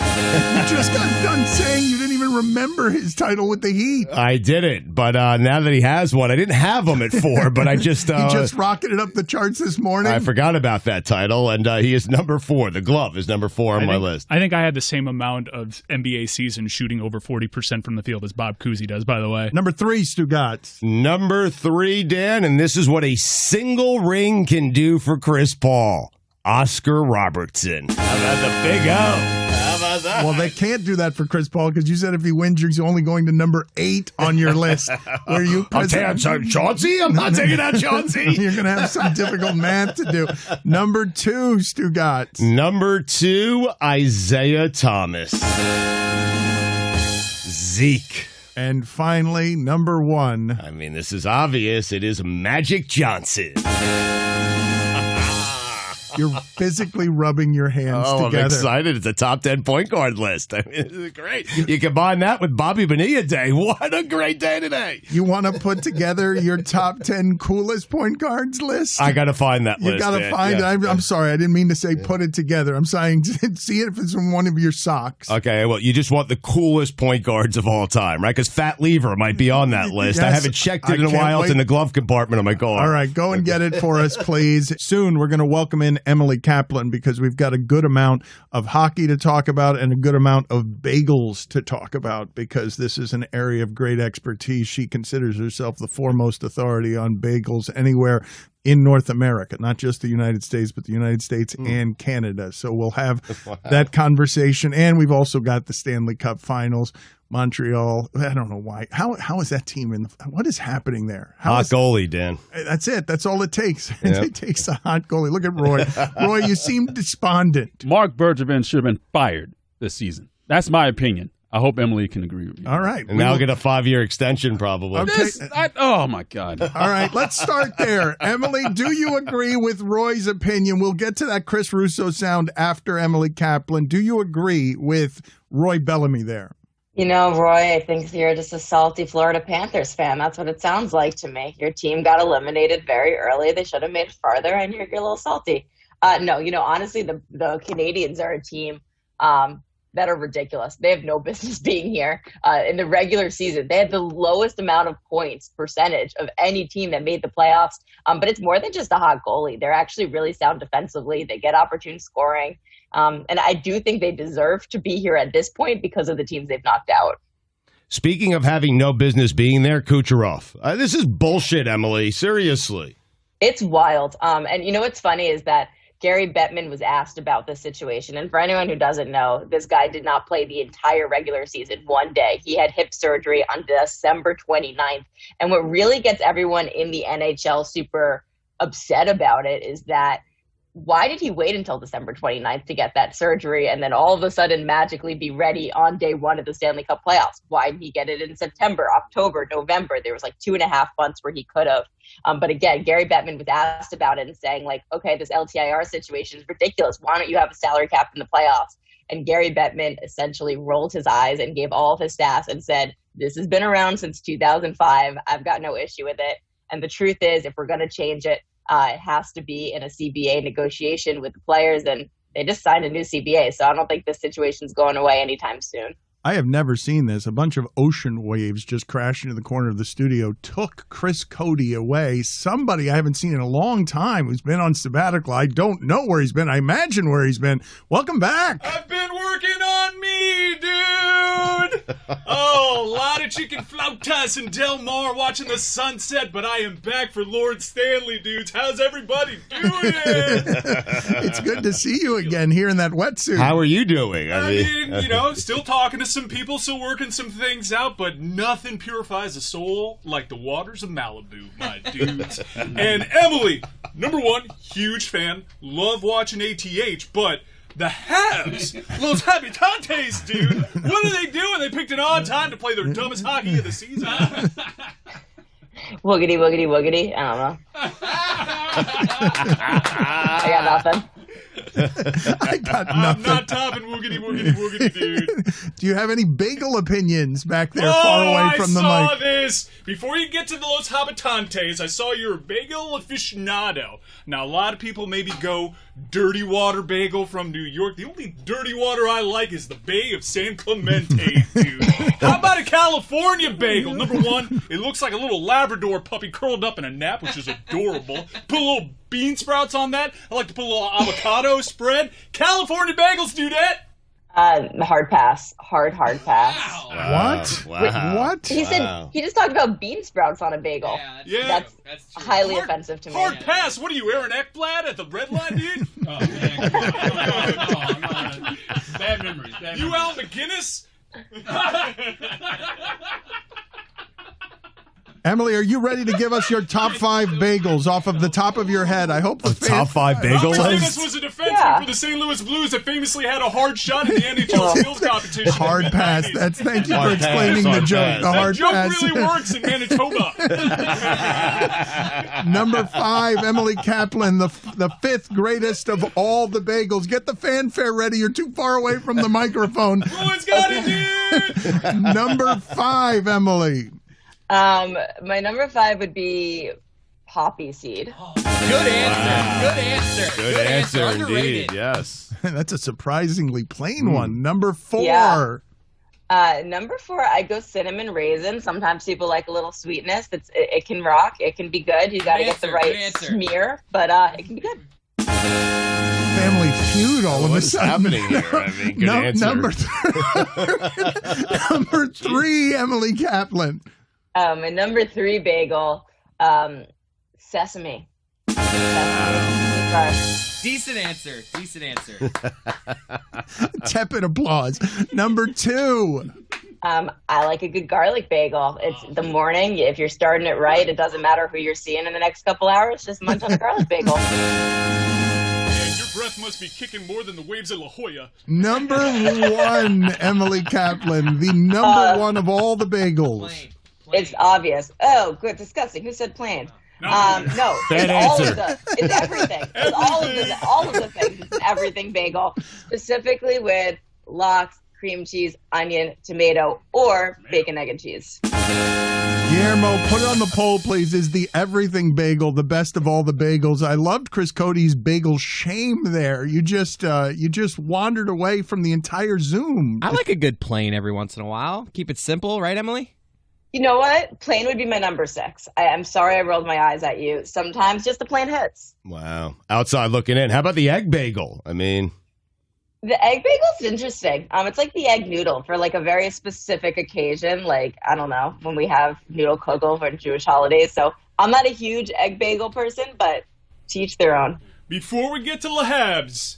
just got done saying you didn't even remember his title with the Heat. I didn't, but now that he has one, I didn't have him at 4, but I just... he just rocketed up the charts this morning. I forgot about that title, and he is number 4. The glove is number 4 on my list. I think I had the same amount of NBA season shooting over 40% from the field as Bob Cousy does, by the way. Number 3, Stugotz. Number 3, Dan, and this is what a single ring can do for Chris Paul. Oscar Robertson. How about the big O? How about that? Well, they can't do that for Chris Paul because you said if he wins, he's only going to number 8 on your list. Where you I'll take out Chauncey? I'm not taking out Chauncey. You're going to have some difficult math to do. Number 2, Stugotz. Number 2, Isaiah Thomas. Zeke. And finally, number 1. I mean, this is obvious. It is Magic Johnson. You're physically rubbing your hands together. I'm excited. It's a top 10 point guard list. I mean, this is great. You combine that with Bobby Bonilla Day. What a great day today. You want to put together your top 10 coolest point guards list? I got to find that list. You got to find it. I'm sorry. I didn't mean to say put it together. I'm saying see if it's in one of your socks. Okay, well, you just want the coolest point guards of all time, right? Because Fat Lever might be on that list. Yes, I haven't checked it in a while. It's in the glove compartment of my car. All right, go and get it for us, please. Soon, we're going to welcome in Emily Kaplan because we've got a good amount of hockey to talk about and a good amount of bagels to talk about because this is an area of great expertise. She considers herself the foremost authority on bagels anywhere in North America, not just the United States, but the United States and Canada. So we'll have that conversation. And we've also got the Stanley Cup Finals. Montreal, I don't know why. How is that team what is happening there? Hot goalie, Dan. That's it. That's all it takes. Yep. It takes a hot goalie. Look at Roy. Roy, you seem despondent. Mark Bergevin should have been fired this season. That's my opinion. I hope Emily can agree with me. All right. And now I'll get a 5-year extension probably. Okay. Oh, my God. All right. Let's start there. Emily, do you agree with Roy's opinion? We'll get to that Chris Russo sound after Emily Kaplan. Do you agree with Roy Bellamy there? You know, Roy, I think you're just a salty Florida Panthers fan. That's what it sounds like to me. Your team got eliminated very early. They should have made it farther, and you're a little salty. No, honestly, the Canadians are a team that are ridiculous. They have no business being here. In the regular season, they had the lowest amount of points percentage of any team that made the playoffs. But it's more than just a hot goalie. They're actually really sound defensively. They get opportune scoring. And I do think they deserve to be here at this point because of the teams they've knocked out. Speaking of having no business being there, Kucherov. This is bullshit, Emily. Seriously. It's wild. And what's funny is that Gary Bettman was asked about this situation. And for anyone who doesn't know, this guy did not play the entire regular season one day. He had hip surgery on December 29th. And what really gets everyone in the NHL super upset about it is that why did he wait until December 29th to get that surgery and then all of a sudden magically be ready on day 1 of the Stanley Cup playoffs? Why didn't he get it in September, October, November? There was 2.5 months where he could have. But again, Gary Bettman was asked about it and saying okay, this LTIR situation is ridiculous. Why don't you have a salary cap in the playoffs? And Gary Bettman essentially rolled his eyes and gave all of his stats and said, this has been around since 2005. I've got no issue with it. And the truth is, if we're going to change it, it has to be in a CBA negotiation with the players, and they just signed a new CBA, so I don't think this situation's going away anytime soon. I have never seen this. A bunch of ocean waves just crashed into the corner of the studio, took Chris Cody away. Somebody I haven't seen in a long time who's been on sabbatical. I don't know where he's been. I imagine where he's been. Welcome back. I've been working on me, dude. Oh, a lot of chicken flautas in Del Mar watching the sunset, but I am back for Lord Stanley, dudes. How's everybody doing? It's good to see you again here in that wetsuit. How are you doing? I mean, still talking to some people, still working some things out, but nothing purifies a soul like the waters of Malibu, my dudes. And Emily, number 1, huge fan, love watching ATH, but the Habs, Los Habitantes, dude, what are they doing? They picked an odd time to play their dumbest hockey of the season. Woogity, woogity, woogity. I don't know. I got nothing. I got nothing. I'm not topping woogity, woogity, woogity, dude. Do you have any bagel opinions back there far away from the mic? I saw this. Before you get to the Los Habitantes, I saw you're a bagel aficionado. Now, a lot of people maybe go dirty water bagel from New York. The only dirty water I like is the Bay of San Clemente, dude. How about a California bagel? Number one, it looks like a little Labrador puppy curled up in a nap, which is adorable. Put a little bean sprouts on that. I like to put a little avocado spread. California bagels, dudette. Hard pass. Hard pass. Wow. What? Wow. What? He said he just talked about bean sprouts on a bagel. Yeah, that's highly offensive to me. Hard pass. What are you, Aaron Ekblad at the red line, dude? Oh, man. No, I'm not. Bad memories. You Al McGinnis? Emily, are you ready to give us your top 5 bagels off of the top of your head? I hope the top 5 bagel Al list. McGinnis was a defenseman for the St. Louis Blues that famously had a hard shot in the NHL skills competition. Hard pass. Thank you for explaining the joke. The hard joke pass really works in Manitoba. Number 5, Emily Kaplan, the 5th greatest of all the bagels. Get the fanfare ready. You're too far away from the microphone. Rowan's got it, dude. Number 5, Emily. My number 5 would be poppy seed. Good answer. Good answer, Underrated. indeed. Yes. That's a surprisingly plain one. Number 4. Yeah. Number 4, I go cinnamon raisin. Sometimes people like a little sweetness. It can rock. It can be good. You got to get the right smear, but it can be good. Family Feud all of a What's sudden. happening here? I mean, good answer. Number 3, Emily Kaplan. My number 3 bagel, sesame. Decent answer. Tepid applause. Number 2. I like a good garlic bagel. It's the morning. If you're starting it right, it doesn't matter who you're seeing in the next couple hours. Just munch on a garlic bagel. Your breath must be kicking more than the waves at La Jolla. Number 1, Emily Kaplan, the number 1 of all the bagels. Plain. It's obvious. Oh, good. Disgusting. Who said plain? No. Bad answer. It's everything. It's all of the things. It's an everything bagel, specifically with lox, cream cheese, onion, tomato, or bacon, egg, and cheese. Guillermo, put it on the poll, please. Is the everything bagel the best of all the bagels? I loved Chris Cody's bagel shame there. You just wandered away from the entire Zoom. I like a good plain every once in a while. Keep it simple, right, Emily? You know what? Plain would be my number 6. I'm sorry I rolled my eyes at you. Sometimes just the plain hits. Wow. Outside looking in. How about the egg bagel? I mean, the egg bagel's interesting. It's like the egg noodle for like a very specific occasion. Like, I don't know, when we have noodle kugel for Jewish holidays. So I'm not a huge egg bagel person, but to each their own. Before we get to Le Habs,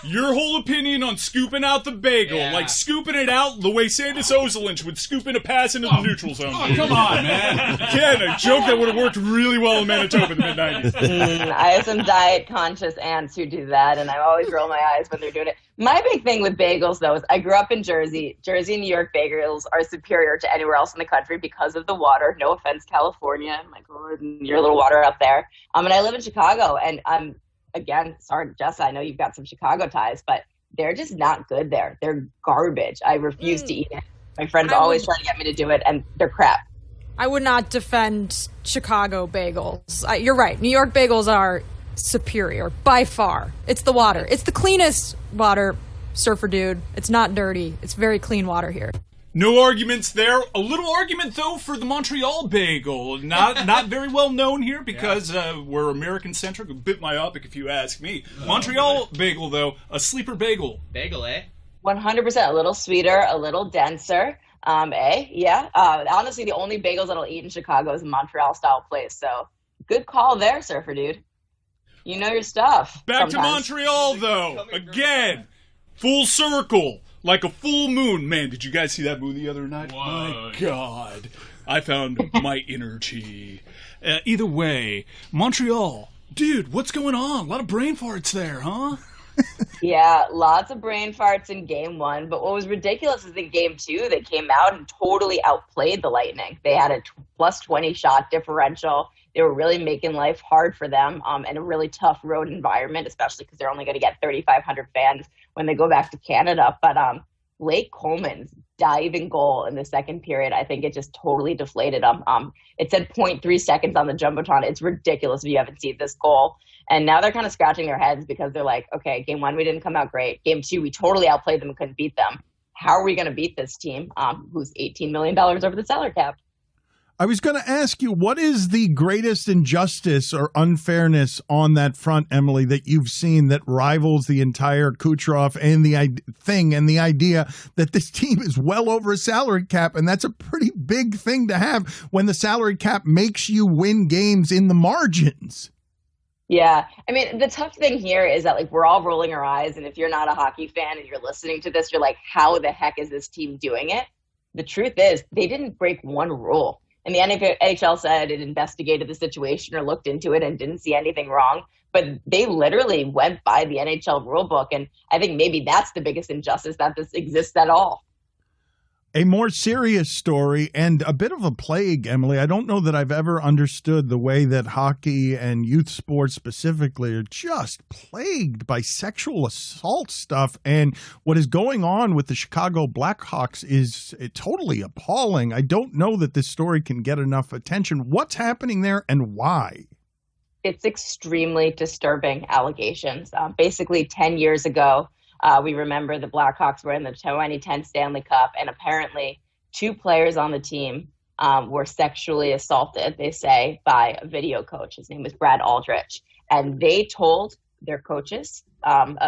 your whole opinion on scooping out the bagel, like scooping it out the way Sandus Ozolinch would scoop in a pass into the neutral zone. Oh, come on, man. Again, a joke that would have worked really well in Manitoba in the mid-90s. I have some diet-conscious aunts who do that, and I always roll my eyes when they're doing it. My big thing with bagels, though, is I grew up in Jersey. Jersey and New York bagels are superior to anywhere else in the country because of the water. No offense, California. My God, your little water up there. And I live in Chicago, and again, sorry, Jess, I know you've got some Chicago ties, but they're just not good there. They're garbage. I refuse to eat it. My friends always try to get me to do it, and they're crap. I would not defend Chicago bagels. You're right. New York bagels are superior by far. It's the water. It's the cleanest water, surfer dude. It's not dirty. It's very clean water here. No arguments there. A little argument, though, for the Montreal bagel. Not very well known here because we're American-centric, a bit myopic if you ask me. Montreal bagel, though, a sleeper bagel. Bagel, eh? 100%. A little sweeter, a little denser. Yeah. Honestly, the only bagels that I'll eat in Chicago is a Montreal-style place. So good call there, surfer dude. You know your stuff. Back to Montreal, though. Again, full circle. Like a full moon. Man, did you guys see that moon the other night? What? My God. I found my energy. Either way, Montreal. Dude, what's going on? A lot of brain farts there, huh? Yeah, lots of brain farts in game one. But what was ridiculous is in game two, they came out and totally outplayed the Lightning. They had a plus 20 shot differential. They were really making life hard for them and a really tough road environment, especially because they're only going to get 3,500 fans when they go back to Canada. But Blake Coleman's diving goal in the second period, I think it just totally deflated them. It said 0.3 seconds on the Jumbotron. It's ridiculous if you haven't seen this goal. And now they're kind of scratching their heads because they're like, okay, game one, we didn't come out great. Game two, we totally outplayed them and couldn't beat them. How are we going to beat this team who's $18 million over the salary cap? I was going to ask you, what is the greatest injustice or unfairness on that front, Emily, that you've seen that rivals the entire Kucherov and the thing and the idea that this team is well over a salary cap? And that's a pretty big thing to have when the salary cap makes you win games in the margins. Yeah. I mean, the tough thing here is that, like, we're all rolling our eyes. And if you're not a hockey fan and you're listening to this, you're like, how the heck is this team doing it? The truth is they didn't break one rule. And the NHL said it investigated the situation or looked into it and didn't see anything wrong. But they literally went by the NHL rulebook. And I think maybe that's the biggest injustice, that this exists at all. A more serious story and a bit of a plague, Emily. I don't know that I've ever understood the way that hockey and youth sports specifically are just plagued by sexual assault stuff. And what is going on with the Chicago Blackhawks is totally appalling. I don't know that this story can get enough attention. What's happening there and why? It's extremely disturbing allegations. Basically, 10 years ago, we remember the Blackhawks were in the 2010 Stanley Cup, and apparently 2 players on the team were sexually assaulted, they say, by a video coach. His name was Brad Aldrich. And they told their coaches, an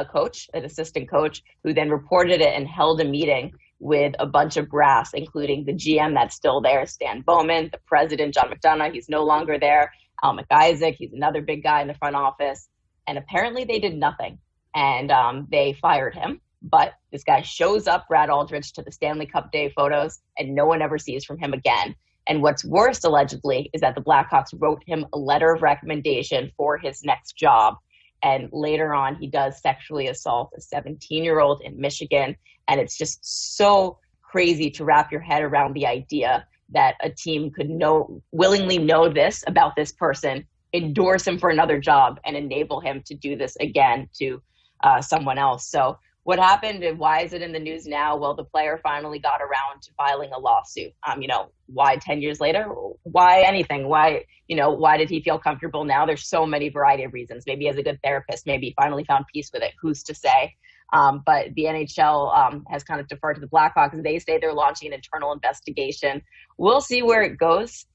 assistant coach, who then reported it and held a meeting with a bunch of brass, including the GM that's still there, Stan Bowman, the president, John McDonough, he's no longer there, Al McIsaac, he's another big guy in the front office. And apparently they did nothing. And they fired him. But this guy shows up, Brad Aldrich, to the Stanley Cup Day photos, and no one ever sees from him again. And what's worse, allegedly, is that the Blackhawks wrote him a letter of recommendation for his next job. And later on, he does sexually assault a 17-year-old in Michigan. And it's just so crazy to wrap your head around the idea that a team could willingly know this about this person, endorse him for another job, and enable him to do this again to someone else. So what happened and why is it in the news now? Well, the player finally got around to filing a lawsuit. Why 10 years later? Why anything? Why did he feel comfortable now? There's so many variety of reasons. Maybe he has a good therapist. Maybe he finally found peace with it. Who's to say? But the NHL has kind of deferred to the Blackhawks. They say they're launching an internal investigation. We'll see where it goes.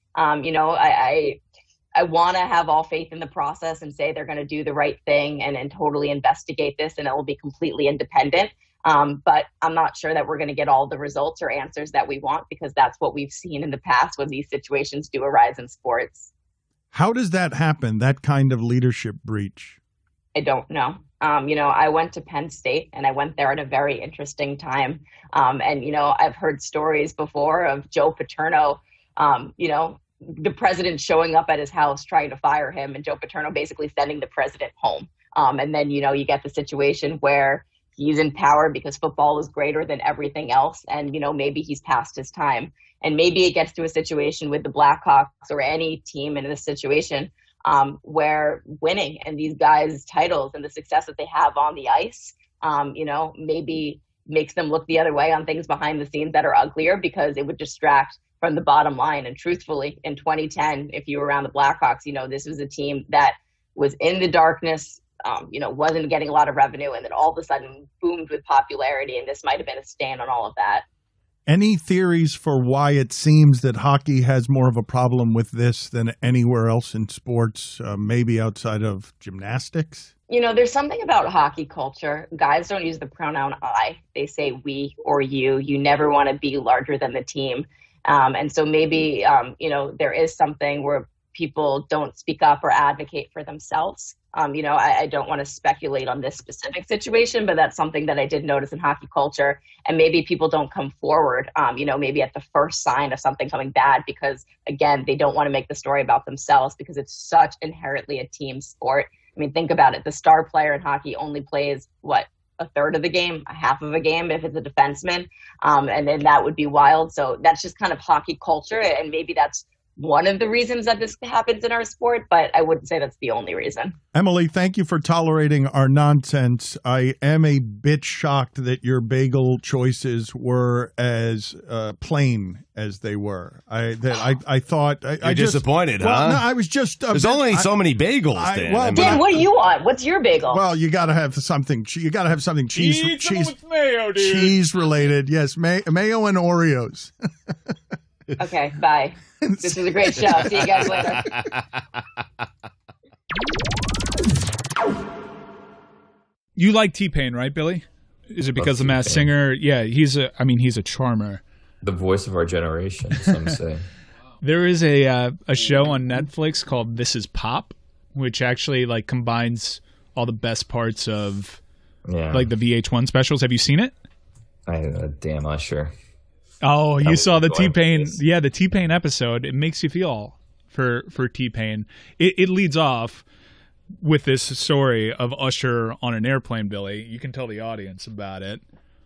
I want to have all faith in the process and say they're going to do the right thing and totally investigate this and it will be completely independent. But I'm not sure that we're going to get all the results or answers that we want because that's what we've seen in the past when these situations do arise in sports. How does that happen, that kind of leadership breach? I don't know. I went to Penn State and I went there at a very interesting time. I've heard stories before of Joe Paterno, the president showing up at his house trying to fire him and Joe Paterno basically sending the president home. And then, you get the situation where he's in power because football is greater than everything else. And, maybe he's past his time. And maybe it gets to a situation with the Blackhawks or any team in this situation where winning and these guys' titles and the success that they have on the ice, maybe makes them look the other way on things behind the scenes that are uglier because it would distract from the bottom line. And truthfully, in 2010, if you were around the Blackhawks, this was a team that was in the darkness, wasn't getting a lot of revenue, and then all of a sudden boomed with popularity. And this might have been a stain on all of that. Any theories for why it seems that hockey has more of a problem with this than anywhere else in sports, maybe outside of gymnastics? There's something about hockey culture. Guys don't use the pronoun I. They say we or you. You never want to be larger than the team. And so maybe, there is something where people don't speak up or advocate for themselves. I don't want to speculate on this specific situation, but that's something that I did notice in hockey culture. And maybe people don't come forward, maybe at the first sign of something coming bad because, again, they don't want to make the story about themselves because it's such inherently a team sport. I mean, think about it. The star player in hockey only plays, what, a third of the game, a half of a game if it's a defenseman. And then that would be wild. So that's just kind of hockey culture. And maybe that's one of the reasons that this happens in our sport, but I wouldn't say that's the only reason. Emily, thank you for tolerating our nonsense. I am a bit shocked that your bagel choices were as plain as they were. I thought You're disappointed, huh? No, I was just. There's only so many bagels, Dan. Dan, what do you want? What's your bagel? Well, you got to have something. You got to have something cheese with mayo, dude. Cheese related. Yes, mayo and Oreos. Okay, bye. This was a great show. See you guys later. You like T-Pain, right, Billy? Is it because the Masked Singer? Yeah, he's a charmer. The voice of our generation, some say. There is a show on Netflix called This Is Pop, which actually like combines all the best parts of like the VH1 specials. Have you seen it? Damn Usher. Oh, you saw the T-Pain. Yeah, the T-Pain episode. It makes you feel for T-Pain. It leads off with this story of Usher on an airplane, Billy. You can tell the audience about it.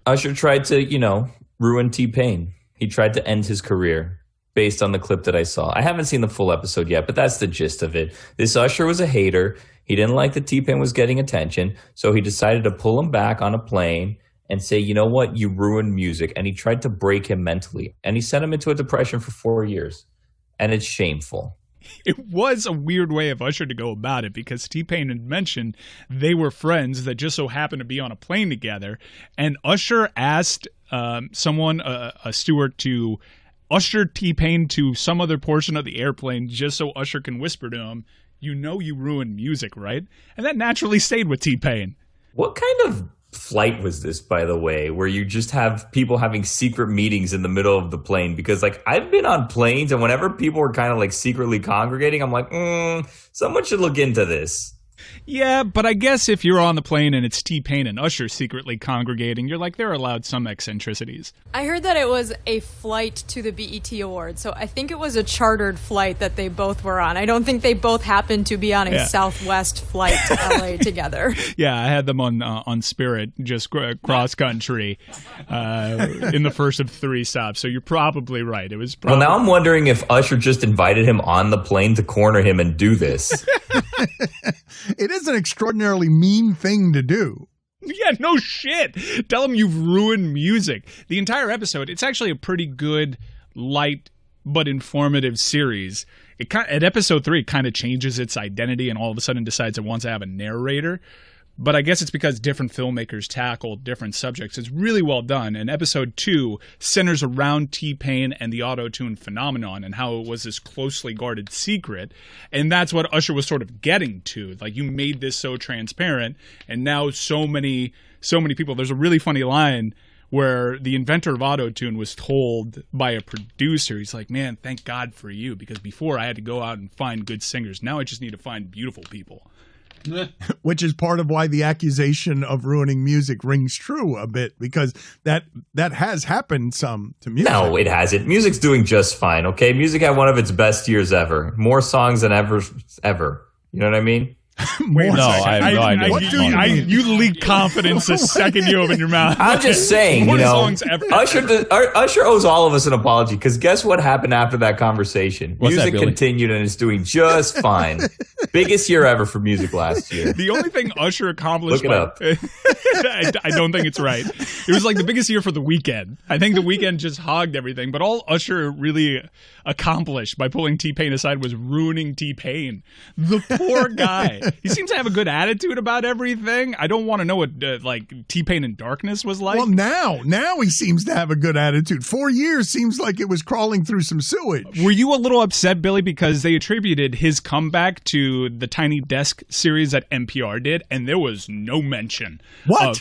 Usher tried to, ruin T-Pain. He tried to end his career based on the clip that I saw. I haven't seen the full episode yet, but that's the gist of it. This Usher was a hater. He didn't like that T-Pain was getting attention, so he decided to pull him back on a plane and say, you know what, you ruined music. And he tried to break him mentally. And he sent him into a depression for 4 years. And it's shameful. It was a weird way of Usher to go about it because T-Pain had mentioned they were friends that just so happened to be on a plane together. And Usher asked someone, a steward, to usher T-Pain to some other portion of the airplane just so Usher can whisper to him, you know you ruined music, right? And that naturally stayed with T-Pain. What kind of flight was this, by the way, where you just have people having secret meetings in the middle of the plane? Because like I've been on planes and whenever people are kind of like secretly congregating, I'm like, someone should look into this. Yeah, but I guess if you're on the plane and it's T-Pain and Usher secretly congregating, you're like, they're allowed some eccentricities. I heard that it was a flight to the BET Awards, so I think it was a chartered flight that they both were on. I don't think they both happened to be on a Southwest flight to LA together. Yeah, I had them on Spirit, just cross-country, in the first of 3 stops, so you're probably right. It was Well, now I'm wondering if Usher just invited him on the plane to corner him and do this. It is an extraordinarily mean thing to do. Yeah, no shit. Tell him you've ruined music. The entire episode, it's actually a pretty good, light, but informative series. At episode 3, it kind of changes its identity and all of a sudden decides it wants to have a narrator. But I guess it's because different filmmakers tackle different subjects. It's really well done. And episode 2 centers around T-Pain and the auto-tune phenomenon and how it was this closely guarded secret. And that's what Usher was sort of getting to. Like, you made this so transparent, and now so many people. There's a really funny line where the inventor of auto-tune was told by a producer, he's like, man, thank God for you, because before I had to go out and find good singers. Now I just need to find beautiful people. Which is part of why the accusation of ruining music rings true a bit, because that has happened some to music. No, it hasn't. Music's doing just fine, okay? Music had one of its best years ever. More songs than ever. You know what I mean? Wait, no, I have no idea. What do you mean? You leak confidence the second you open your mouth. I'm just saying, More you know, songs ever. Usher owes all of us an apology, because guess what happened after that conversation? What's Music that, Billy? continued and it's doing just fine. Biggest year ever for music last year. The only thing Usher accomplished... Look it up. I don't think it's right. It was like the biggest year for The Weeknd. I think The Weeknd just hogged everything, but all Usher really accomplished by pulling T-Pain aside was ruining T-Pain. The poor guy. He seems to have a good attitude about everything. I don't want to know what T-Pain in Darkness was like. Well, now he seems to have a good attitude. 4 years seems like it was crawling through some sewage. Were you a little upset, Billy, because they attributed his comeback to the Tiny Desk series that NPR did, and there was no mention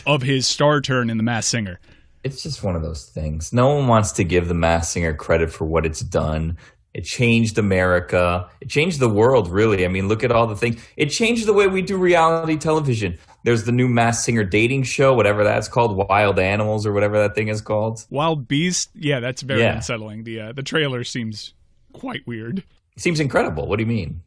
of his star turn in The Masked Singer? It's just one of those things. No one wants to give The Masked Singer credit for what it's done. It changed America. It changed the world, really. I mean, look at all the things. It changed the way we do reality television. There's the new Masked Singer dating show, whatever that's called, Wild Animals or whatever that thing is called. Wild Beast? Yeah, that's very unsettling. The trailer seems quite weird. It seems incredible. What do you mean?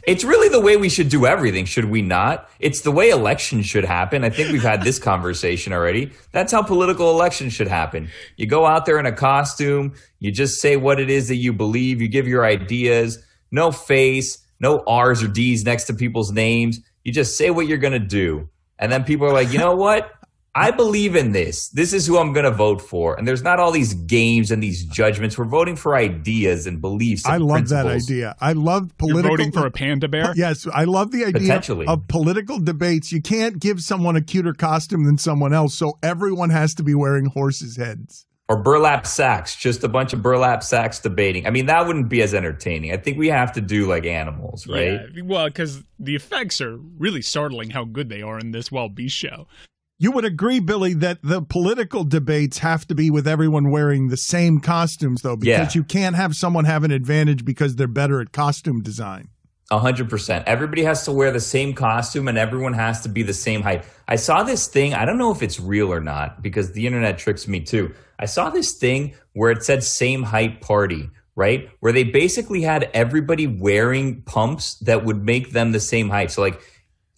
It's really the way we should do everything, should we not? It's the way elections should happen. I think we've had this conversation already. That's how political elections should happen. You go out there in a costume, you just say what it is that you believe, you give your ideas, no face, no R's or D's next to people's names. You just say what you're going to do. And then people are like, you know what? I believe in this. This is who I'm going to vote for. And there's not all these games and these judgments. We're voting for ideas and beliefs and I love principles. that idea. I love political. You're voting for a panda bear? Yes, I love the idea of political debates. You can't give someone a cuter costume than someone else, so everyone has to be wearing horses' heads. Or burlap sacks, just a bunch of burlap sacks debating. I mean, that wouldn't be as entertaining. I think we have to do like animals, right? Yeah, well, because the effects are really startling how good they are in this Wild Beast show. You would agree, Billy, that the political debates have to be with everyone wearing the same costumes, though, because you can't have someone have an advantage because they're better at costume design. 100%. Everybody has to wear the same costume and everyone has to be the same height. I saw this thing. I don't know if it's real or not because the internet tricks me too. I saw this thing where it said same height party, right? Where they basically had everybody wearing pumps that would make them the same height. So like,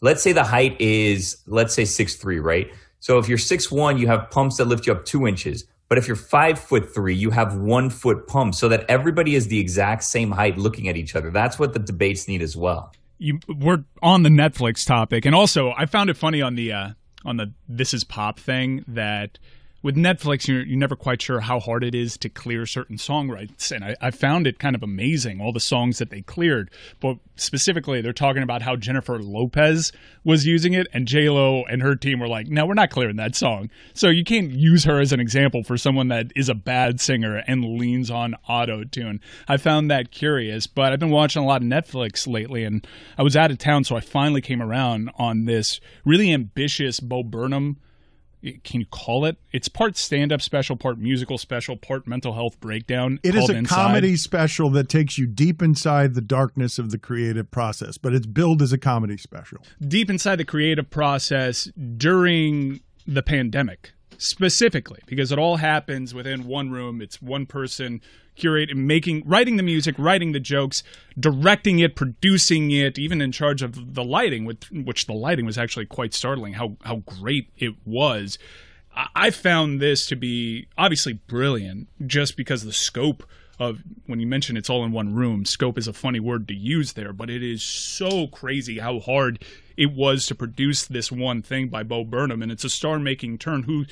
let's say the height is, let's say 6'3", right? So if you're 6'1", you have pumps that lift you up 2 inches. But if you're 5'3", you have 1 foot pump so that everybody is the exact same height looking at each other. That's what the debates need as well. We're on the Netflix topic. And also, I found it funny on the This Is Pop thing that with Netflix, you're never quite sure how hard it is to clear certain song rights. And I found it kind of amazing, all the songs that they cleared. But specifically, they're talking about how Jennifer Lopez was using it, and J-Lo and her team were like, no, we're not clearing that song. So you can't use her as an example for someone that is a bad singer and leans on auto-tune. I found that curious, but I've been watching a lot of Netflix lately, and I was out of town, so I finally came around on this really ambitious Bo Burnham. Can you call it? It's part stand-up special, part musical special, part mental health breakdown. It is a Inside. comedy special that takes you deep inside the darkness of the creative process, but it's billed as a comedy special. Deep inside the creative process during the pandemic, specifically, because it all happens within one room. It's one person curating, writing the music, writing the jokes, directing it, producing it, even in charge of the lighting, which the lighting was actually quite startling, how great it was. I found this to be obviously brilliant just because the scope of, when you mention it's all in one room, scope is a funny word to use there, but it is so crazy how hard it was to produce this one thing by Bo Burnham, and it's a star-making turn who...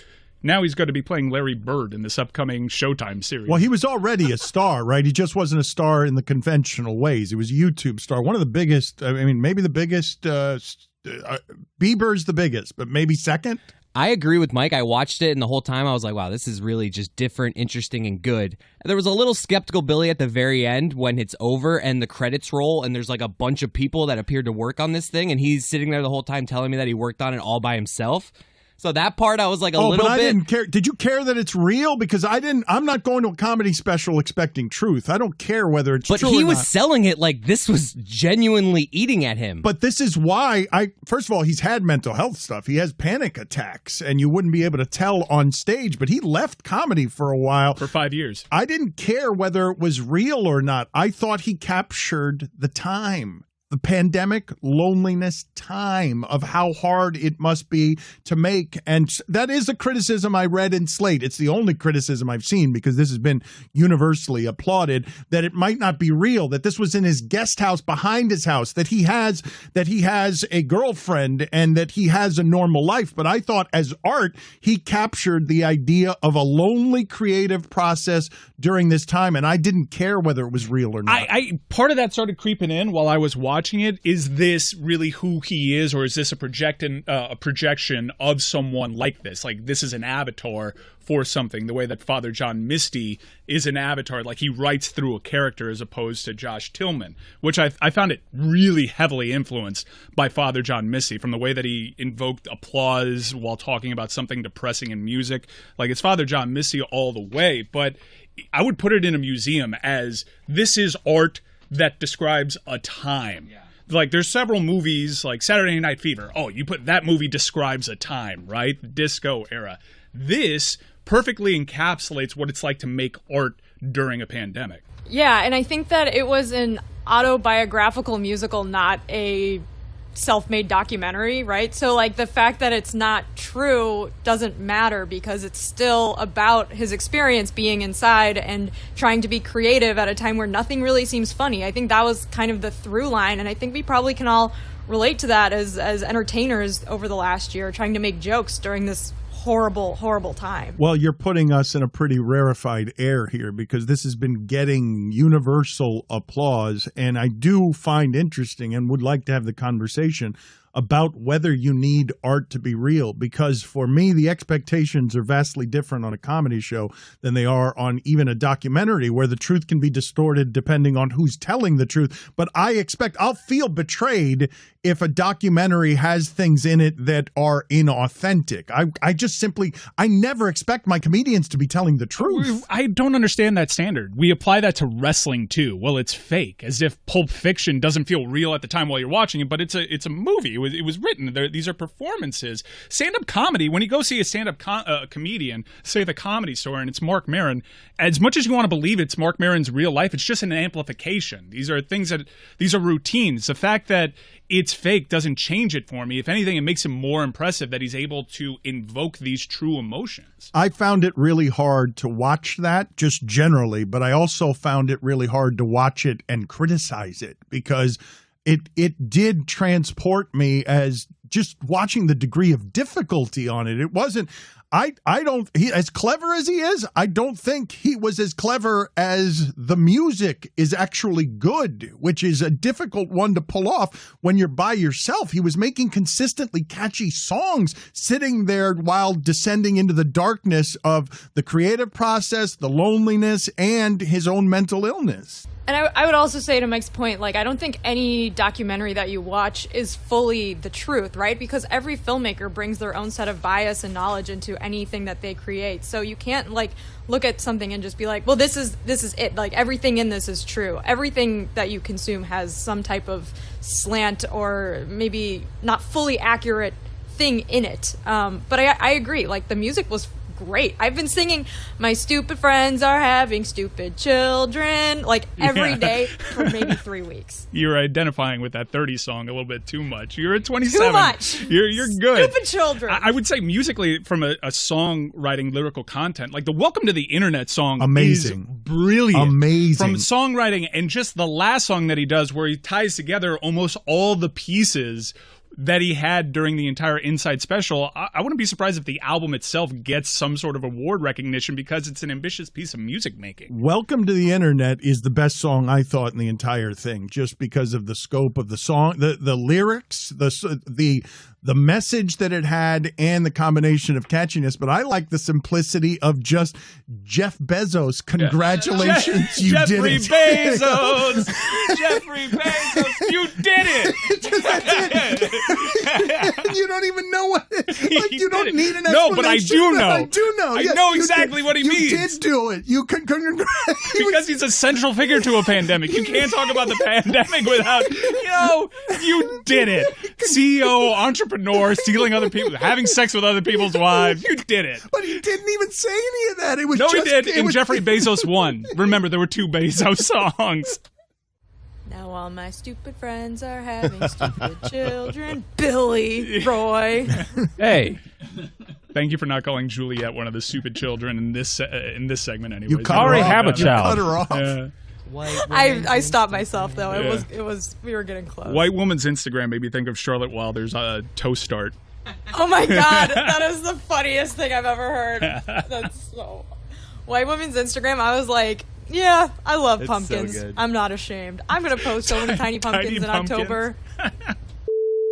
Now he's going to be playing Larry Bird in this upcoming Showtime series. Well, he was already a star, right? He just wasn't a star in the conventional ways. He was a YouTube star. One of the biggest, I mean, maybe the biggest, Bieber's the biggest, but maybe second. I agree with Mike. I watched it, and the whole time I was like, wow, this is really just different, interesting, and good. There was a little skeptical Billy at the very end when it's over and the credits roll, and there's like a bunch of people that appeared to work on this thing, and he's sitting there the whole time telling me that he worked on it all by himself. So that part I was like a little bit. I didn't care. Did you care that it's real? Because I'm not going to a comedy special expecting truth. I don't care whether it's true or not. But he was selling it like this was genuinely eating at him. But this is why first of all, he's had mental health stuff. He has panic attacks, and you wouldn't be able to tell on stage, but he left comedy for a while. For 5 years. I didn't care whether it was real or not. I thought he captured the time. The pandemic loneliness time of how hard it must be to make. And that is a criticism I read in Slate. It's the only criticism I've seen because this has been universally applauded, that it might not be real, that this was in his guest house behind his house, that he has a girlfriend and that he has a normal life. But I thought as art, he captured the idea of a lonely creative process during this time. And I didn't care whether it was real or not. Part of that started creeping in while I was watching it. Is this really who he is, or is this a projection of someone like this? Like this is an avatar for something, the way that Father John Misty is an avatar, like he writes through a character as opposed to Josh Tillman, which I found it really heavily influenced by Father John Misty from the way that he invoked applause while talking about something depressing in music. Like it's Father John Misty all the way, but I would put it in a museum as this is art that describes a time. Yeah. Like there's several movies like Saturday Night Fever. Oh, you put that movie describes a time, right? The disco era. This perfectly encapsulates what it's like to make art during a pandemic. Yeah, and I think that it was an autobiographical musical, not a self-made documentary, right? So like the fact that it's not true doesn't matter because it's still about his experience being inside and trying to be creative at a time where nothing really seems funny. I think that was kind of the through line, and I think we probably can all relate to that as entertainers over the last year, trying to make jokes during this horrible time. Well, you're putting us in a pretty rarefied air here because this has been getting universal applause, and I do find interesting and would like to have the conversation about whether you need art to be real, because for me, the expectations are vastly different on a comedy show than they are on even a documentary where the truth can be distorted depending on who's telling the truth. But I'll feel betrayed if a documentary has things in it that are inauthentic. I never expect my comedians to be telling the truth. I don't understand that standard. We apply that to wrestling too. Well, it's fake, as if Pulp Fiction doesn't feel real at the time while you're watching it, but it's a movie. It was written. These are performances. Stand-up comedy, when you go see a stand-up comedian, say the Comedy Store, and it's Mark Maron, as much as you want to believe it's Mark Maron's real life, it's just an amplification. These are routines. The fact that it's fake doesn't change it for me. If anything, it makes him more impressive that he's able to invoke these true emotions. I found it really hard to watch that, just generally, but I also found it really hard to watch it and criticize it because it did transport me as just watching the degree of difficulty on it. It wasn't, as clever as he is, I don't think he was as clever as the music is actually good, which is a difficult one to pull off when you're by yourself. He was making consistently catchy songs, sitting there while descending into the darkness of the creative process, the loneliness, and his own mental illness. And I would also say to Mike's point, like, I don't think any documentary that you watch is fully the truth, right? Because every filmmaker brings their own set of bias and knowledge into anything that they create. So you can't, like, look at something and just be like, well, this is it. Like, everything in this is true. Everything that you consume has some type of slant or maybe not fully accurate thing in it. But I agree. Like, the music was great. I've been singing "My Stupid Friends Are Having Stupid Children" like every day for maybe 3 weeks. You're identifying with that 30 song a little bit too much. You're at 27. Too much. You're good. Stupid children. I would say musically, from a songwriting lyrical content, like the "Welcome to the Internet" song, amazing, is brilliant, amazing. From songwriting, and just the last song that he does, where he ties together almost all the pieces that he had during the entire Inside special. I wouldn't be surprised if the album itself gets some sort of award recognition because it's an ambitious piece of music making. Welcome to the Internet is the best song I thought in the entire thing, just because of the scope of the song, the lyrics, the message that it had, and the combination of catchiness. But I like the simplicity of just Jeff Bezos. Congratulations, you did it. Jeffrey Bezos, you did it. You don't even know what you don't need an explanation. No, but I do know. I do know. I know exactly what he means. You did do it. You can because he's a central figure to a pandemic. You can't talk about the pandemic without, you did it. CEO, entrepreneur, stealing other people, having sex with other people's wives. You did it. But he didn't even say any of that. It was he did. In Jeffrey Bezos 1. Remember, there were 2 Bezos songs. Now all my stupid friends are having stupid children. Billy, Roy. Hey. Thank you for not calling Juliet one of the stupid children in this segment. Anyways, you already have a child. Cut her off. Yeah. I stopped myself though. It was we were getting close. White woman's Instagram made me think of Charlotte Wilder's toast start. Oh my god, that is the funniest thing I've ever heard. That's so. White woman's Instagram. I was like, yeah, I love pumpkins. So I'm not ashamed. I'm gonna post so many tiny pumpkins in October.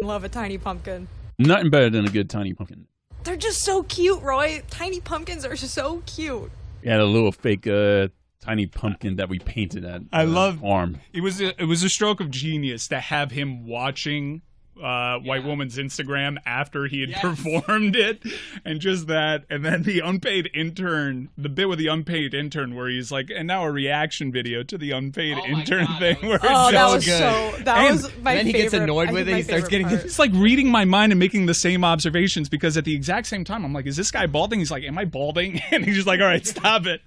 Love a tiny pumpkin. Nothing better than a good tiny pumpkin. They're just so cute, Roy. Tiny pumpkins are so cute. Yeah, the little fake tiny pumpkin that we painted at arm. It was a stroke of genius to have him watching White Woman's Instagram after he had performed it, and just that, and then the unpaid intern, the bit with the unpaid intern where he's like, and now a reaction video to the unpaid intern thing. Where that was my favorite. Then he gets annoyed with it. He starts getting. It's like reading my mind and making the same observations, because at the exact same time I'm like, is this guy balding? He's like, am I balding? And he's just like, all right, stop it.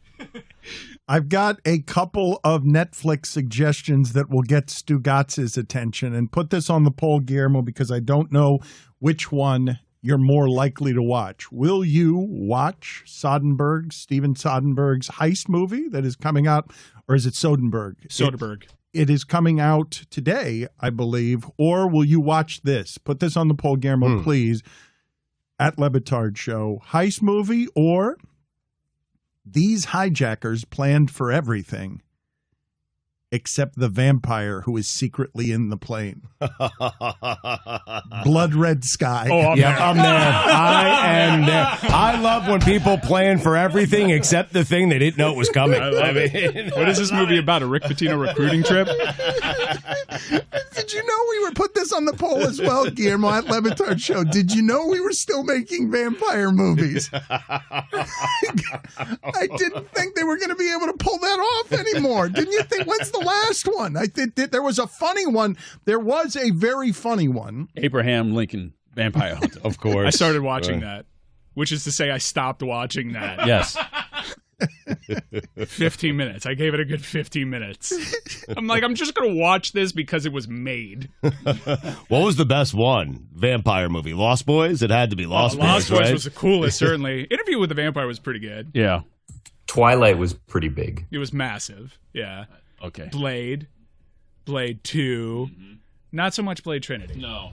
I've got a couple of Netflix suggestions that will get Stugotz's attention. And put this on the poll, Guillermo, because I don't know which one you're more likely to watch. Will you watch Steven Soderbergh's heist movie that is coming out, or is it Soderbergh? Soderbergh. It is coming out today, I believe. Or will you watch this? Put this on the poll, Guillermo, please, at Le Batard Show. Heist movie or these hijackers planned for everything except the vampire who is secretly in the plane. Blood Red Sky. Oh, I'm there. I am there. I love when people plan for everything except the thing they didn't know it was coming. I love it. What is this movie about? A Rick Pitino recruiting trip? Did you know we were put this on the poll as well, Guillermo, at Le Batard Show? Did you know we were still making vampire movies? I didn't think they were going to be able to pull that off anymore. Didn't you think? When's the last one? I think that there was a funny one. There was a very funny one. Abraham Lincoln Vampire Hunter. Of course. I started watching that, which is to say I stopped watching that. Yes. 15 minutes. I gave it a good 15 minutes. I'm like, I'm just going to watch this because it was made. What was the best one? Vampire movie. Lost Boys? It had to be Lost Boys, Lost Boys right? was the coolest, certainly. Interview with the Vampire was pretty good. Yeah. Twilight was pretty big. It was massive. Yeah. Okay. Blade 2. Not so much Blade Trinity. No.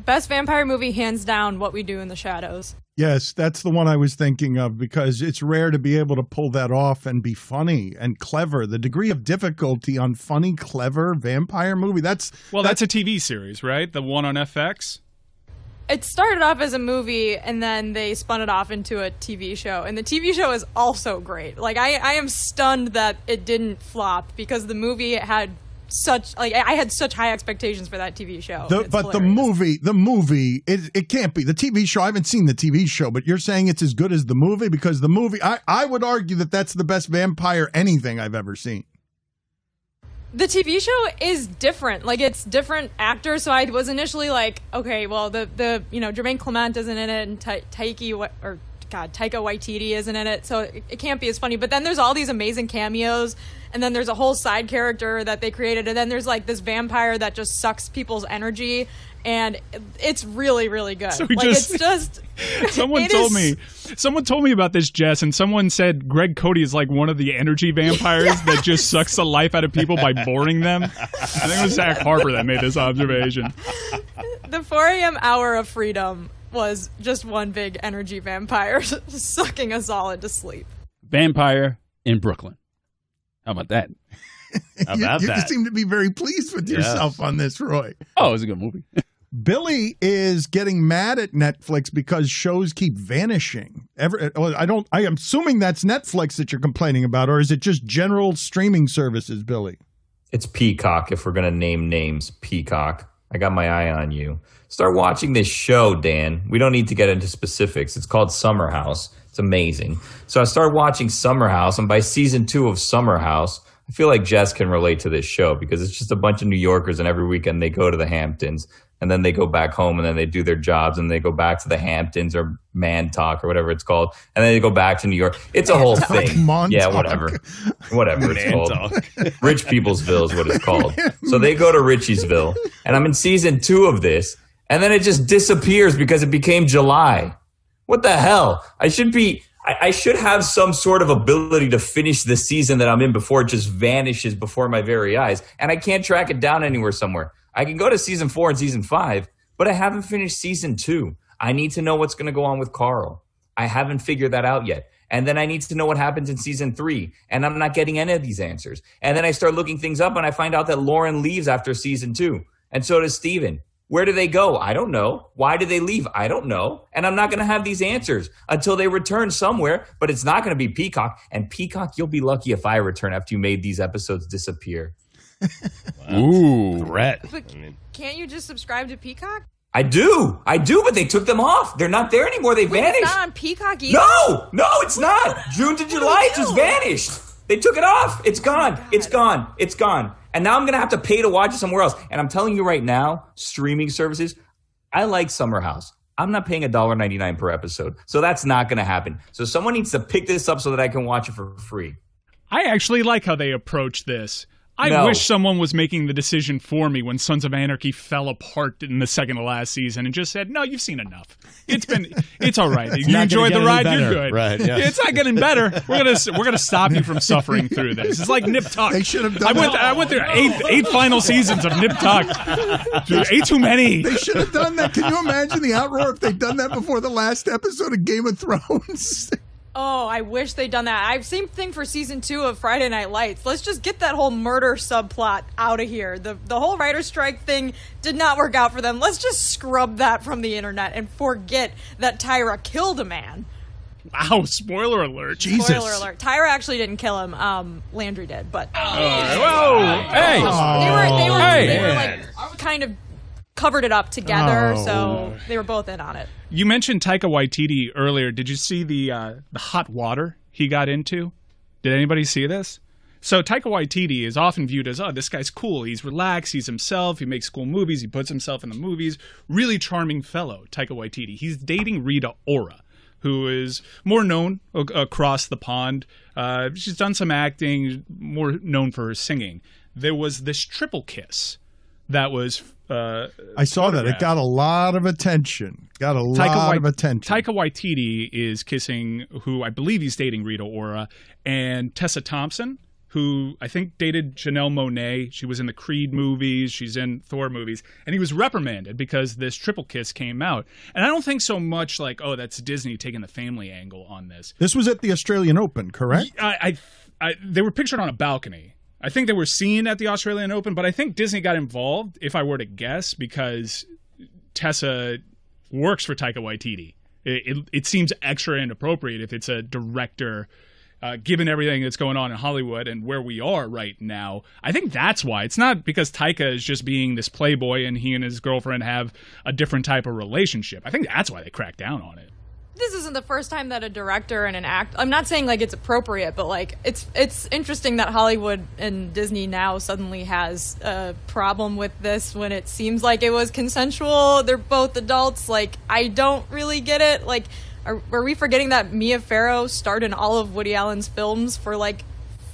Best vampire movie, hands down, What We Do in the Shadows. Yes, that's the one I was thinking of because it's rare to be able to pull that off and be funny and clever. The degree of difficulty on funny, clever vampire movie, that's a TV series, right? The one on FX? It started off as a movie, and then they spun it off into a TV show. And the TV show is also great. Like, I am stunned that it didn't flop because the movie had I had such high expectations for that TV show. But the movie, it can't be. The TV show, I haven't seen the TV show, but you're saying it's as good as the movie? Because the movie, I would argue that that's the best vampire anything I've ever seen. The TV show is different. Like, it's different actors, so I was initially like, okay, well, the Jermaine Clement isn't in it, and Taika Waititi isn't in it, so it can't be as funny. But then there's all these amazing cameos, and then there's a whole side character that they created, and then there's like this vampire that just sucks people's energy, and it's really, really good. So someone told me about this, Jess, and someone said Greg Cody is like one of the energy vampires that just sucks the life out of people by boring them. I think it was Zach Harper that made this observation. The 4 a.m. hour of freedom was just one big energy vampire sucking us all into sleep. Vampire in Brooklyn. How about that? You seem to be very pleased with yourself on this, Roy. Oh, it was a good movie. Billy is getting mad at Netflix because shows keep vanishing. I am assuming that's Netflix that you're complaining about, or is it just general streaming services, Billy? It's Peacock, if we're going to name names. Peacock. I got my eye on you. Start watching this show, Dan. We don't need to get into specifics. It's called Summer House. It's amazing. So I started watching Summer House, and by season 2 of Summer House, I feel like Jess can relate to this show because it's just a bunch of New Yorkers, and every weekend they go to the Hamptons, and then they go back home, and then they do their jobs, and they go back to the Hamptons or Montauk or whatever it's called, and then they go back to New York. It's a whole thing. Montauk. Yeah, whatever it's called. Rich Peoplesville is what it's called. So they go to Richiesville, and I'm in season 2 of this, and then it just disappears because it became July. What the hell? I should have some sort of ability to finish the season that I'm in before it just vanishes before my very eyes. And I can't track it down anywhere somewhere. I can go to season 4 and season 5, but I haven't finished season 2. I need to know what's going to go on with Carl. I haven't figured that out yet. And then I need to know what happens in season 3. And I'm not getting any of these answers. And then I start looking things up and I find out that Lauren leaves after season 2. And so does Steven. Where do they go? I don't know. Why did they leave? I don't know. And I'm not going to have these answers until they return somewhere, but it's not going to be Peacock. And Peacock, you'll be lucky if I return after you made these episodes disappear. Ooh, threat. But can't you just subscribe to Peacock? I do, but they took them off. They're not there anymore. They vanished. It's not on Peacock either. No, it's not. June to July, it just vanished. They took it off. It's gone. Oh, It's gone. And now I'm going to have to pay to watch it somewhere else. And I'm telling you right now, streaming services, I like Summer House. I'm not paying $1.99 per episode. So that's not going to happen. So someone needs to pick this up so that I can watch it for free. I actually like how they approach this. I wish someone was making the decision for me when Sons of Anarchy fell apart in the second to last season and just said, no, you've seen enough. It's all right. You enjoyed the ride, you're good. Right, yeah. It's not getting better. We're gonna stop you from suffering through this. It's like Nip Tuck. They should have done I went through eight final seasons of Nip Tuck. Eight too many. They should have done that. Can you imagine the outroar if they'd done that before the last episode of Game of Thrones? Oh, I wish they'd done that. Same thing for season 2 of Friday Night Lights. Let's just get that whole murder subplot out of here. The whole writer's strike thing did not work out for them. Let's just scrub that from the internet and forget that Tyra killed a man. Wow, spoiler alert. Jesus. Spoiler alert. Tyra actually didn't kill him. Landry did, but... Whoa! Hey! They were like kind of covered it up together, so they were both in on it. You mentioned Taika Waititi earlier. Did you see the hot water he got into? Did anybody see this? So Taika Waititi is often viewed as, oh, this guy's cool. He's relaxed. He's himself. He makes cool movies. He puts himself in the movies. Really charming fellow, Taika Waititi. He's dating Rita Ora, who is more known across the pond. She's done some acting, more known for her singing. There was this triple kiss that was... I saw that. It got a lot of attention. Taika Waititi is kissing who I believe he's dating Rita Ora, and Tessa Thompson, who I think dated Janelle Monáe. She was in the Creed movies. She's in Thor movies. And he was reprimanded because this triple kiss came out. And I don't think so much like, oh, that's Disney taking the family angle on this. This was at the Australian Open, correct? They were pictured on a balcony. I think they were seen at the Australian Open, but I think Disney got involved, if I were to guess, because Tessa works for Taika Waititi. It seems extra inappropriate if it's a director, given everything that's going on in Hollywood and where we are right now. I think that's why. It's not because Taika is just being this playboy and he and his girlfriend have a different type of relationship. I think that's why they cracked down on it. This isn't the first time that a director and an act. I'm not saying like it's appropriate, but like it's interesting that Hollywood and Disney now suddenly has a problem with this when it seems like it was consensual. They're both adults. Like, I don't really get it. Like, are we forgetting that Mia Farrow starred in all of Woody Allen's films for like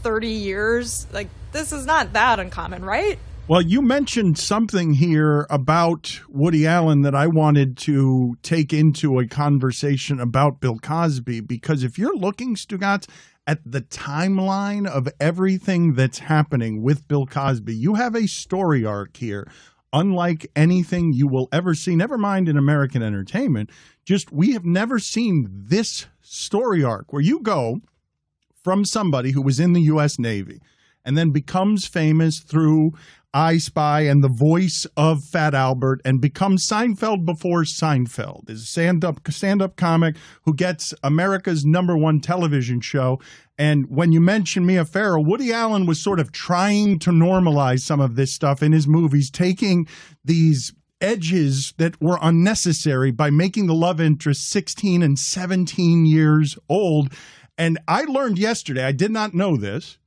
30 years? Like, this is not that uncommon, right? Well, you mentioned something here about Woody Allen that I wanted to take into a conversation about Bill Cosby, because if you're looking, Stugotz, at the timeline of everything that's happening with Bill Cosby, you have a story arc here unlike anything you will ever see, never mind in American entertainment. Just, we have never seen this story arc where you go from somebody who was in the U.S. Navy and then becomes famous through I Spy and the voice of Fat Albert and becomes Seinfeld before Seinfeld, is a stand-up comic who gets America's #1 television show. And when you mention Mia Farrow, Woody Allen was sort of trying to normalize some of this stuff in his movies, taking these edges that were unnecessary by making the love interest 16 and 17 years old. And I learned yesterday, I did not know this.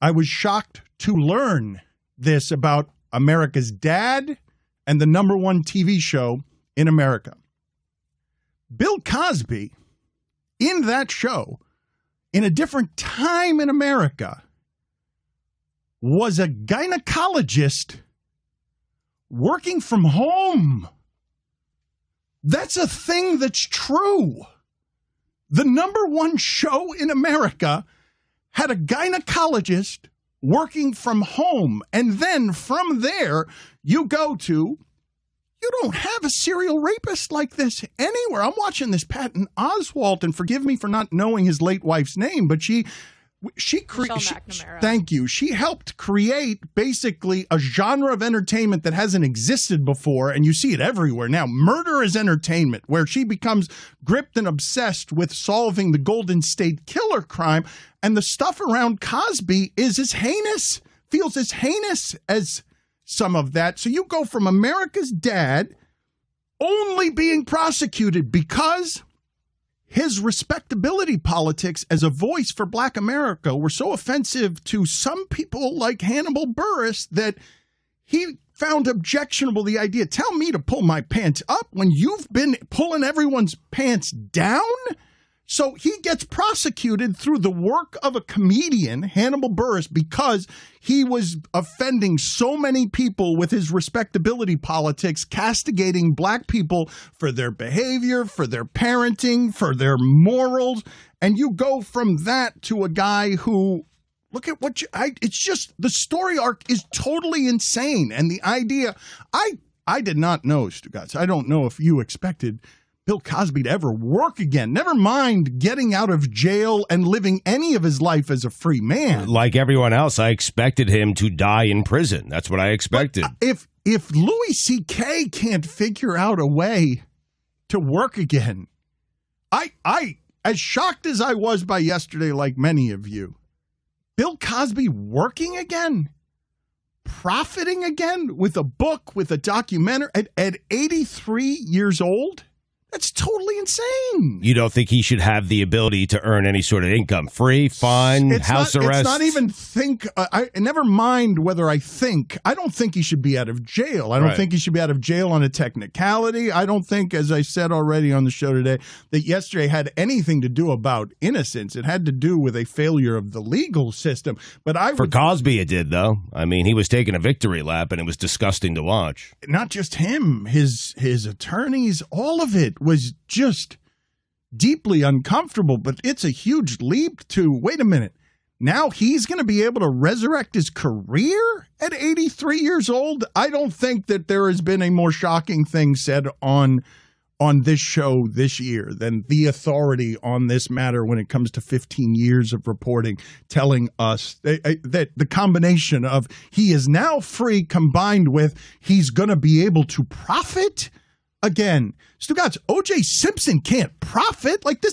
I was shocked to learn this about America's Dad and the #1 TV show in America. Bill Cosby, in that show, in a different time in America, was a gynecologist working from home. That's a thing that's true. The #1 show in America had a gynecologist working from home. And then from there, you go to, you don't have a serial rapist like this anywhere. I'm watching this Patton Oswalt, and forgive me for not knowing his late wife's name, but thank you. She helped create basically a genre of entertainment that hasn't existed before, and you see it everywhere now. Murder is entertainment, where she becomes gripped and obsessed with solving the Golden State Killer crime, and the stuff around Cosby is as heinous, feels as heinous as some of that. So you go from America's Dad only being prosecuted because his respectability politics as a voice for Black America were so offensive to some people like Hannibal Buress that he found objectionable the idea. Tell me to pull my pants up when you've been pulling everyone's pants down? So he gets prosecuted through the work of a comedian, Hannibal Buress, because he was offending so many people with his respectability politics, castigating black people for their behavior, for their parenting, for their morals. And you go from that to a guy who, look at what it's just, the story arc is totally insane. And the idea, I did not know, Stugotz. I don't know if you expected Bill Cosby to ever work again. Never mind getting out of jail and living any of his life as a free man. Like everyone else, I expected him to die in prison. That's what I expected. But if Louis C.K. can't figure out a way to work again, I as shocked as I was by yesterday, like many of you, Bill Cosby working again? Profiting again with a book, with a documentary at 83 years old? That's totally insane. You don't think he should have the ability to earn any sort of income? Free, fine, house arrest? It's not even think. Never mind whether I think. I don't think he should be out of jail. I don't think he should be out of jail on a technicality. I don't think, as I said already on the show today, that yesterday had anything to do about innocence. It had to do with a failure of the legal system. But For Cosby, it did, though. I mean, he was taking a victory lap, and it was disgusting to watch. Not just him, his attorneys, all of it was just deeply uncomfortable, but it's a huge leap to, wait a minute, now he's going to be able to resurrect his career at 83 years old? I don't think that there has been a more shocking thing said on this show this year than the authority on this matter when it comes to 15 years of reporting, telling us that the combination of he is now free combined with he's going to be able to profit again. Stugotz, O.J. Simpson can't profit. Like,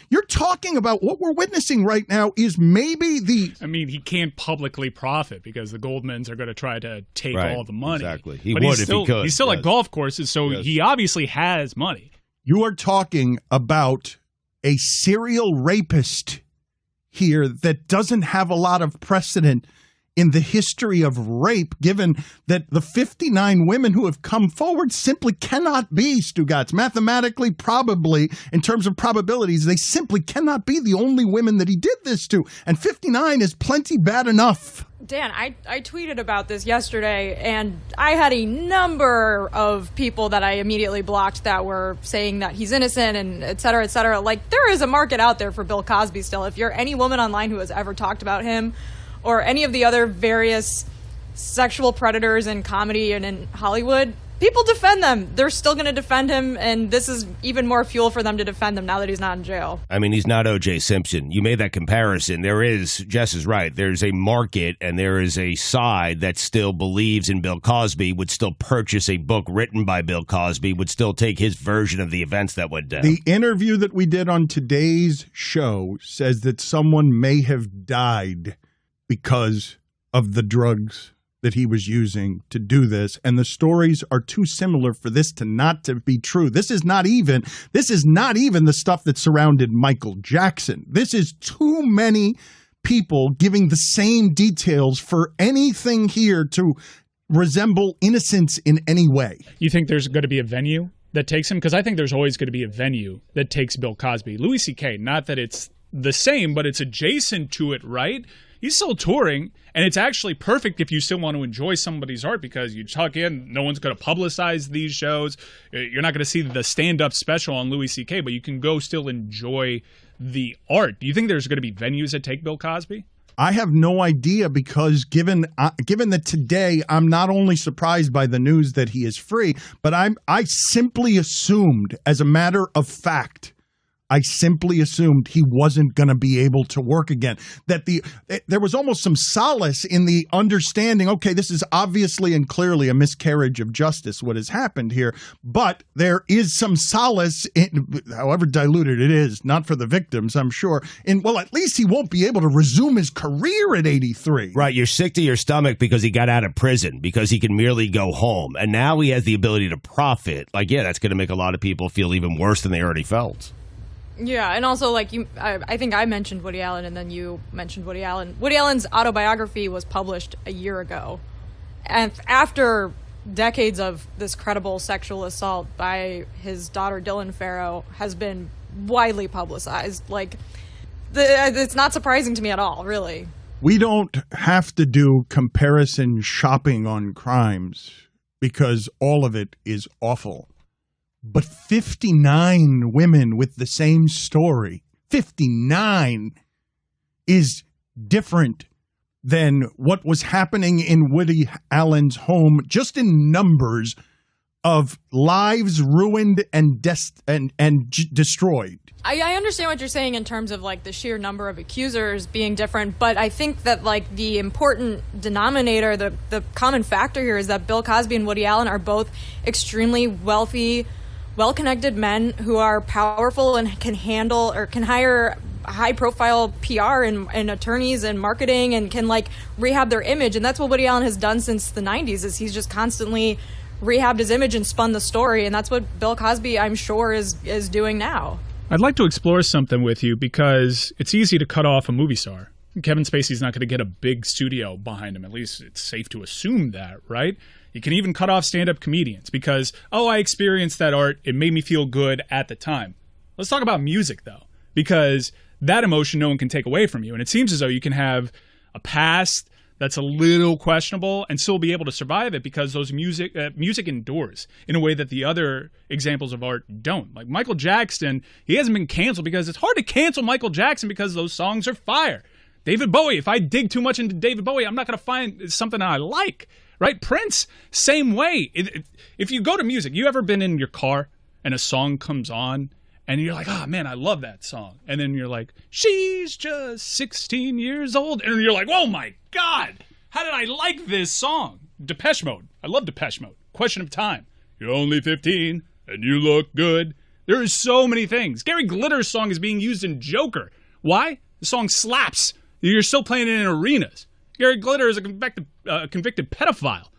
you're talking about what we're witnessing right now is maybe he can't publicly profit because the Goldmans are going to try to take all the money. Exactly. He would if he could. He's still at golf courses, so he obviously has money. You are talking about a serial rapist here that doesn't have a lot of precedent in the history of rape, given that the 59 women who have come forward simply cannot be, Stugotz. Mathematically, probably, in terms of probabilities, they simply cannot be the only women that he did this to. And 59 is plenty bad enough. Dan, I tweeted about this yesterday, and I had a number of people that I immediately blocked that were saying that he's innocent and et cetera, et cetera. Like, there is a market out there for Bill Cosby still. If you're any woman online who has ever talked about him, or any of the other various sexual predators in comedy and in Hollywood, people defend them. They're still going to defend him, and this is even more fuel for them to defend him now that he's not in jail. I mean, he's not O.J. Simpson. You made that comparison. Jess is right. There's a market, and there is a side that still believes in Bill Cosby, would still purchase a book written by Bill Cosby, would still take his version of the events that went down. The interview that we did on today's show says that someone may have died because of the drugs that he was using to do this. And the stories are too similar for this to not to be true. This is not even the stuff that surrounded Michael Jackson. This is too many people giving the same details for anything here to resemble innocence in any way. You think there's going to be a venue that takes him? Because I think there's always going to be a venue that takes Bill Cosby. Louis C.K., not that it's the same, but it's adjacent to it, right? He's still touring, and it's actually perfect if you still want to enjoy somebody's art because you tuck in, no one's going to publicize these shows. You're not going to see the stand-up special on Louis C.K., but you can go still enjoy the art. Do you think there's going to be venues that take Bill Cosby? I have no idea because given that today I'm not only surprised by the news that he is free, but I simply assumed, as a matter of fact, I simply assumed he wasn't going to be able to work again. That there was almost some solace in the understanding, okay, this is obviously and clearly a miscarriage of justice, what has happened here. But there is some solace, in, however diluted it is, not for the victims, I'm sure, in, well, at least he won't be able to resume his career at 83. Right, you're sick to your stomach because he got out of prison, because he can merely go home. And now he has the ability to profit. Like, yeah, that's going to make a lot of people feel even worse than they already felt. Yeah, and also, like, I think I mentioned Woody Allen, and then you mentioned Woody Allen. Woody Allen's autobiography was published a year ago. And after decades of this credible sexual assault by his daughter Dylan Farrow has been widely publicized. Like, it's not surprising to me at all, really. We don't have to do comparison shopping on crimes because all of it is awful. But 59 women with the same story, 59, is different than what was happening in Woody Allen's home, just in numbers of lives ruined and destroyed. I understand what you're saying in terms of like the sheer number of accusers being different, but I think that like the important denominator, the common factor here is that Bill Cosby and Woody Allen are both extremely wealthy, well-connected men who are powerful and can handle or can hire high-profile PR and attorneys and marketing and can like rehab their image. And that's what Woody Allen has done since the 90s is he's just constantly rehabbed his image and spun the story. And that's what Bill Cosby, I'm sure, is doing now. I'd like to explore something with you because it's easy to cut off a movie star. Kevin Spacey's not going to get a big studio behind him. At least it's safe to assume that, right? You can even cut off stand-up comedians because, I experienced that art. It made me feel good at the time. Let's talk about music, though, because that emotion no one can take away from you. And it seems as though you can have a past that's a little questionable and still be able to survive it because those music endures in a way that the other examples of art don't. Like Michael Jackson, he hasn't been canceled because it's hard to cancel Michael Jackson because those songs are fire. David Bowie, if I dig too much into David Bowie, I'm not going to find something I like, right? Prince, same way. If you go to music, you ever been in your car and a song comes on and you're like, oh, man, I love that song. And then you're like, she's just 16 years old. And you're like, oh, my God, how did I like this song? Depeche Mode. I love Depeche Mode. Question of Time. You're only 15 and you look good. There are so many things. Gary Glitter's song is being used in Joker. Why? The song slaps. You're still playing it in arenas. Gary Glitter is a convicted pedophile.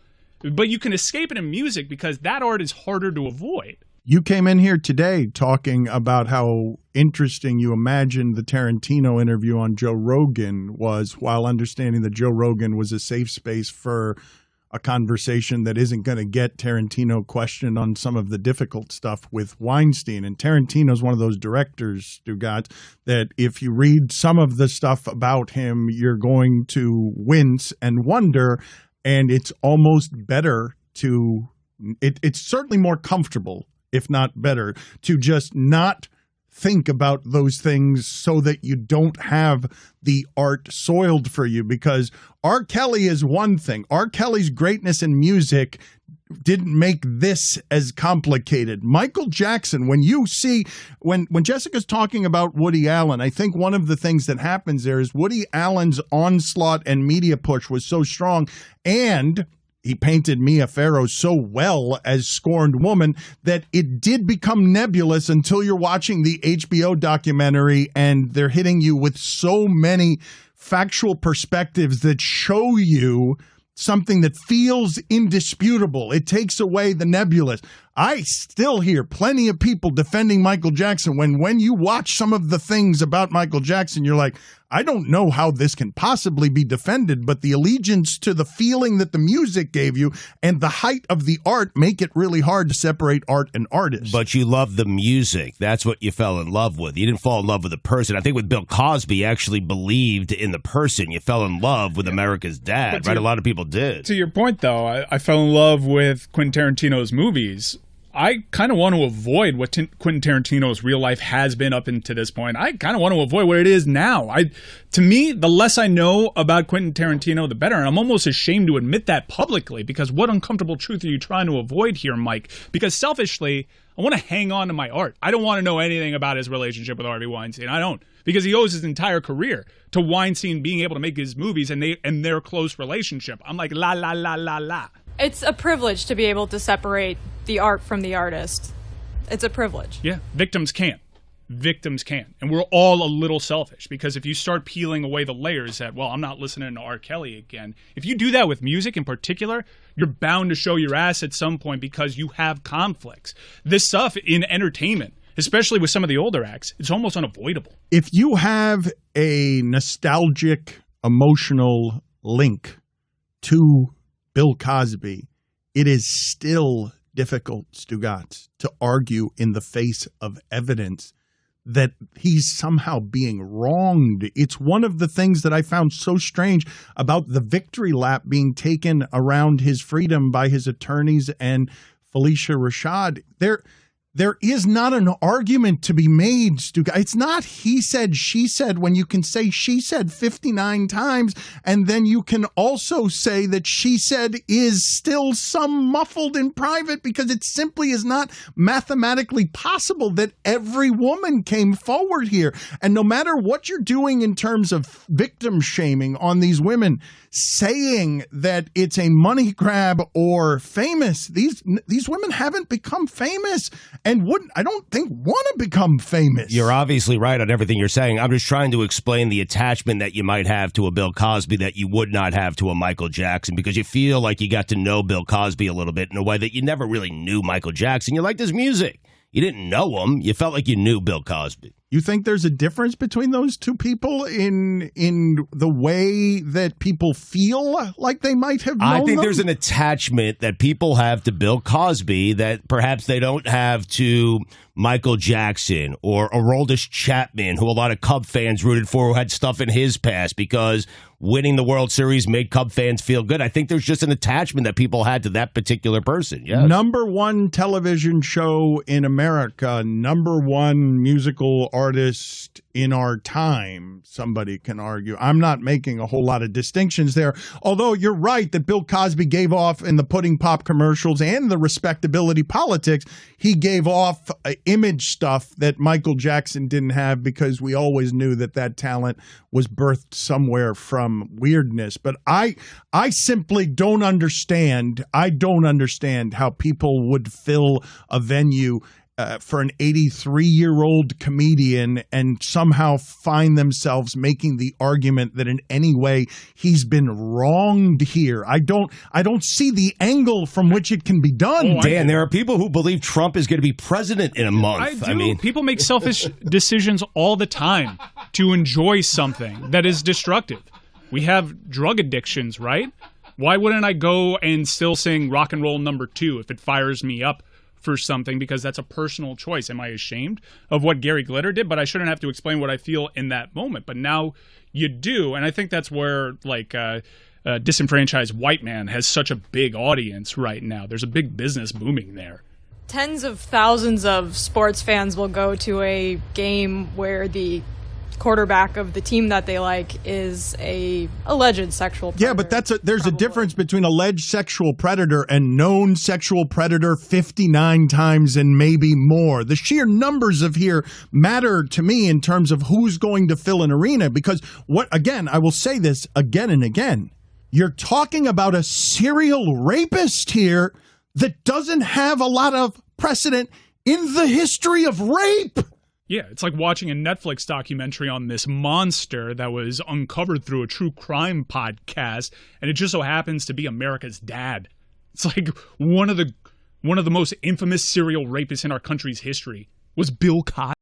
But you can escape it in music because that art is harder to avoid. You came in here today talking about how interesting you imagined the Tarantino interview on Joe Rogan was, while understanding that Joe Rogan was a safe space for a conversation that isn't going to get Tarantino questioned on some of the difficult stuff with Weinstein. And Tarantino's one of those directors, Stugotz, that if you read some of the stuff about him, you're going to wince and wonder, and it's almost better to it's certainly more comfortable, if not better, to just not think about those things so that you don't have the art soiled for you. Because R. Kelly is one thing. R. Kelly's greatness in music didn't make this as complicated. Michael Jackson, when you see, when Jessica's talking about Woody Allen, I think one of the things that happens there is Woody Allen's onslaught and media push was so strong, and he painted Mia Farrow so well as Scorned Woman that it did become nebulous until you're watching the HBO documentary and they're hitting you with so many factual perspectives that show you something that feels indisputable. It takes away the nebulous. I still hear plenty of people defending Michael Jackson when you watch some of the things about Michael Jackson, you're like, I don't know how this can possibly be defended, but the allegiance to the feeling that the music gave you and the height of the art make it really hard to separate art and artist. But you love the music. That's what you fell in love with. You didn't fall in love with the person. I think with Bill Cosby, you actually believed in the person. You fell in love with America's dad, right? A lot of people did. To your point, though, I fell in love with Quentin Tarantino's movies. I kind of want to avoid what Quentin Tarantino's real life has been up until this point. I kind of want to avoid what it is now. To me, the less I know about Quentin Tarantino, the better. And I'm almost ashamed to admit that publicly, because what uncomfortable truth are you trying to avoid here, Mike? Because selfishly, I want to hang on to my art. I don't want to know anything about his relationship with Harvey Weinstein. I don't. Because he owes his entire career to Weinstein being able to make his movies and their close relationship. I'm like, la, la, la, la, la. It's a privilege to be able to separate the art from the artist. It's a privilege. Yeah, victims can't. Victims can't. And we're all a little selfish, because if you start peeling away the layers that, well, I'm not listening to R. Kelly again. If you do that with music in particular, you're bound to show your ass at some point because you have conflicts. This stuff in entertainment, especially with some of the older acts, it's almost unavoidable. If you have a nostalgic, emotional link to Bill Cosby, it is still difficult, Stugotz, to argue in the face of evidence that he's somehow being wronged. It's one of the things that I found so strange about the victory lap being taken around his freedom by his attorneys and Felicia Rashad. There is not an argument to be made, Stugotz. It's not he said, she said, when you can say she said 59 times, and then you can also say that she said is still some muffled in private, because it simply is not mathematically possible that every woman came forward here. And no matter what you're doing in terms of victim shaming on these women, saying that it's a money grab or famous, these women haven't become famous and I don't think want to become famous. You're obviously right on everything you're saying. I'm just trying to explain the attachment that you might have to a Bill Cosby that you would not have to a Michael Jackson, because you feel like you got to know Bill Cosby a little bit in a way that you never really knew Michael Jackson. You liked his music. You didn't know him. You felt like you knew Bill Cosby. You think there's a difference between those two people in the way that people feel like they might have known I think them? there's an attachment that people have to Bill Cosby that perhaps they don't have to Michael Jackson or Aroldis Chapman, who a lot of Cub fans rooted for, who had stuff in his past because winning the World Series made Cub fans feel good. I think there's just an attachment that people had to that particular person. Yes. Number one television show in America, number one musical artist in our time, somebody can argue. I'm not making a whole lot of distinctions there, although you're right that Bill Cosby gave off in the pudding pop commercials and the respectability politics, he gave off image stuff that Michael Jackson didn't have, because we always knew that talent was birthed somewhere from weirdness. But I simply don't understand. I don't understand how people would fill a venue for an 83-year-old comedian and somehow find themselves making the argument that in any way he's been wronged here. I don't see the angle from which it can be done. Dan, there are people who believe Trump is going to be president in a month. I mean, people make selfish decisions all the time to enjoy something that is destructive. We have drug addictions, right? Why wouldn't I go and still sing Rock and Roll Number 2 if it fires me up for something, because that's a personal choice? Am I ashamed of what Gary Glitter did? But I shouldn't have to explain what I feel in that moment. But now you do, and I think that's where disenfranchised white man has such a big audience right now. There's a big business booming there. Tens of thousands of sports fans will go to a game where the quarterback of the team that they like is a alleged sexual predator. Yeah, but there's a difference between alleged sexual predator and known sexual predator 59 times and maybe more. The sheer numbers of here matter to me in terms of who's going to fill an arena, because I will say this again and again, you're talking about a serial rapist here that doesn't have a lot of precedent in the history of rape. Yeah, it's like watching a Netflix documentary on this monster that was uncovered through a true crime podcast, and it just so happens to be America's dad. It's like one of the most infamous serial rapists in our country's history was Bill Cosby.